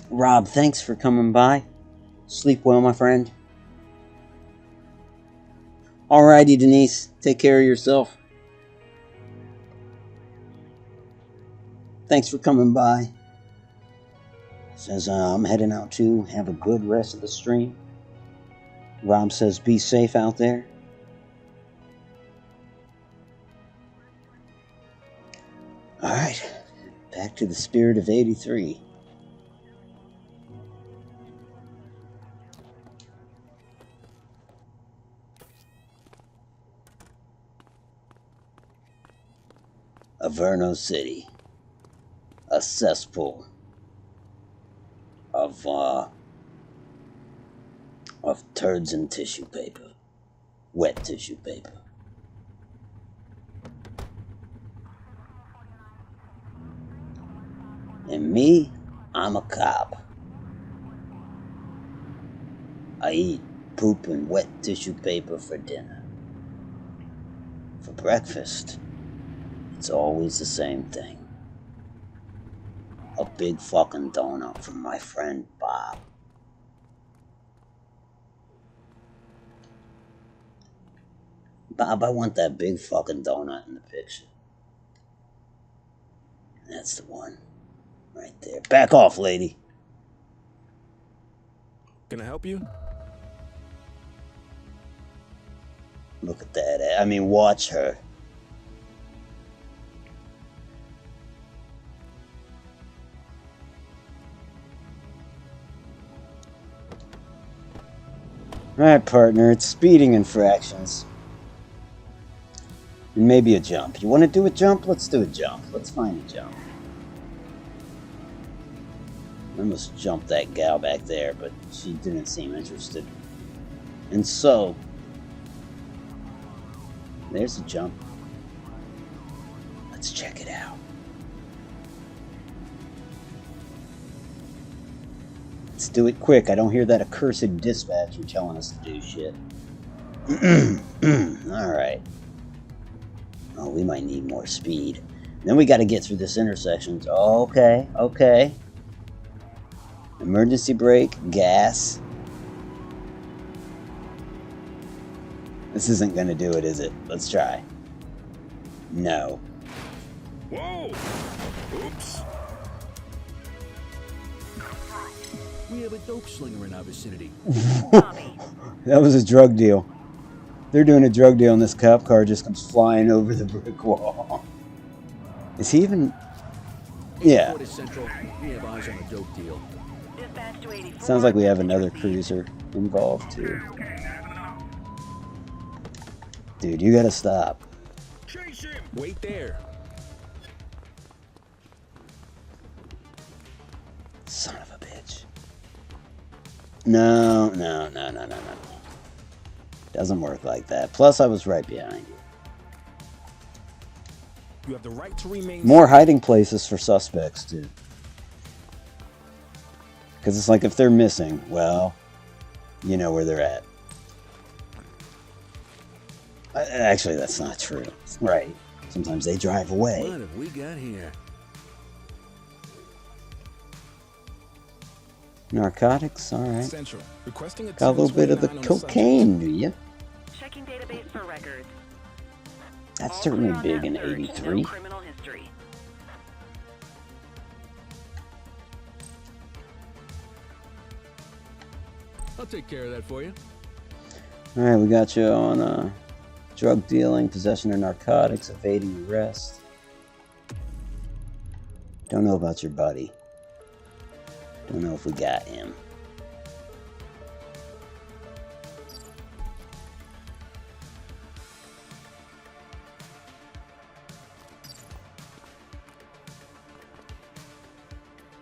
Rob, thanks for coming by. Sleep well, my friend. Alrighty, Denise. Take care of yourself. Thanks for coming by. Says I'm heading out too. Have a good rest of the stream. Rob says be safe out there. Alright. Back to the spirit of 83. Averno City. A cesspool of turds and tissue paper. Wet tissue paper. And me, I'm a cop. I eat poop and wet tissue paper for dinner. For breakfast, it's always the same thing. A big fucking donut from my friend Bob. Bob, I want that big fucking donut in the picture. That's the one. Right there. Back off, lady. Can I help you? Look at that. I mean, watch her. Alright, partner, it's speeding infractions. And maybe a jump. You want to do a jump? Let's do a jump. Let's find a jump. I almost jumped that gal back there, but she didn't seem interested. And so, there's a jump. Let's check it out. Let's do it quick. I don't hear that accursed dispatcher telling us to do shit. Alright. Oh, we might need more speed. Then we gotta get through this intersection. Okay, okay. Emergency brake, gas. This isn't gonna do it, is it? Let's try. No. Whoa! Oops. We have a dope slinger in our vicinity. That was a drug deal. They're doing a drug deal and this cop car just comes flying over the brick wall. Is he even... Yeah. Central, we have eyes on a dope deal. Sounds like we have another cruiser involved too. Dude, you gotta stop. Chase him! Wait there. Son of a bitch. No. Doesn't work like that. Plus, I was right behind you. You have the right to remain. More hiding places for suspects, too. Because it's like if they're missing, well, you know where they're at. Actually, that's not true. Right. Sometimes they drive away. What have we got here? Narcotics, alright. Central. Requesting a Got a little bit of the 1029 on cocaine, do you? Checking database for records. That's certainly big in 83. No criminal history. I'll take care of that for you. Alright, we got you on drug dealing, possession of narcotics, evading arrest. Don't know about your buddy. Don't know if we got him.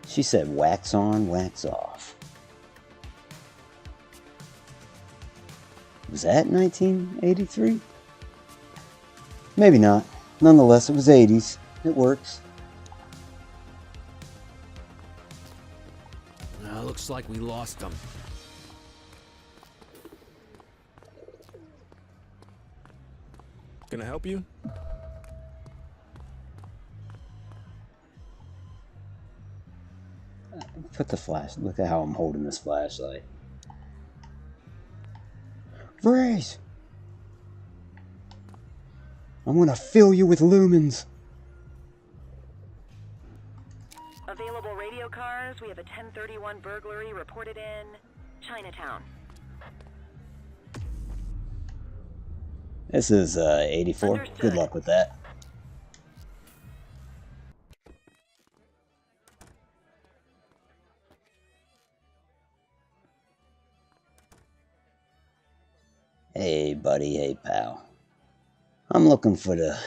She said wax on, wax off. Was that 1983? Maybe not. Nonetheless, it was 80s. It works. Looks like we lost them. Can I help you? Put the flash. Look at how I'm holding this flashlight. Freeze! I'm gonna fill you with lumens. Available radio cars. We have a 1031 burglary reported in Chinatown. This is 84. Understood. Good luck with that. Hey, buddy. Hey, pal. I'm looking for the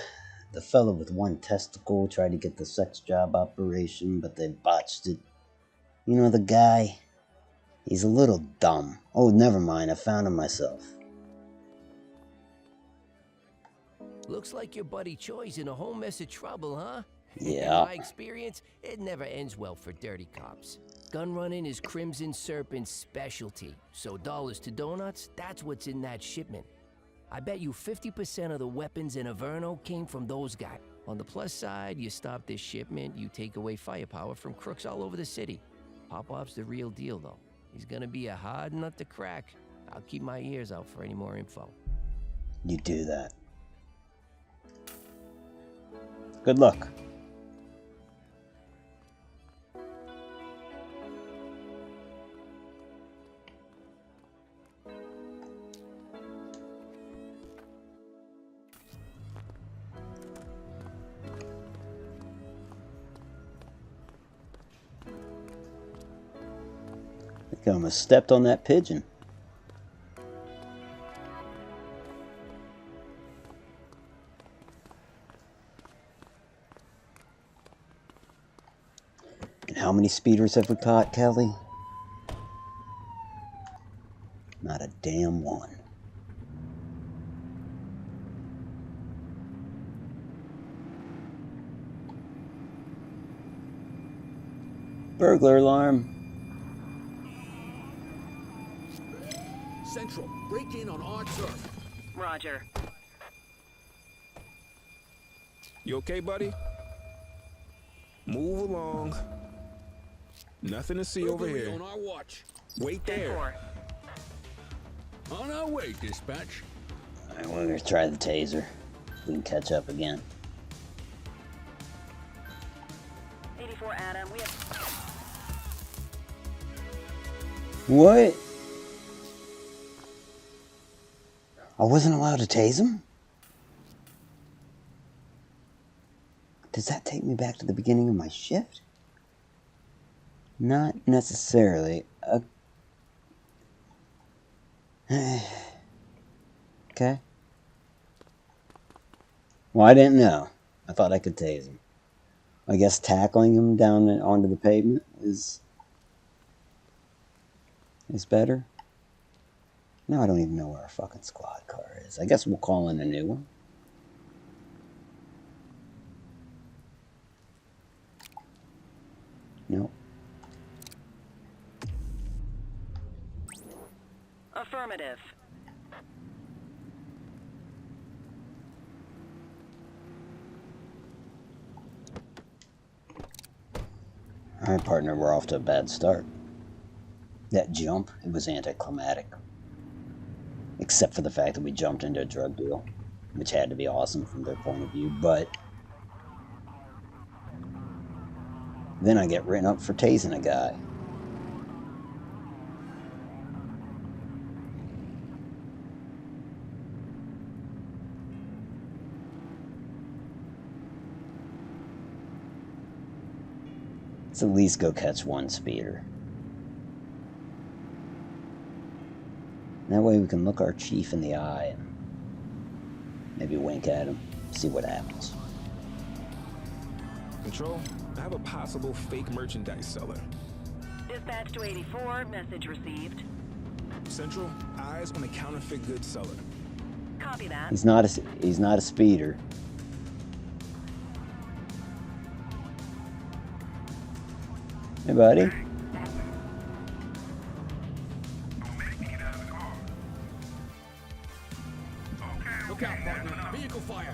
fellow with one testicle. Tried to get the sex job operation, but they botched it. You know the guy? He's a little dumb. Oh, never mind. I found him myself. Looks like your buddy Choi's in a whole mess of trouble, huh? Yeah. In my experience, it never ends well for dirty cops. Gun running is Crimson Serpent's specialty, so dollars to donuts, that's what's in that shipment. I bet you 50% of the weapons in Averno came from those guys. On the plus side, you stop this shipment, you take away firepower from crooks all over the city. Popov's the real deal, though. He's gonna be a hard nut to crack. I'll keep my ears out for any more info. You do that. Good luck. I think I almost stepped on that pigeon. And how many speeders have we caught, Kelly? Not a damn one. Burglar alarm. Central, break in on our turf. Roger. You okay, buddy? Move along. Nothing to see over Burglary here. on our watch. Wait there. On our way, dispatch. Alright, we're gonna try the taser. We can catch up again. 84 Adam, we have... What? I wasn't allowed to tase him? Does that take me back to the beginning of my shift? Not necessarily. Okay. Well, I didn't know. I thought I could tase him. I guess tackling him down onto the pavement is better. Now I don't even know where our fucking squad car is. I guess we'll call in a new one. Nope. Affirmative. Alright, partner, we're off to a bad start. That jump, it was anticlimactic. Except for the fact that we jumped into a drug deal, which had to be awesome from their point of view, but then I get written up for tasing a guy. Let's at least go catch one speeder. That way we can look our chief in the eye and maybe wink at him, see what happens. Control, I have a possible fake merchandise seller. Dispatch to 84, message received. Central, eyes on a counterfeit goods seller. Copy that. He's not a speeder. Hey, buddy. Look out, partner. Vehicle fire.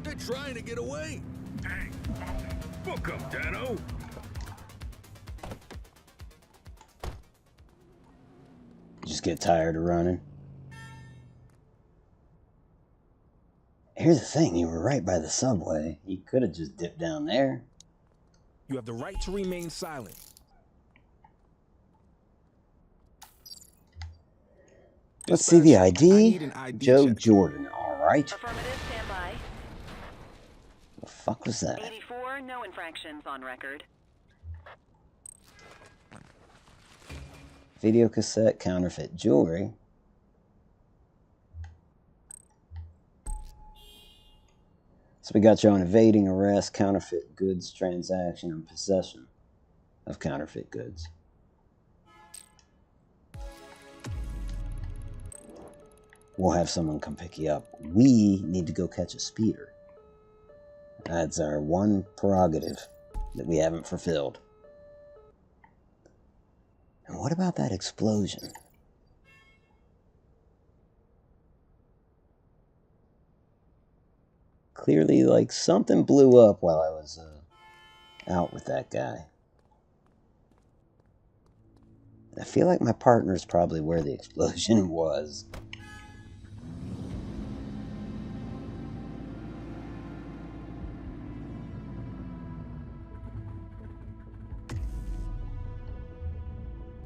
They're trying to get away. Book up, Dano. Just get tired of running. Here's the thing, you were right by the subway. You could have just dipped down there. You have the right to remain silent. Let's see the ID. need an ID Joe check. Jordan, alright. Affirmative, stand by. The fuck was that? 84, no infractions on record. Video cassette, counterfeit jewelry. So we got you on evading arrest, counterfeit goods transaction, and possession of counterfeit goods. We'll have someone come pick you up. We need to go catch a speeder. That's our one prerogative that we haven't fulfilled. And what about that explosion? Clearly, like, something blew up while I was out with that guy. I feel like my partner's probably where the explosion was.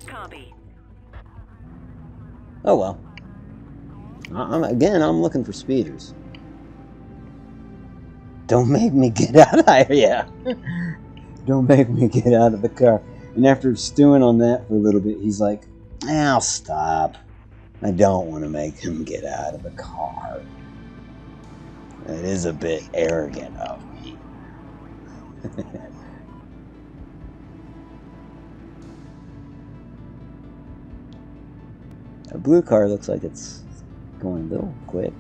Copy. Oh well. I'm looking for speeders. Don't make me get out of here. Yeah. Don't make me get out of the car. And after stewing on that for a little bit, he's like, I'll stop. I don't want to make him get out of the car. It is a bit arrogant of me. A blue car looks like it's going a little quick.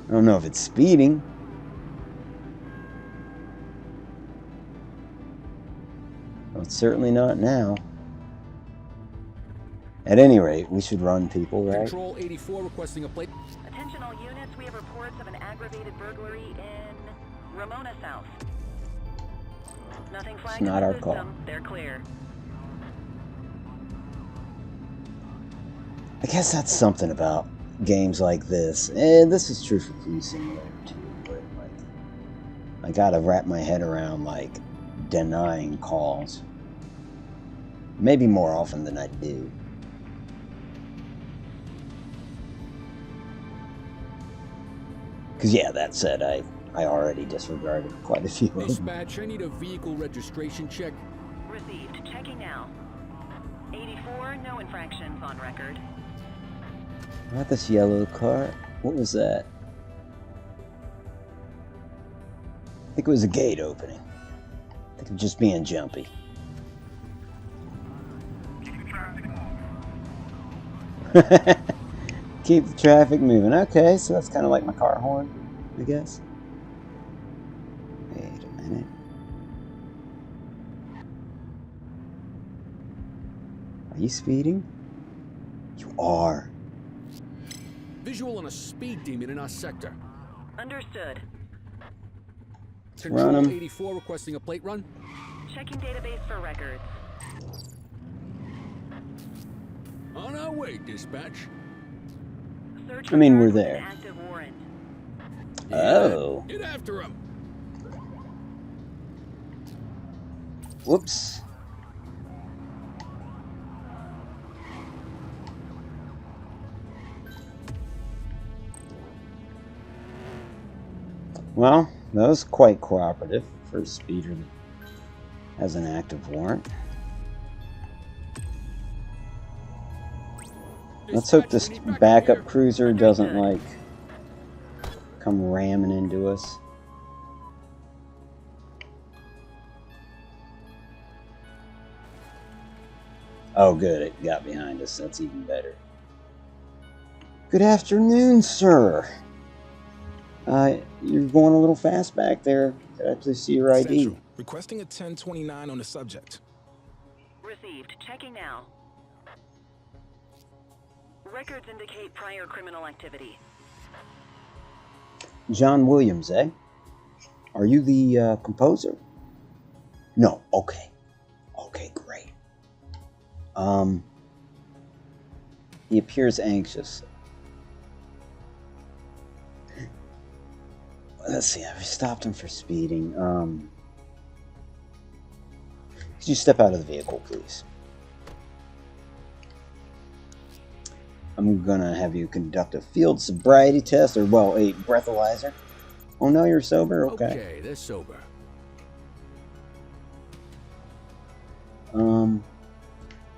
I don't know if it's speeding. Well, it's certainly not now. At any rate, we should run people, right? Control 84 requesting a plate. Attention all units, we have reports of an aggravated burglary in Ramona South. Nothing flagged not in the our system. call. They're clear. I guess that's something about games like this. And this is true for Police Simulator too, but like, I gotta wrap my head around like denying calls. Maybe more often than I do. Because yeah, that said, I already disregarded quite a few of them. Dispatch, I need a vehicle registration check. Received. Checking now. 84, no infractions on record. Not this yellow car. What was that? I think it was a gate opening. I think I'm just being jumpy. Keep the traffic moving. Okay, so that's kind of like my car horn, I guess. Wait a minute. Are you speeding? You are. Visual on a speed demon in our sector. Understood. Control Run 'em. 84 requesting a plate run. Checking database for records. On our way, dispatch. Search I mean, returned we're with there. an active warrant. Oh. Get after him. Whoops. Well, that was quite cooperative for a speeder that has an active warrant. Let's hope this backup cruiser doesn't, like, come ramming into us. Oh, good, it got behind us. That's even better. Good afternoon, sir. You're going a little fast back there. Could I please see your ID? Central, requesting a 1029 on the subject. Received. Checking now. Records indicate prior criminal activity. John Williams, eh? Are you the composer? No. Okay. Okay, great. He appears anxious. Let's see, I've stopped him for speeding. Could you step out of the vehicle, please? I'm gonna have you conduct a field sobriety test, or, well, a breathalyzer. Oh no, you're sober? Okay. Okay, they're sober.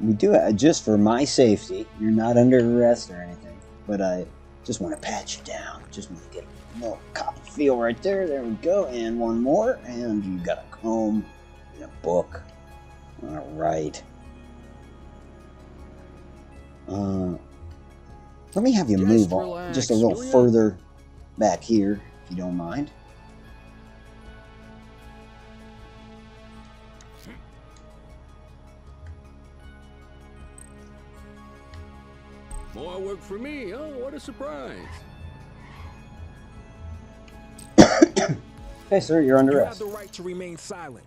We do it just for my safety. You're not under arrest or anything, but I just want to pat you down. Just want to get a little copy feel right there. There we go. And one more. And you got a comb and a book. All right. Let me have you move on just a little further back here, if you don't mind. More work for me. Oh, what a surprise. Hey, sir, you're under You have arrest. the right to remain silent.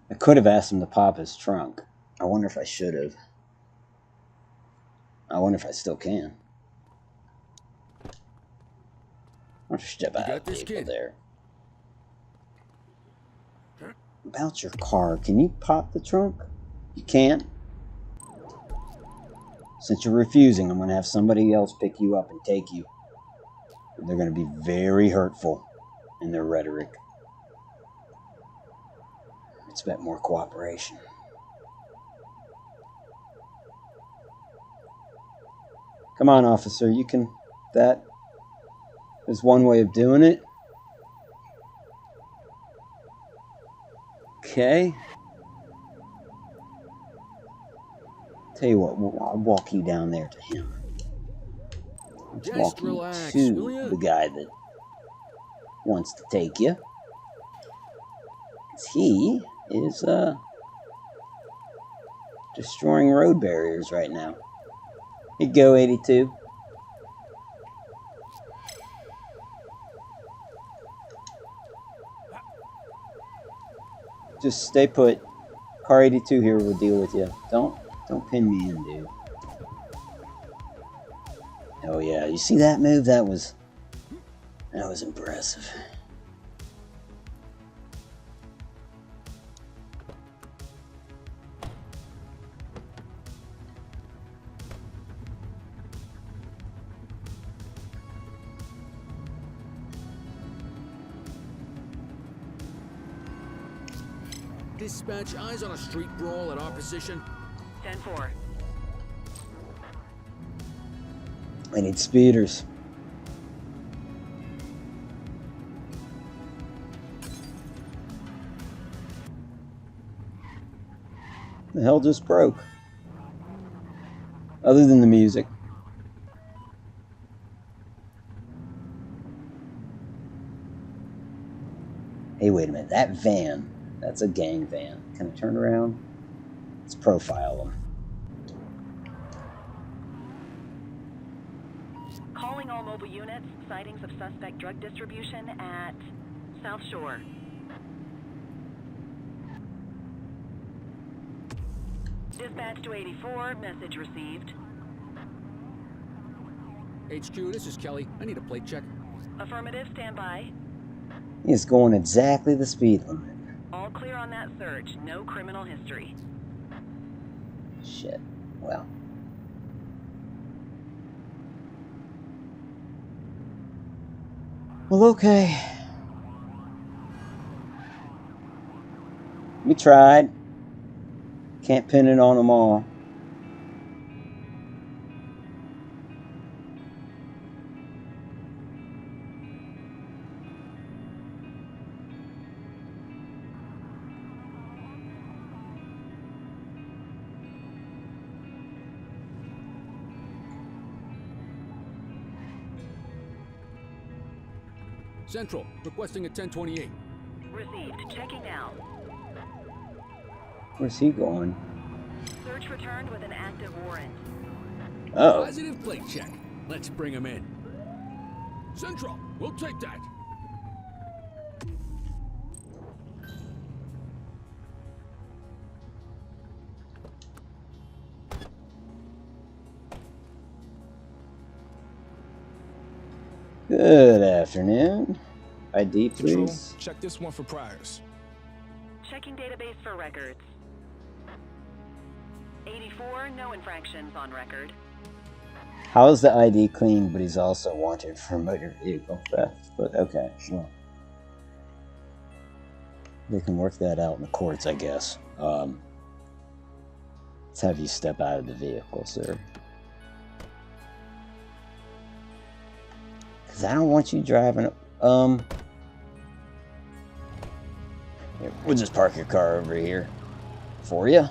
I could have asked him to pop his trunk. I wonder if I should have. I wonder if I still can. I'll just step out of the vehicle there. About your car, can you pop the trunk? You can't? Since you're refusing, I'm going to have somebody else pick you up and take you. They're going to be very hurtful in their rhetoric. Expect more cooperation. Come on, officer, you can... That is one way of doing it. Okay. Tell you what, I'll walk you down there to him. Let's walk you to the guy that wants to take you. 'Cause he is destroying road barriers right now. Here you go, 82. Just stay put. Car 82 here will deal with you. Don't pin me in, dude. Oh yeah, you see that move? That was impressive. Dispatch, eyes on a street brawl at our position. 10-4. I need speeders. The hell just broke? Other than the music. Hey, wait a minute. That van, that's a gang van. Can I turn around? Let's profile them. Calling all mobile units, sightings of suspect drug distribution at South Shore. Dispatch to 84, message received. HQ, this is Kelly. I need a plate check. Affirmative, stand by. He's going exactly the speed limit. All clear on that search, no criminal history. Shit. Well. Well, okay. We tried. Can't pin it on them all. Central, requesting a 1028. Received. Checking now. Where's he going? Search returned with an active warrant. Oh. Positive plate check. Let's bring him in. Central, we'll take that. Good afternoon. ID, please. Control, check this one for priors. Checking database for records. 84, no infractions on record. How is the ID clean, but he's also wanted for motor vehicle theft? But okay, well. They can work that out in the courts, I guess. Let's have you step out of the vehicle, sir. Because I don't want you driving... Here, we'll just park your car over here for you.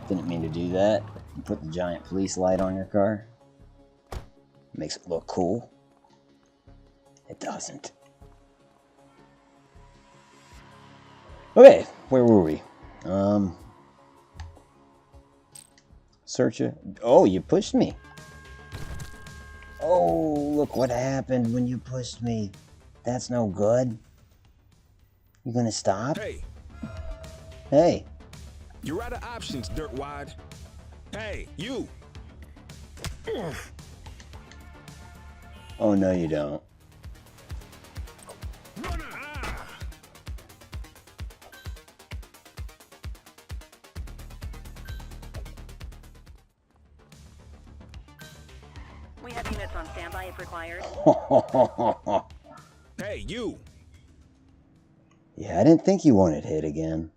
Didn't mean to do that. Put the giant police light on your car. Makes it look cool. It doesn't. Okay, where were we? Search it. Oh, you pushed me. Oh, look what happened when you pushed me. That's no good. You gonna stop? Hey. Hey. You're out of options, dirtwad. Hey, you. Oh, no, you don't. We have units on standby if required. Hey, you! Yeah, I didn't think you wanted hit again.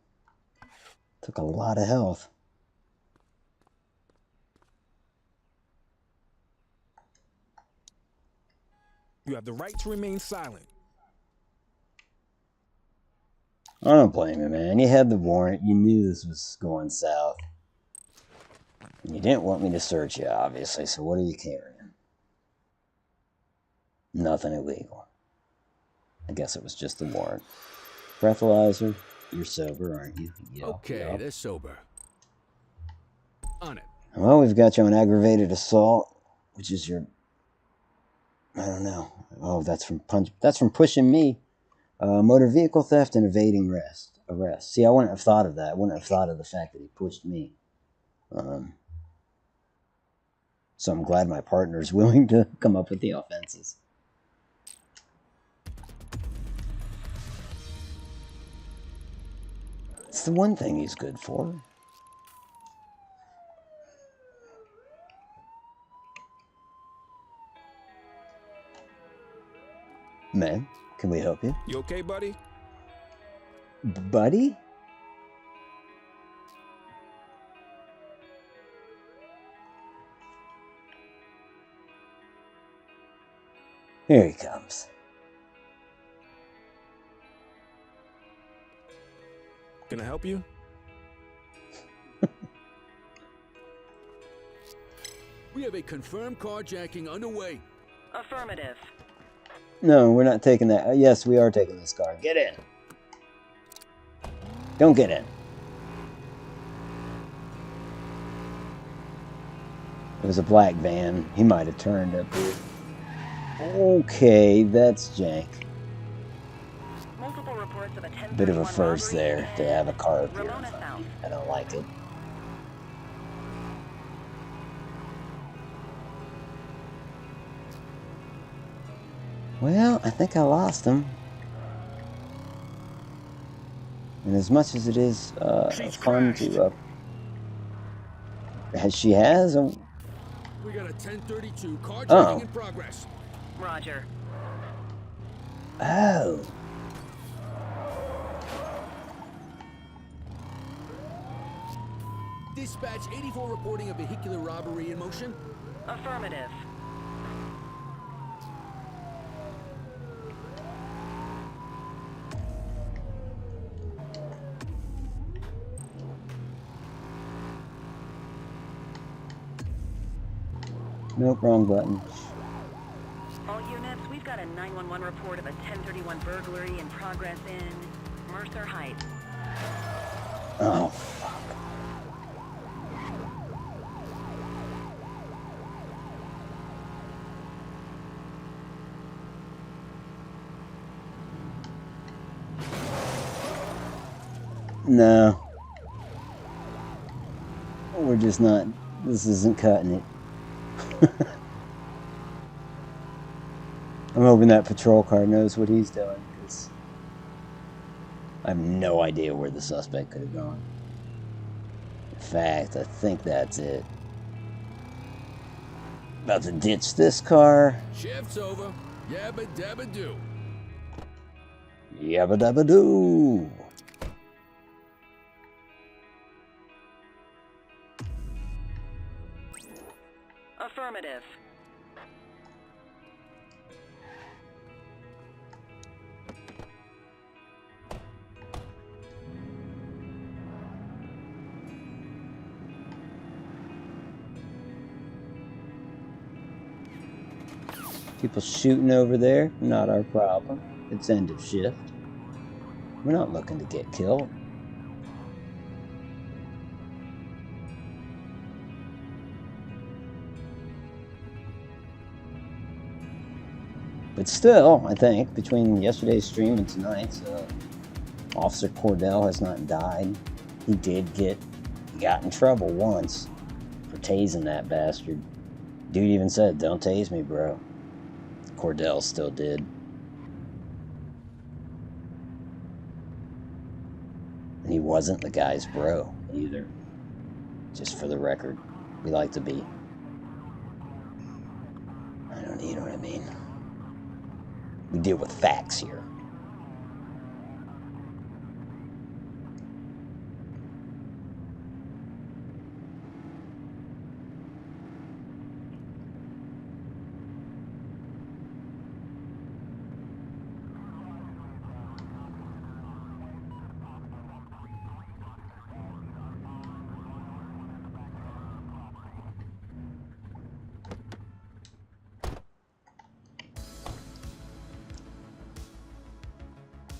Took a lot of health. You have the right to remain silent. I don't blame you, man. You had the warrant. You knew this was going south. You didn't want me to search you, obviously, so what are you carrying? Nothing illegal. I guess it was just the warrant. Breathalyzer, you're sober, aren't you? Yep, Okay, yep. they're sober. On it. Well, we've got you on aggravated assault, which is your... I don't know. Oh, that's from pushing me. Motor vehicle theft and evading arrest. See, I wouldn't have thought of that. I wouldn't have thought of the fact that he pushed me. So I'm glad my partner's willing to come up with the offenses. It's the one thing he's good for. Man, can we help you? You okay, buddy? Buddy? Here he comes. Can I help you? We have a confirmed carjacking underway. Affirmative. No, we're not taking that. Yes, we are taking this car. Get in. Don't get in. It was a black van. He might have turned up here. Okay, that's jank. Multiple reports of a 1031 Bit of a first robbery there to have a car up here. Ramona South. I don't like it. Well, I think I lost him. And as much as it is fun to... she has? We got a 1032 carjacking in progress. Roger. Oh. Dispatch 84 reporting a vehicular robbery in motion. Affirmative. Nope, wrong button. All units, we've got a 911 report of a 1031 burglary in progress in Mercer Heights. Oh, fuck. No. We're just not... This isn't cutting it. I'm hoping that patrol car knows what he's doing, because I have no idea where the suspect could have gone. In fact, I think that's it. About to ditch this car. Shift's over. Yabba dabba doo. Yabba dabba doo. Affirmative. People shooting over there, not our problem. It's end of shift. We're not looking to get killed. But still, I think, between yesterday's stream and tonight's, Officer Cordell has not died. He got in trouble once for tasing that bastard. Dude even said, "Don't tase me, bro." Cordell still did. And he wasn't the guy's bro, either. Just for the record, we like to be. I mean. We deal with facts here.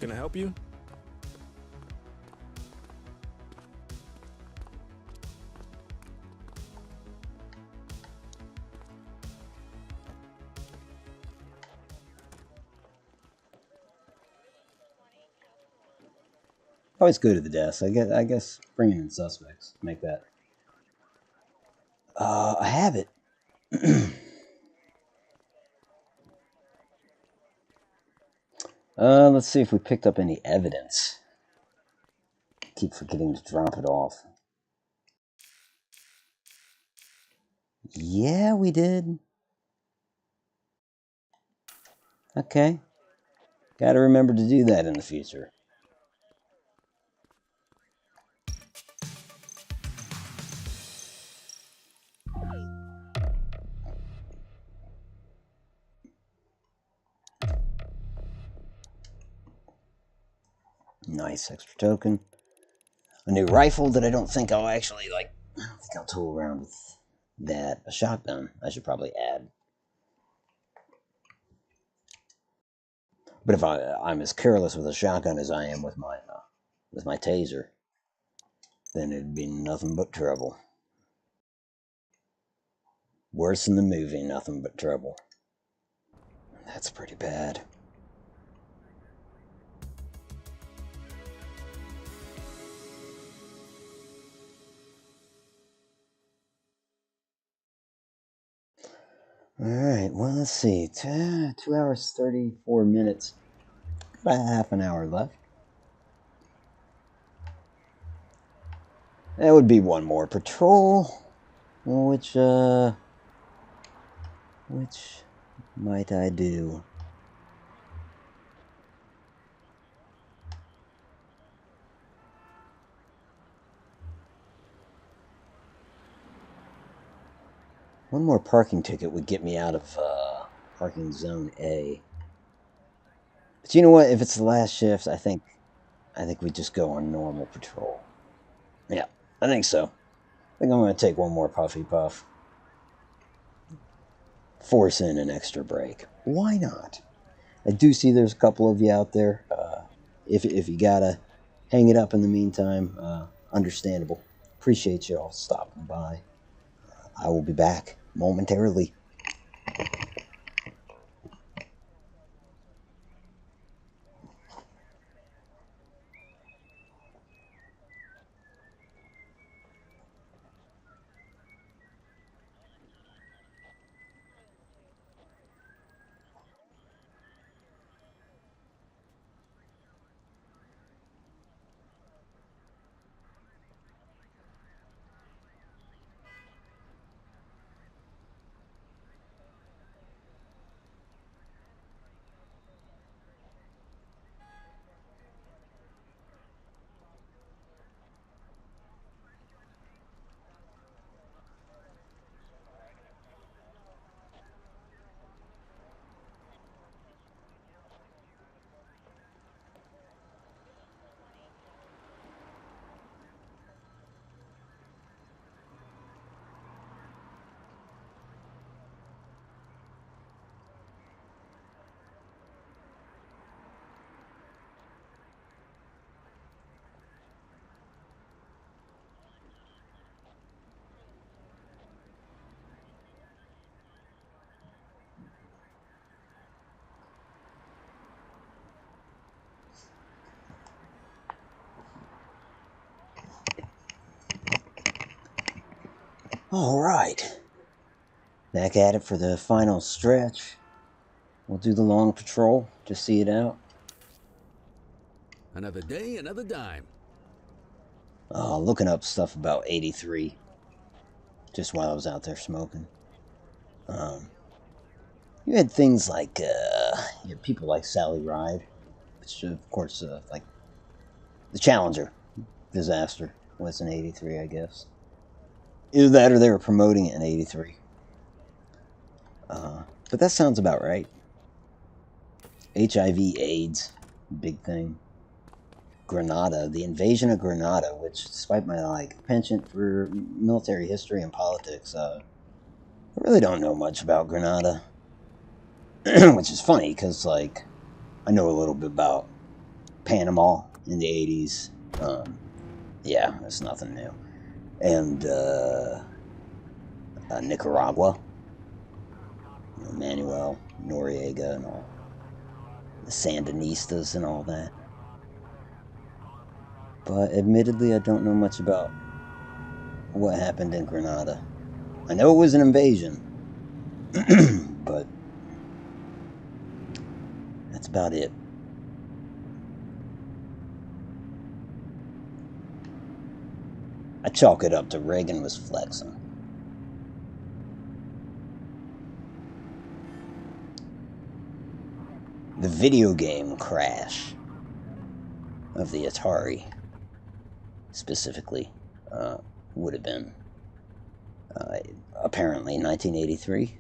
Can I help you? Always go to the desk. I guess bringing in suspects. Make that a habit. Let's see if we picked up any evidence. Keep forgetting to drop it off. Yeah, we did. Okay. Gotta remember to do that in the future. Nice extra token. A new rifle that I don't think I'll actually like. I don't think I'll tool around with that. A shotgun I should probably add. But if I'm as careless with a shotgun as I am with my taser, then it'd be nothing but trouble. Worse than the movie, Nothing But Trouble. That's pretty bad. Alright, well, let's see. 2 hours, 34 minutes. About half an hour left. That would be one more patrol. Which might I do? One more parking ticket would get me out of parking zone A. But you know what? If it's the last shift, I think we just go on normal patrol. Yeah, I think so. I think I'm going to take one more puffy puff. Force in an extra break. Why not? I do see there's a couple of you out there. If you gotta hang it up in the meantime, understandable. Appreciate you all stopping by. I will be back momentarily. All right. Back at it for the final stretch. We'll do the long patrol to see it out. Another day, another dime. Looking up stuff about 83. Just while I was out there smoking. You had things like, you had people like Sally Ride, which of course, like the Challenger disaster was in 83, I guess. Either that or they were promoting it in 83. But that sounds about right. HIV, AIDS, big thing. Grenada, the invasion of Grenada, which, despite my penchant for military history and politics, I really don't know much about Grenada. Which is funny, because, I know a little bit about Panama in the 80s. Yeah, it's nothing new. And, Nicaragua. Manuel Noriega and all. The Sandinistas and all that. But, admittedly, I don't know much about what happened in Grenada. I know it was an invasion. But that's about it. I chalk it up to Reagan was flexing. The video game crash of the Atari, specifically, would have been apparently 1983.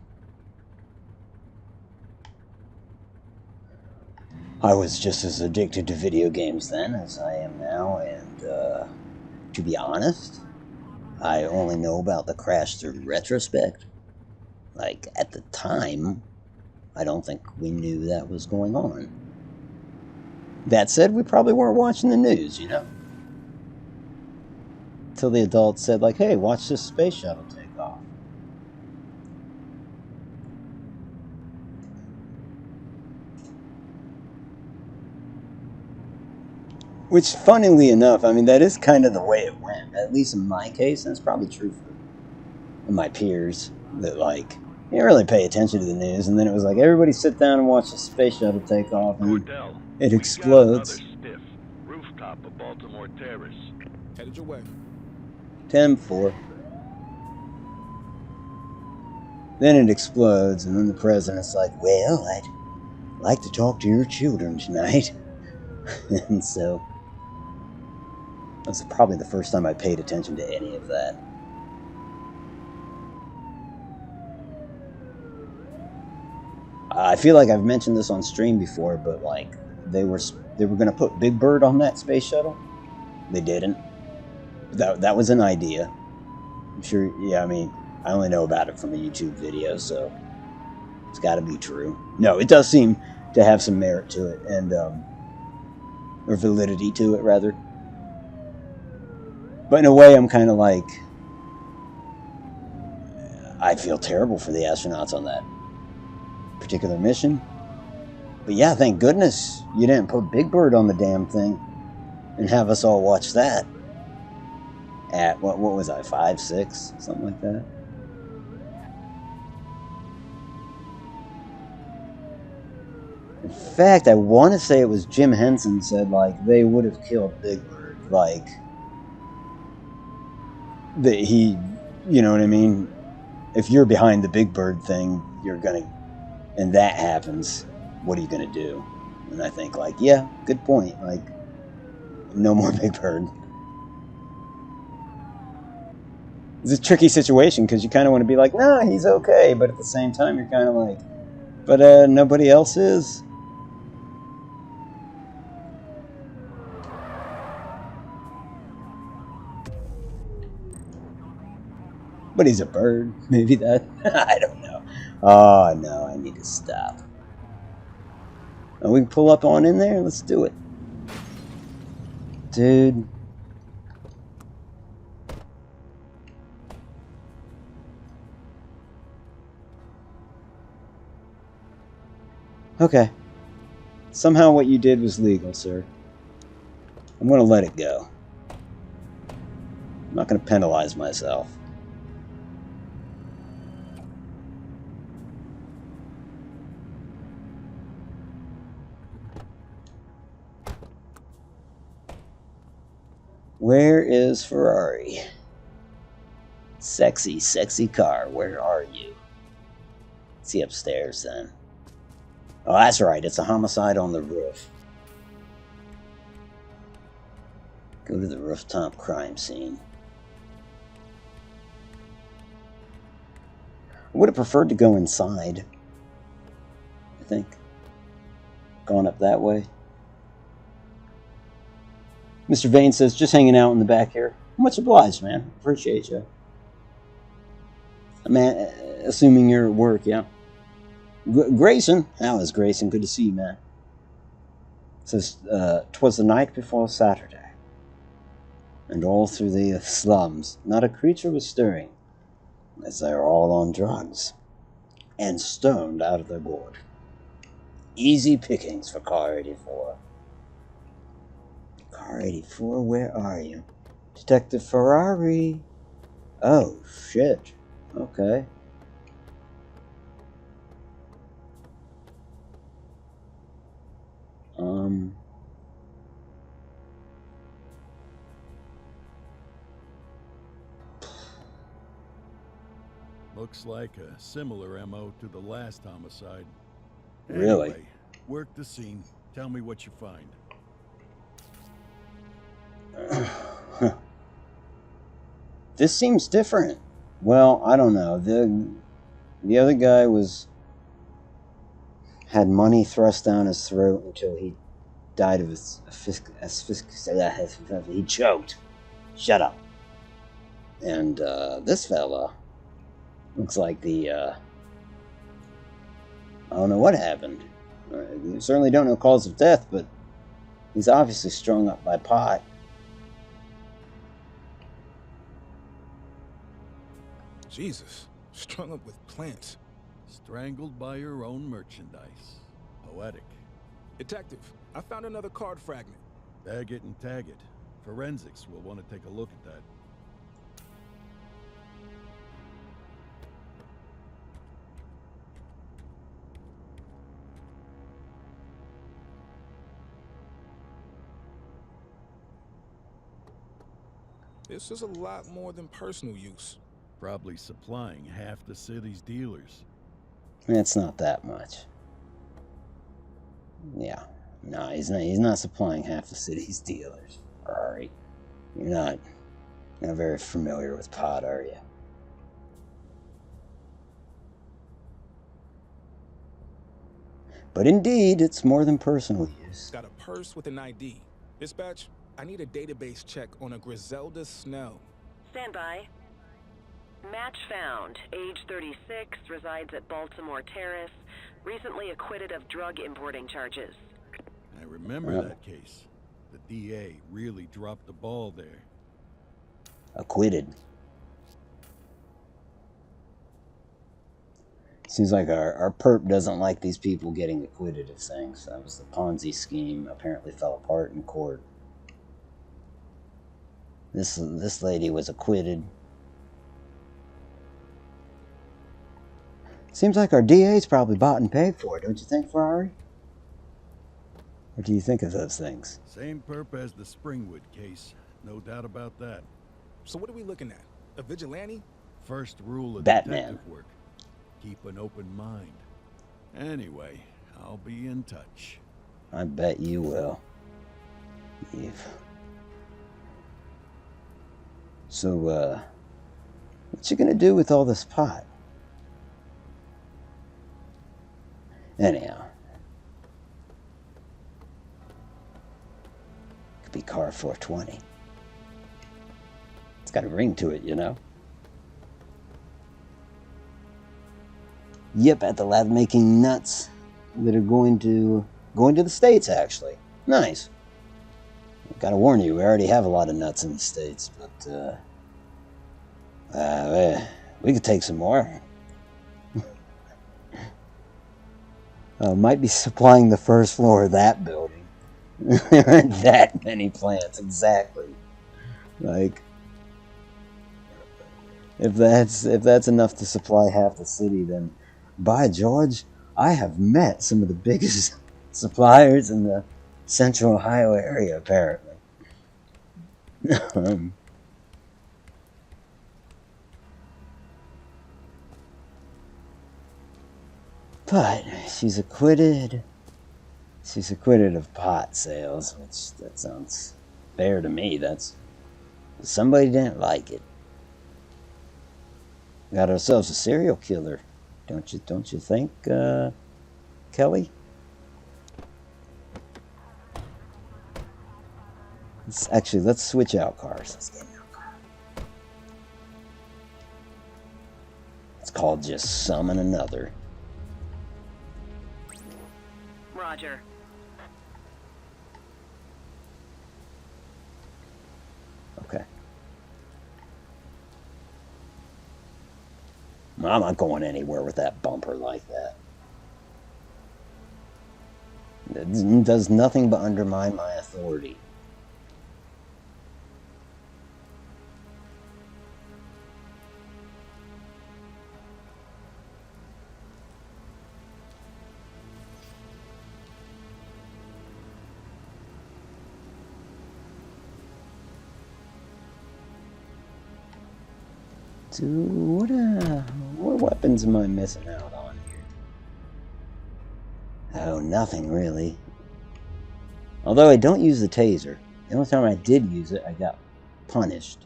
I was just as addicted to video games then as I am now, and to be honest, I only know about the crash through retrospect. At the time, I don't think we knew that was going on. That said, we probably weren't watching the news, Until the adults said, hey, watch this space shuttle take off. Which, funnily enough, that is kind of the way it went. At least in my case, and it's probably true for my peers, that, you didn't really pay attention to the news, and then it was everybody sit down and watch the space shuttle take off, and it explodes. Stiff. Rooftop of Baltimore Terrace. Headed your way. 10-4. Then it explodes, and then the president's well, I'd like to talk to your children tonight. And so, that's probably the first time I paid attention to any of that. I feel like I've mentioned this on stream before, but they were going to put Big Bird on that space shuttle. They didn't. That was an idea. I'm sure. Yeah, I only know about it from a YouTube video, so it's got to be true. No, it does seem to have some merit to it, and or validity to it, rather. But in a way, I'm kind of I feel terrible for the astronauts on that particular mission. But yeah, thank goodness you didn't put Big Bird on the damn thing and have us all watch that at, what was I, 5, 6, something like that. In fact, I want to say it was Jim Henson said, they would have killed Big Bird, that he, you know what I mean? If you're behind the Big Bird thing, you're gonna, and that happens, what are you gonna do? And I think, yeah, good point. No more Big Bird. It's a tricky situation, because you kind of want to be no, he's okay, but at the same time, you're kind of but nobody else is. But he's a bird. Maybe that. I don't know. Oh, no, I need to stop. And we can pull up on in there? Let's do it. Dude. Okay. Somehow what you did was legal, sir. I'm going to let it go. I'm not going to penalize myself. Where is Ferrari? Sexy, sexy car, where are you? Is he upstairs then? Oh, that's right. It's a homicide on the roof. Go to the rooftop crime scene. I would have preferred to go inside, I think. Gone up that way. Mr. Vane says, just hanging out in the back here. Much obliged, man. Appreciate you. Man, assuming you're at work, yeah. Grayson. How is Grayson? Good to see you, man. Says, 'twas the night before Saturday. And all through the slums, not a creature was stirring, as they were all on drugs, and stoned out of their gourd. Easy pickings for Car 84. Car 84, where are you? Detective Ferrari. Oh, shit. Okay. Looks like a similar MO to the last homicide. Really? Anyway, work the scene. Tell me what you find. This seems different. Well, I don't know. The other guy had money thrust down his throat until he died of he choked. Shut up. And this fella looks like I don't know what happened. We certainly don't know cause of death, but he's obviously strung up by pot. Jesus, strung up with plants. Strangled by your own merchandise. Poetic. Detective, I found another card fragment. Bag it and tag it. Forensics will want to take a look at that. This is a lot more than personal use. Probably supplying half the city's dealers. It's not that much. Yeah. No, he's not supplying half the city's dealers. Alright. You're not very familiar with pot, are you? But indeed, it's more than personal use. Got a purse with an ID. Dispatch, I need a database check on a Griselda Snell. Stand by. Match found. Age 36, resides at Baltimore Terrace. Recently acquitted of drug importing charges. I remember that case. The DA really dropped the ball there. Acquitted. Seems like our perp doesn't like these people getting acquitted of things. That was the Ponzi scheme. Apparently fell apart in court. This lady was acquitted. Seems like our DA's probably bought and paid for it, don't you think, Ferrari? What do you think of those things? Same perp as the Springwood case. No doubt about that. So what are we looking at? A vigilante? First rule of Batman. detective work. Keep an open mind. Anyway, I'll be in touch. I bet you will. Eve. So, what you gonna do with all this pot? Anyhow. Could be car 420. It's got a ring to it, you know? Yep, at the lab making nuts that are going to the States, actually. Nice. Gotta warn you, we already have a lot of nuts in the States, but we could take some more. Might be supplying the first floor of that building. There aren't that many plants, exactly. Like, if that's enough to supply half the city, then by George, I have met some of the biggest suppliers in the Central Ohio area, apparently. But she's acquitted. She's acquitted of pot sales, which that sounds fair to me. That's somebody didn't like it. Got ourselves a serial killer, don't you think, Kelly? Let's switch out cars. Let's get a new car. It's called just summon another. Roger. Okay. I'm not going anywhere with that bumper like that. It does nothing but undermine my authority. Dude, what weapons am I missing out on here? Oh, nothing really. Although I don't use the taser. The only time I did use it, I got punished.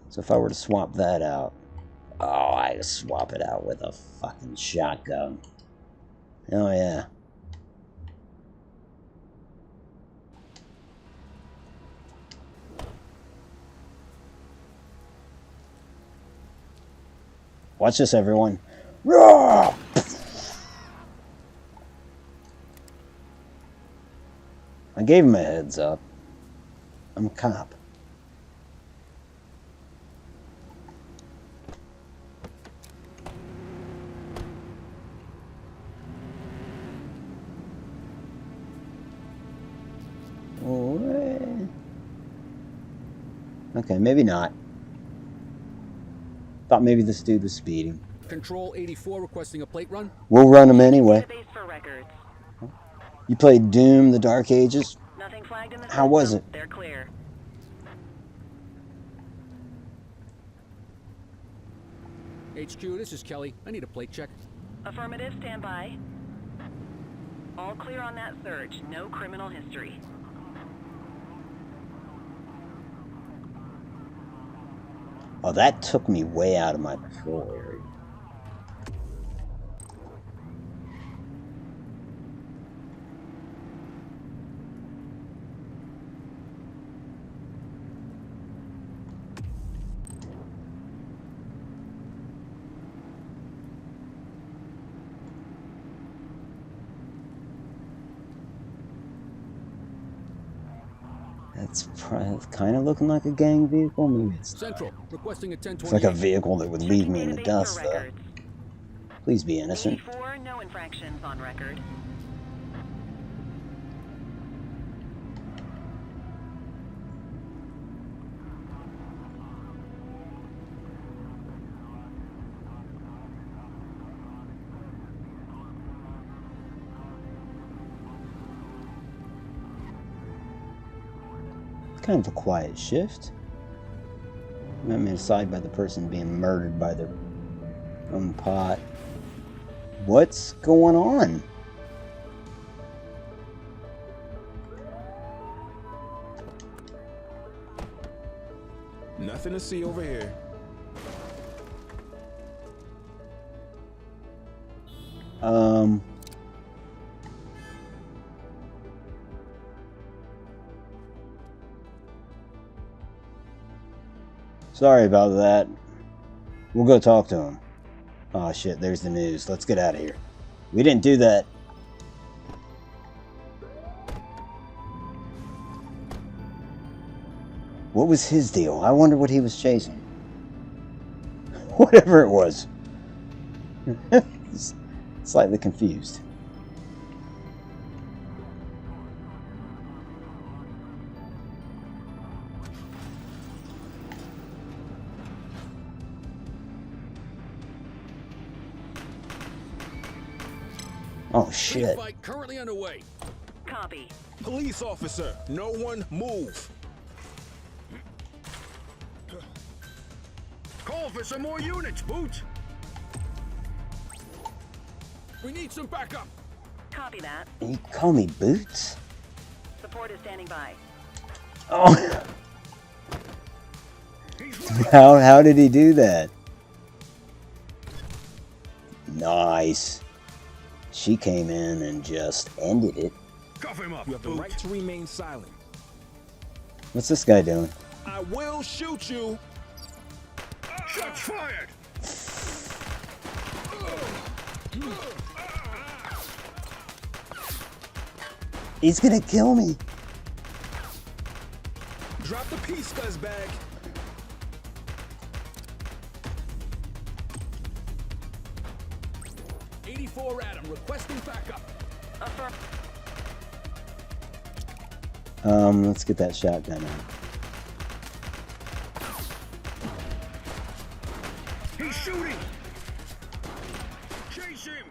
So if I were to swap that out... Oh, I just swap it out with a fucking shotgun. Oh, yeah. Watch this, everyone. Roar! I gave him a heads up. I'm a cop. Okay, maybe not. Thought maybe this dude was speeding. Control 84 requesting a plate run. We'll run him anyway. Database for records. You played Doom, The Dark Ages? Nothing flagged in the How was system. it? They're clear. HQ, this is Kelly. I need a plate check. Affirmative, stand by. All clear on that search. No criminal history. Oh, that took me way out of my patrol area. That's kind of looking like a gang vehicle. Maybe it's Central requesting a 1028. It's like a vehicle that would leave me in the dust, though. Please be innocent. 84, no infractions on record. Kind of a quiet shift. I'm inside by the person being murdered by their own pot. What's going on? Nothing to see over here. Sorry about that. We'll go talk to him. Oh shit, there's the news. Let's get out of here. We didn't do that. What was his deal? I wonder what he was chasing. Whatever it was. Slightly confused. Oh shit. Fight currently underway. Copy. Police officer, no one move. Call for some more units, Boots. We need some backup. Copy that. You call me Boots? Support is standing by. Oh. How did he do that? Nice. She came in and just ended it. Cuff him up. You have the right to remain silent. What's this guy doing? I will shoot you. Shots fired. He's gonna kill me. Drop the piece, scuzzbag. '84 Adam requesting backup. Let's get that shotgun out. He's shooting. Chase him.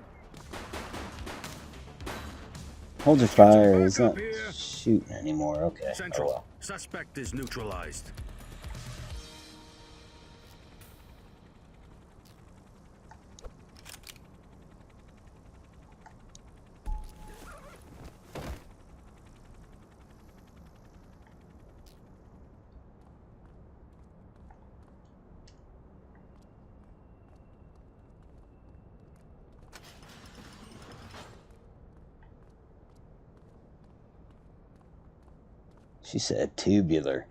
Hold your fire. He's not shooting anymore. Okay. Central. Oh well. Suspect is neutralized. She said tubular.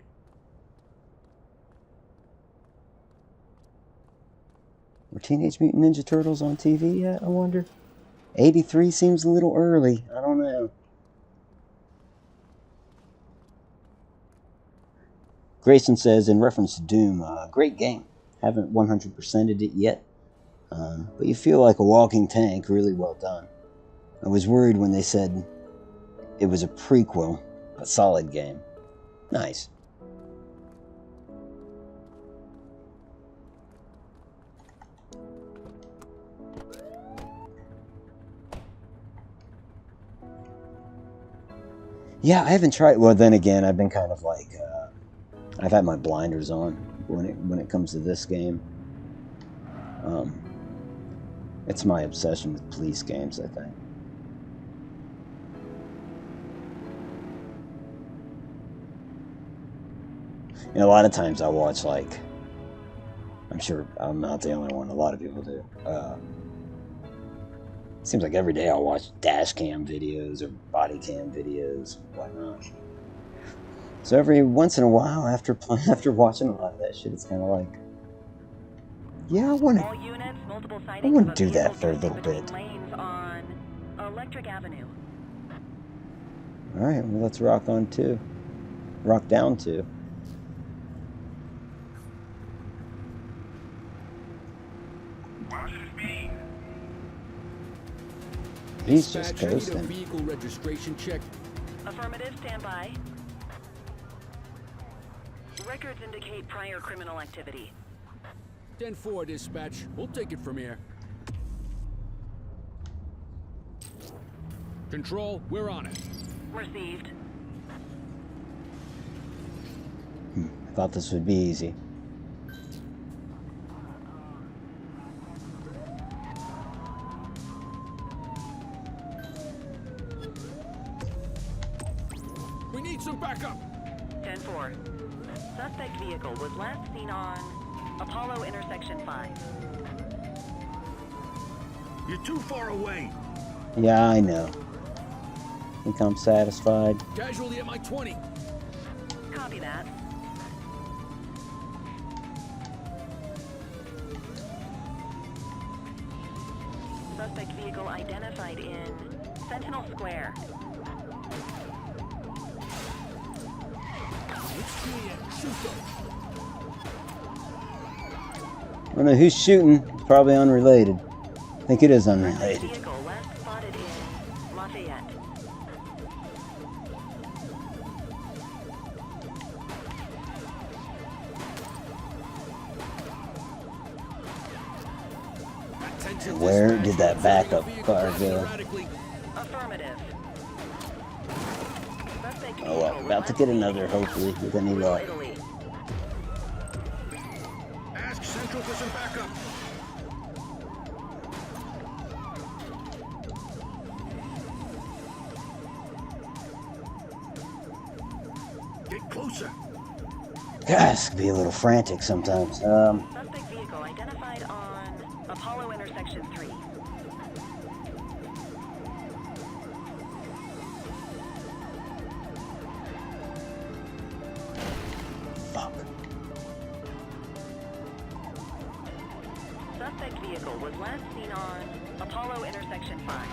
Were Teenage Mutant Ninja Turtles on TV yet, I wonder? 83 seems a little early. I don't know. Grayson says, in reference to Doom, great game. Haven't 100%ed it yet. But you feel like a walking tank. Really well done. I was worried when they said it was a prequel. A solid game. Nice. Yeah, I haven't tried. Well, then again, I've been kind of like, I've had my blinders on when it comes to this game. It's my obsession with police games, I think. You know, a lot of times I watch, like, I'm sure I'm not the only one, a lot of people do. Seems like every day I'll watch dash cam videos or body cam videos, whatnot. So every once in a while, after watching a lot of that shit, it's kind of like, yeah, I want to do that for a little bit. On Electric Avenue. All right, well, let's rock on too. Rock down too. He's just coasting. Vehicle registration check. Affirmative, stand by. Records indicate prior criminal activity. 10-4 dispatch. We'll take it from here. Control, we're on it. Received. I thought this would be easy. We need some backup. 10-4. Suspect vehicle was last seen on Apollo intersection 5. You're too far away. Yeah, I know. Think I'm satisfied. Casualty at my 20. Copy that. Suspect vehicle identified in Sentinel Square. I don't know who's shooting. Probably unrelated. I think it is unrelated. Vehicle last spotted in Lafayette. And where did that backup car go? Affirmative. Oh well, about to get another, hopefully, with any luck. Ask Central for some backup. Guys, can be a little frantic sometimes. Suspect vehicle identified on Apollo intersection 3. Fuck. Suspect vehicle was last seen on Apollo intersection 5.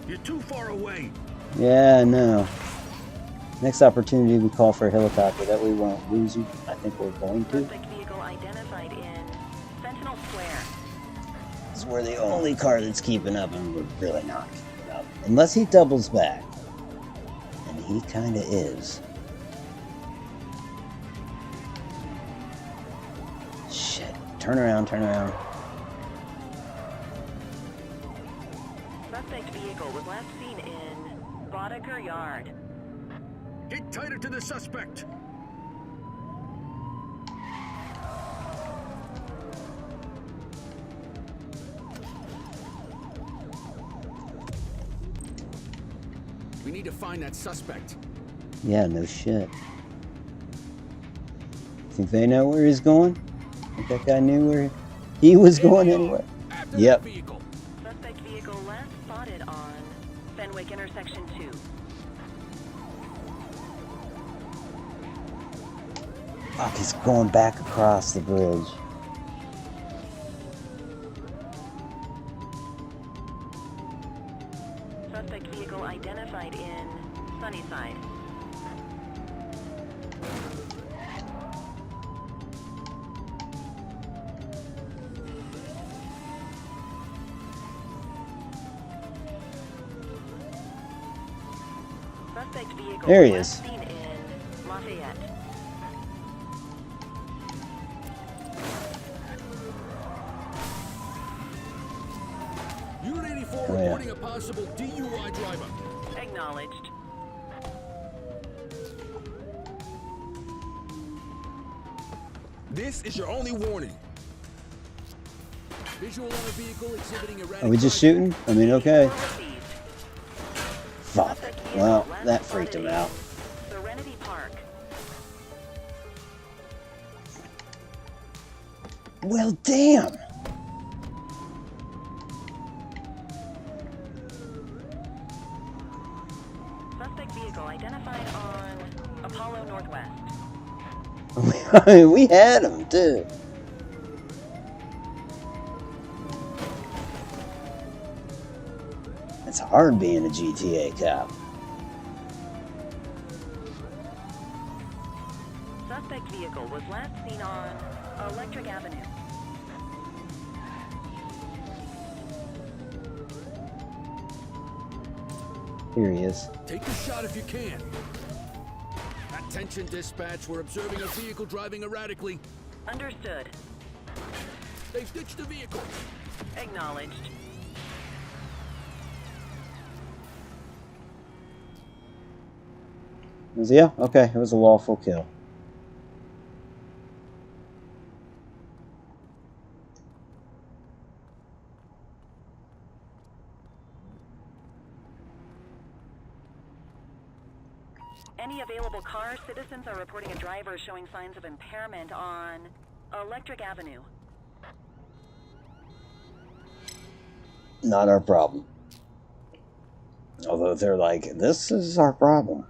You're too far away. Yeah, I know. Next opportunity, we call for a helicopter. That way we won't lose you. I think we're going to. Suspect vehicle identified in Sentinel Square. This is we're the only car that's keeping up, and we're really not keeping up. Unless he doubles back. And he kinda is. Shit. Turn around, turn around. Suspect vehicle was last seen in Boddicker Yard. Get tighter to the suspect. We need to find that suspect. Yeah, no shit. Think they know where he's going? Think that guy knew where he was going anyway? Yep. Suspect vehicle last spotted on Fenwick intersection 2. Fuck, he's going back across the bridge. Suspect vehicle identified in Sunnyside. Suspect vehicle There he last is. seen in Lafayette. Unit 84 Oh, yeah. reporting a possible DUI driver. Acknowledged. This is your only warning. Visual on a vehicle exhibiting erratic. Are we just shooting? I mean, okay. Received. Fuck. Well, that freaked him out. Serenity Park. Well, damn. Suspect vehicle identified on Apollo Northwest. We had him, too. It's hard being a GTA cop. Suspect vehicle was last seen on Electric Avenue. Here he is. Take a shot if you can. Attention dispatch, we're observing a vehicle driving erratically. Understood. They've ditched the vehicle. Acknowledged. Yeah, okay, it was a lawful kill. Any available cars, citizens are reporting a driver showing signs of impairment on Electric Avenue. Not our problem. Although they're like, this is our problem.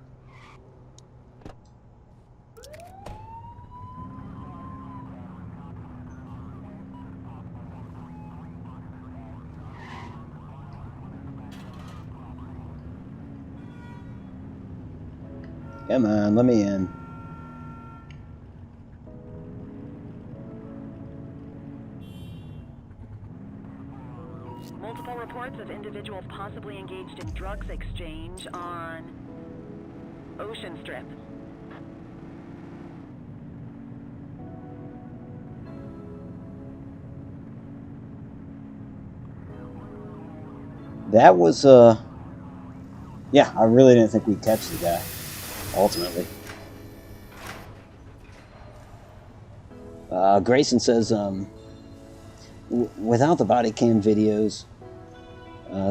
Come on, let me in. Multiple reports of individuals possibly engaged in drugs exchange on Ocean Strip. That was, yeah, I really didn't think we'd catch the guy, ultimately. Grayson says, without the body cam videos,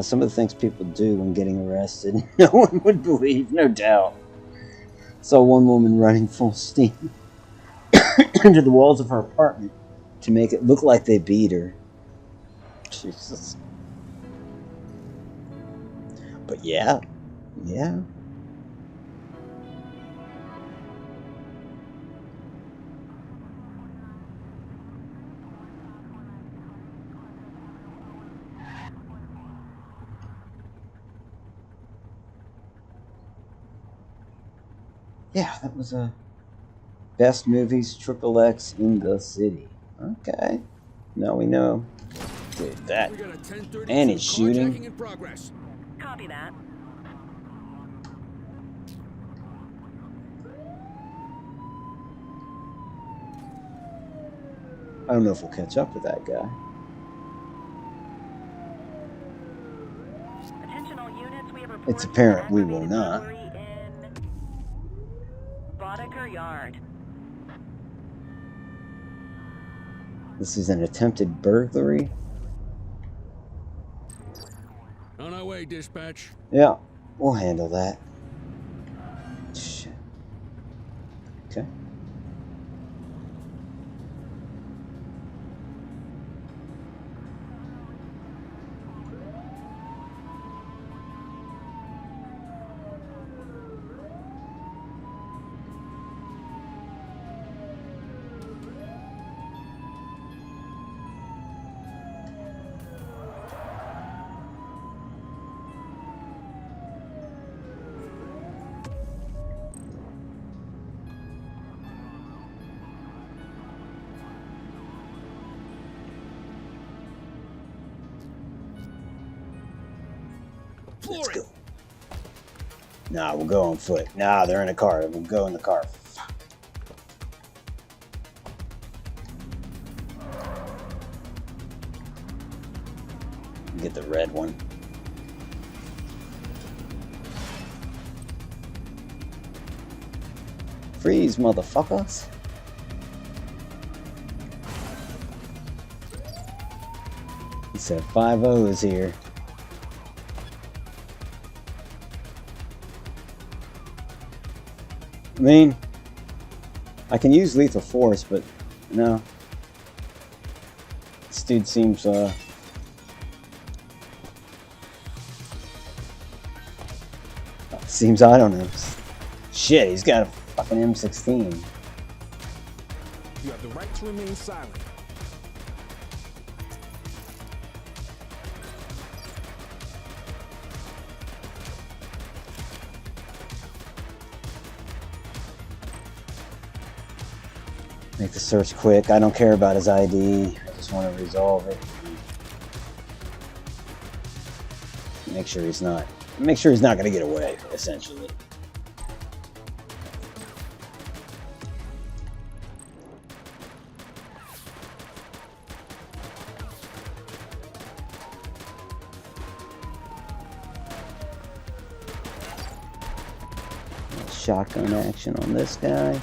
Some of the things people do when getting arrested, no one would believe, no doubt. Saw one woman running full steam into the walls of her apartment to make it look like they beat her. Jesus. But yeah. Yeah. Yeah, that was a best movies XXX in the city. Okay. Now we know. Dude, that. We got a 1032 And it's shooting. carjacking in progress. Copy that. I don't know if we'll catch up with that guy. Attention all units, we have reports It's apparent we will aggravated not. burglary in Boddicker Yard. This is an attempted burglary. On our way, dispatch. Yeah, we'll handle that. Shit. Okay. Let's go. Nah, we'll go on foot. Nah, they're in a car. We'll go in the car. Fuck. Get the red one. Freeze, motherfuckers. He said 5-0 is here. I mean, I can use lethal force, but no. This dude seems, seems, I don't know. Shit, he's got a fucking M16. You have the right to remain silent. Make the search quick. I don't care about his ID. I just want to resolve it. Make sure he's not going to get away, essentially. Shotgun action on this guy.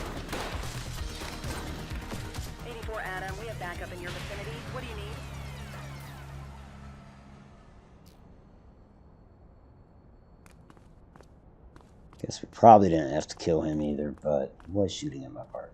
84 Adam, we have backup in your vicinity. What do you need? Guess we probably didn't have to kill him either, but he was shooting at my partner.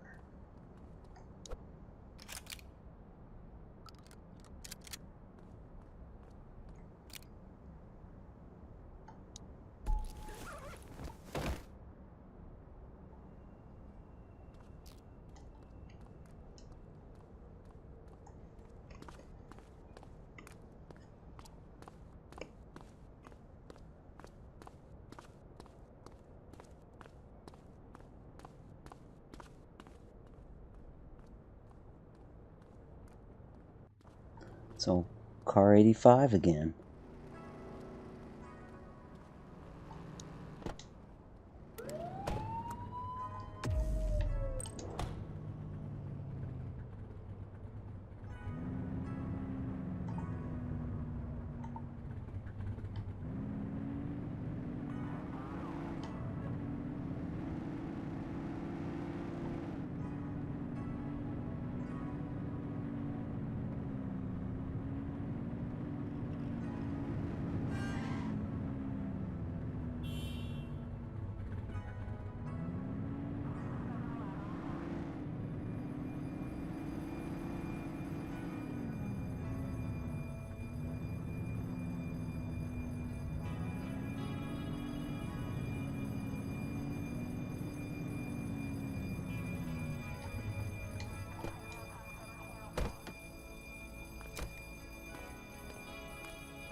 So, car 85 again.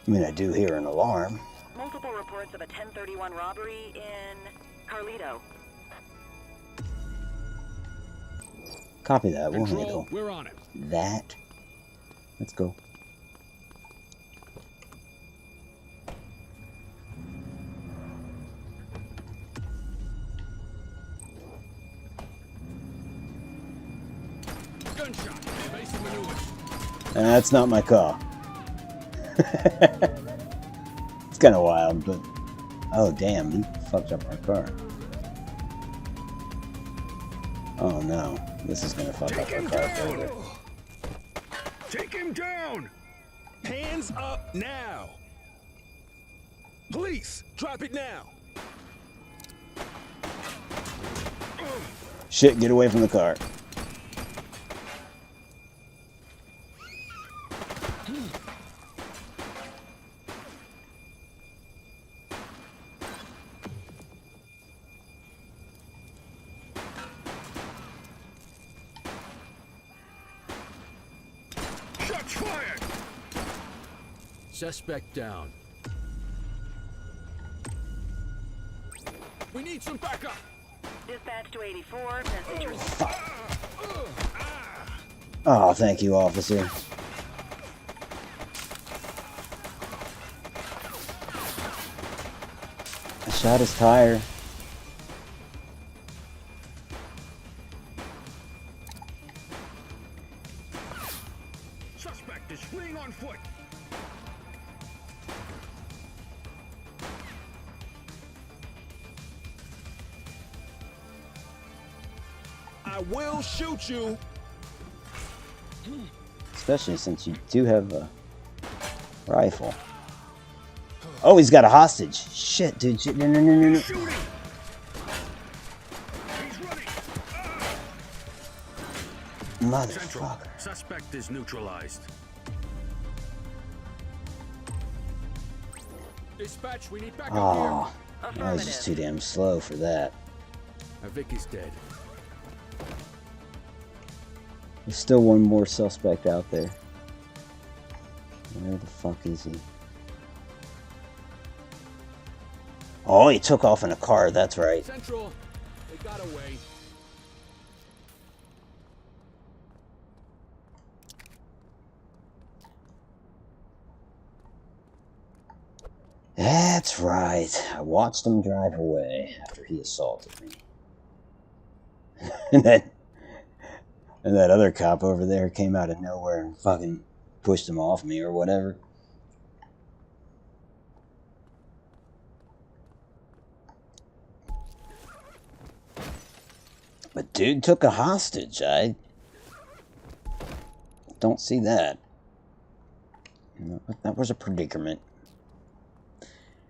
I mean, I do hear an alarm. Multiple reports of a 1031 robbery in Carlito. Copy that. We'll Control, handle we're on it. that. Let's go. Gunshot. Evasive maneuvers. That's not my car. It's kind of wild, but... Oh, damn. He fucked up our car. Oh, no. This is going to fuck up our car further. Take him down! Hands up now! Police, drop it now! Shit, get away from the car. Shots fired! Suspect down. We need some backup! Dispatch to 84, message received. Oh, thank you, officer. I shot his tire. Suspect is fleeing on foot! I will shoot you! Especially since you do have a rifle. Oh, he's got a hostage. Shit, dude. Shit. No, no, no, no, no. Motherfucker. Suspect is neutralized. Dispatch, we need backup Oh, here. I was just too damn slow for that. Vic is dead. There's still one more suspect out there. Where the fuck is he? Oh, he took off in a car, that's right. Central, they got away. That's right. I watched him drive away after he assaulted me. And that other cop over there came out of nowhere and fucking pushed him off me or whatever. But dude took a hostage. I don't see that. That was a predicament.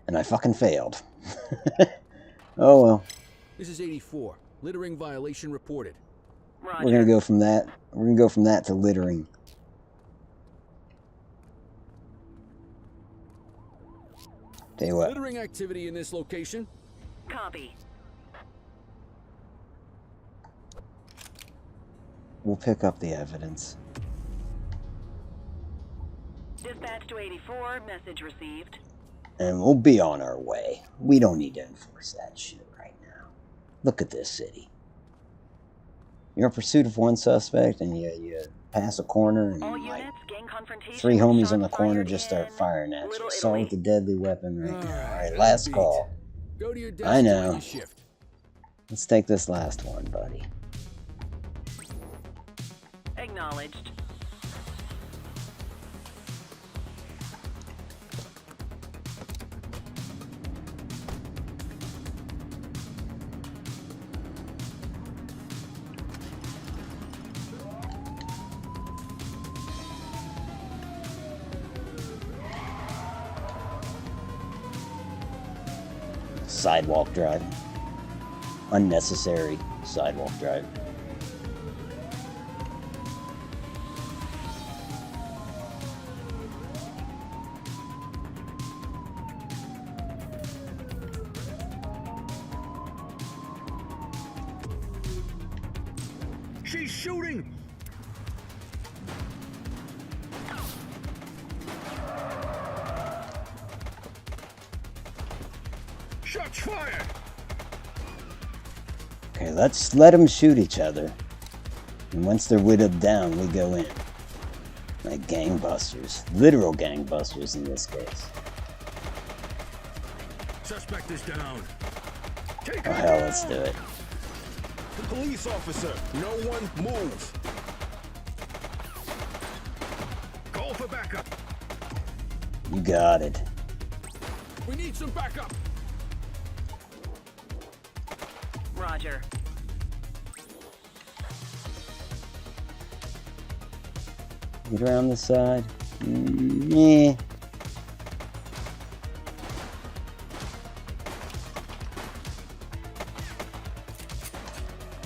And I fucking failed. Oh well. This is 84. Littering violation reported. Roger. We're gonna go from that. We're gonna go from that to littering. Tell you what. Littering activity in this location. Copy. We'll pick up the evidence. Dispatch to 84, message received. And we'll be on our way. We don't need to enforce that shit right now. Look at this city. You're in pursuit of one suspect and you pass a corner and like 3 homies on the corner just start firing at you. Assault with a deadly weapon right now. Alright, last call. Go to your desk. I know. your shift. Let's take this last one, buddy. Acknowledged. Sidewalk driving. Unnecessary sidewalk driving. She's shooting! Fire! Okay, let's let them shoot each other. And once they're whittled down, we go in. Like gangbusters. Literal gangbusters in this case. Suspect is down. Oh hell, let's do it. Police officer, no one move. Call for backup. You got it. We need some backup. Roger. Get around the side. Yeah.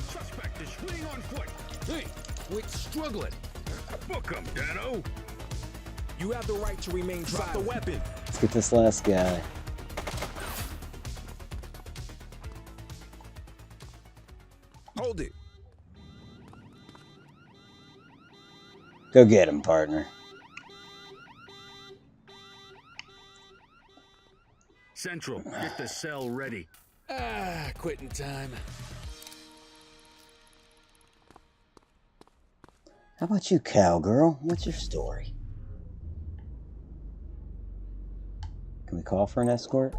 Suspect is fleeing on foot. Hey, quit struggling. Book him, Dano. You have the right to remain silent. Drop the weapon. Let's get this last guy. Hold it. Go get him, partner. Central, get the cell ready. Quitting time. How about you, cowgirl? What's your story? Can we call for an escort?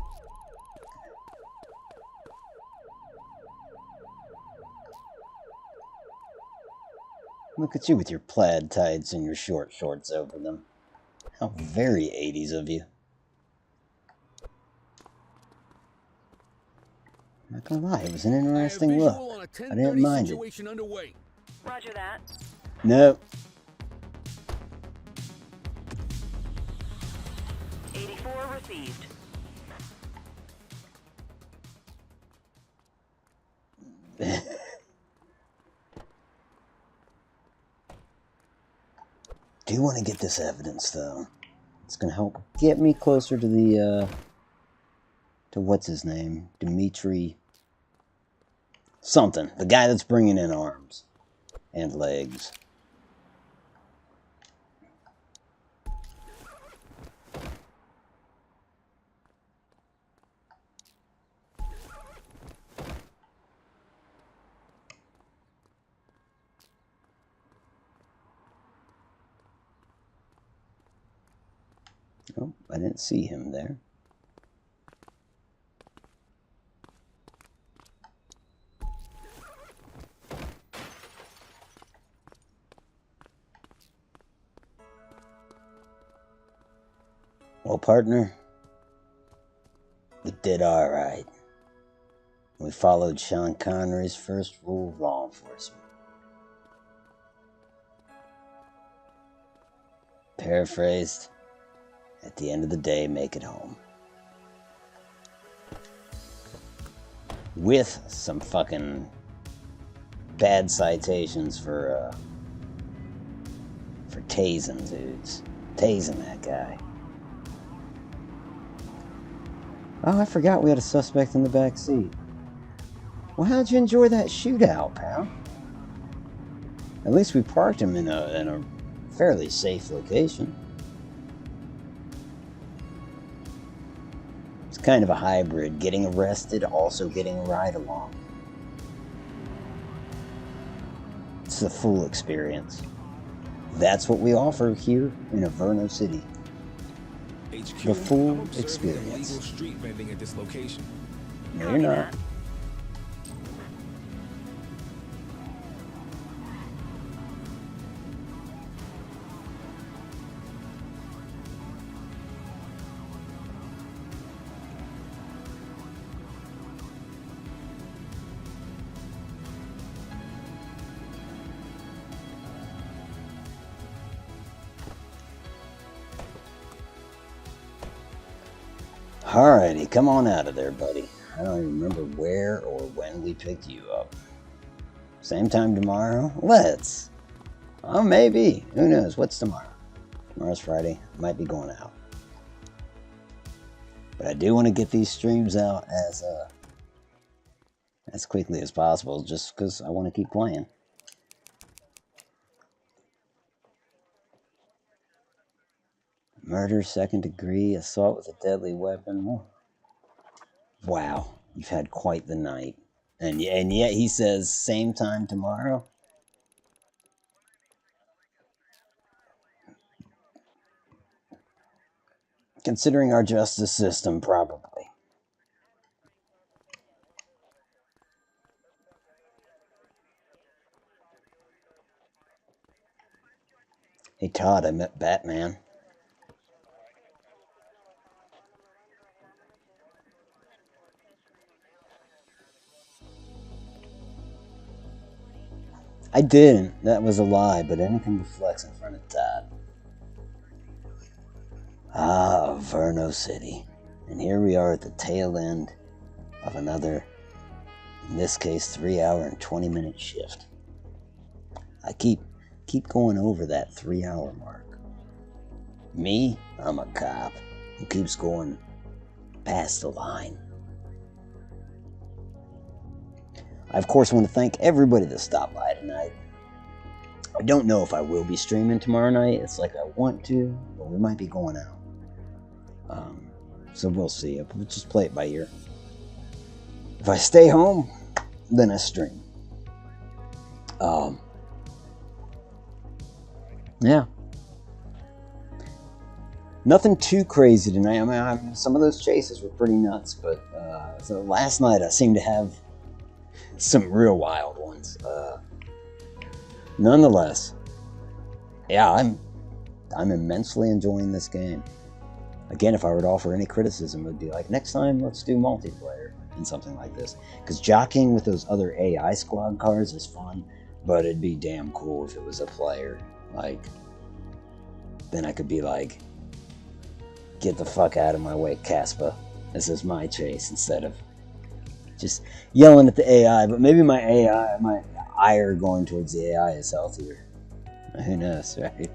Look at you with your plaid tights and your short shorts over them. How very 80s of you. I'm not gonna lie, it was an interesting look. I didn't mind it. Roger that. No. 84 received. Do want to get this evidence, though. It's gonna help get me closer to the, to what's his name? Dimitri... something. The guy that's bringing in arms. And legs. Oh, I didn't see him there. Well, partner, we did all right. We followed Sean Connery's first rule of law enforcement. Paraphrased, at the end of the day, make it home. With some fucking bad citations for tasing dudes. Tasing that guy. Oh, I forgot we had a suspect in the back seat. Well, how'd you enjoy that shootout, pal? At least we parked him in a fairly safe location. It's kind of a hybrid, getting arrested, also getting a ride along. It's the full experience. That's what we offer here in Averno City. HQ, The full I'm observing experience. illegal street vending at this location. No, you're not. Alrighty, come on out of there, buddy. I don't even remember where or when we picked you up. Same time tomorrow? Let's. Oh, maybe. Who knows? What's tomorrow? Tomorrow's Friday. I might be going out. But I do want to get these streams out as quickly as possible, just because I want to keep playing. Murder, second degree, assault with a deadly weapon. Wow. You've had quite the night. And yet he says, same time tomorrow? Considering our justice system, probably. Hey Todd, I met Batman. I didn't. That was a lie, but anything to flex in front of Todd. Ah, Verno City. And here we are at the tail end of another, in this case, 3-hour and 20-minute shift. I keep going over that 3-hour mark. Me, I'm a cop who keeps going past the line. I, of course, want to thank everybody that stopped by tonight. I don't know if I will be streaming tomorrow night. It's like I want to, but we might be going out. So we'll see. We'll just play it by ear. If I stay home, then I stream. Yeah. Nothing too crazy tonight. I mean, some of those chases were pretty nuts, but so last night I seemed to have some real wild ones. Nonetheless, yeah, I'm immensely enjoying this game. Again, if I were to offer any criticism, it would be like, next time let's do multiplayer in something like this. Because jockeying with those other AI squad cars is fun, but it'd be damn cool if it was a player. Like, then I could be like, get the fuck out of my way, Caspa. This is my chase, instead of just yelling at the AI. But maybe my ire going towards the AI is healthier. Who knows, right?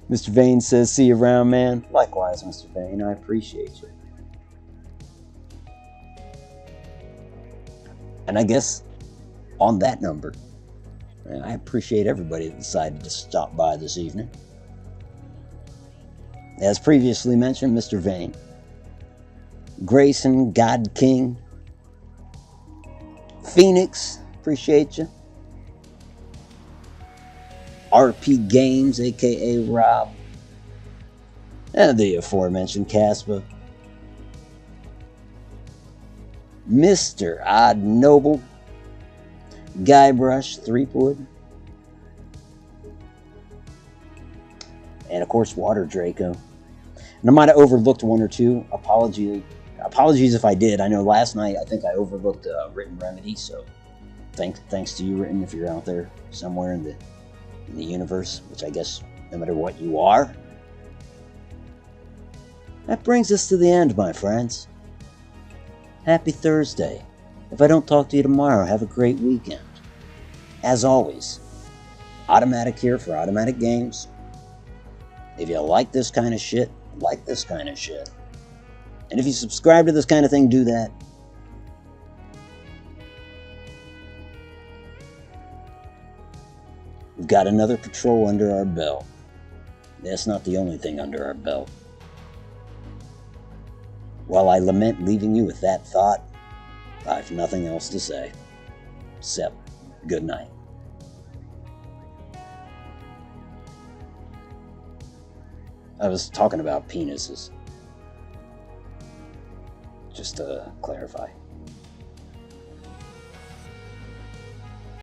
Mr. Vane says, see you around, man. Likewise, Mr. Vane, I appreciate you. And I guess on that number, I appreciate everybody that decided to stop by this evening. As previously mentioned, Mr. Vane, Grayson, God King, Phoenix, appreciate you. RP Games, aka Rob, and the aforementioned Caspa, Mr. Odd Noble, Guybrush Threepwood, and of course Water Draco. And I might have overlooked one or two. Apologies if I did. I know last night I think I overlooked Written Remedy, so thanks to you, Written, if you're out there somewhere in the universe, which I guess no matter what you are. That brings us to the end, my friends. Happy Thursday. If I don't talk to you tomorrow, have a great weekend. As always, Automatic here for Automatic Games. If you like this kind of shit, like this kind of shit. And if you subscribe to this kind of thing, do that. We've got another patrol under our belt. That's not the only thing under our belt. While I lament leaving you with that thought, I have nothing else to say. Except, good night. I was talking about penises. Just to clarify.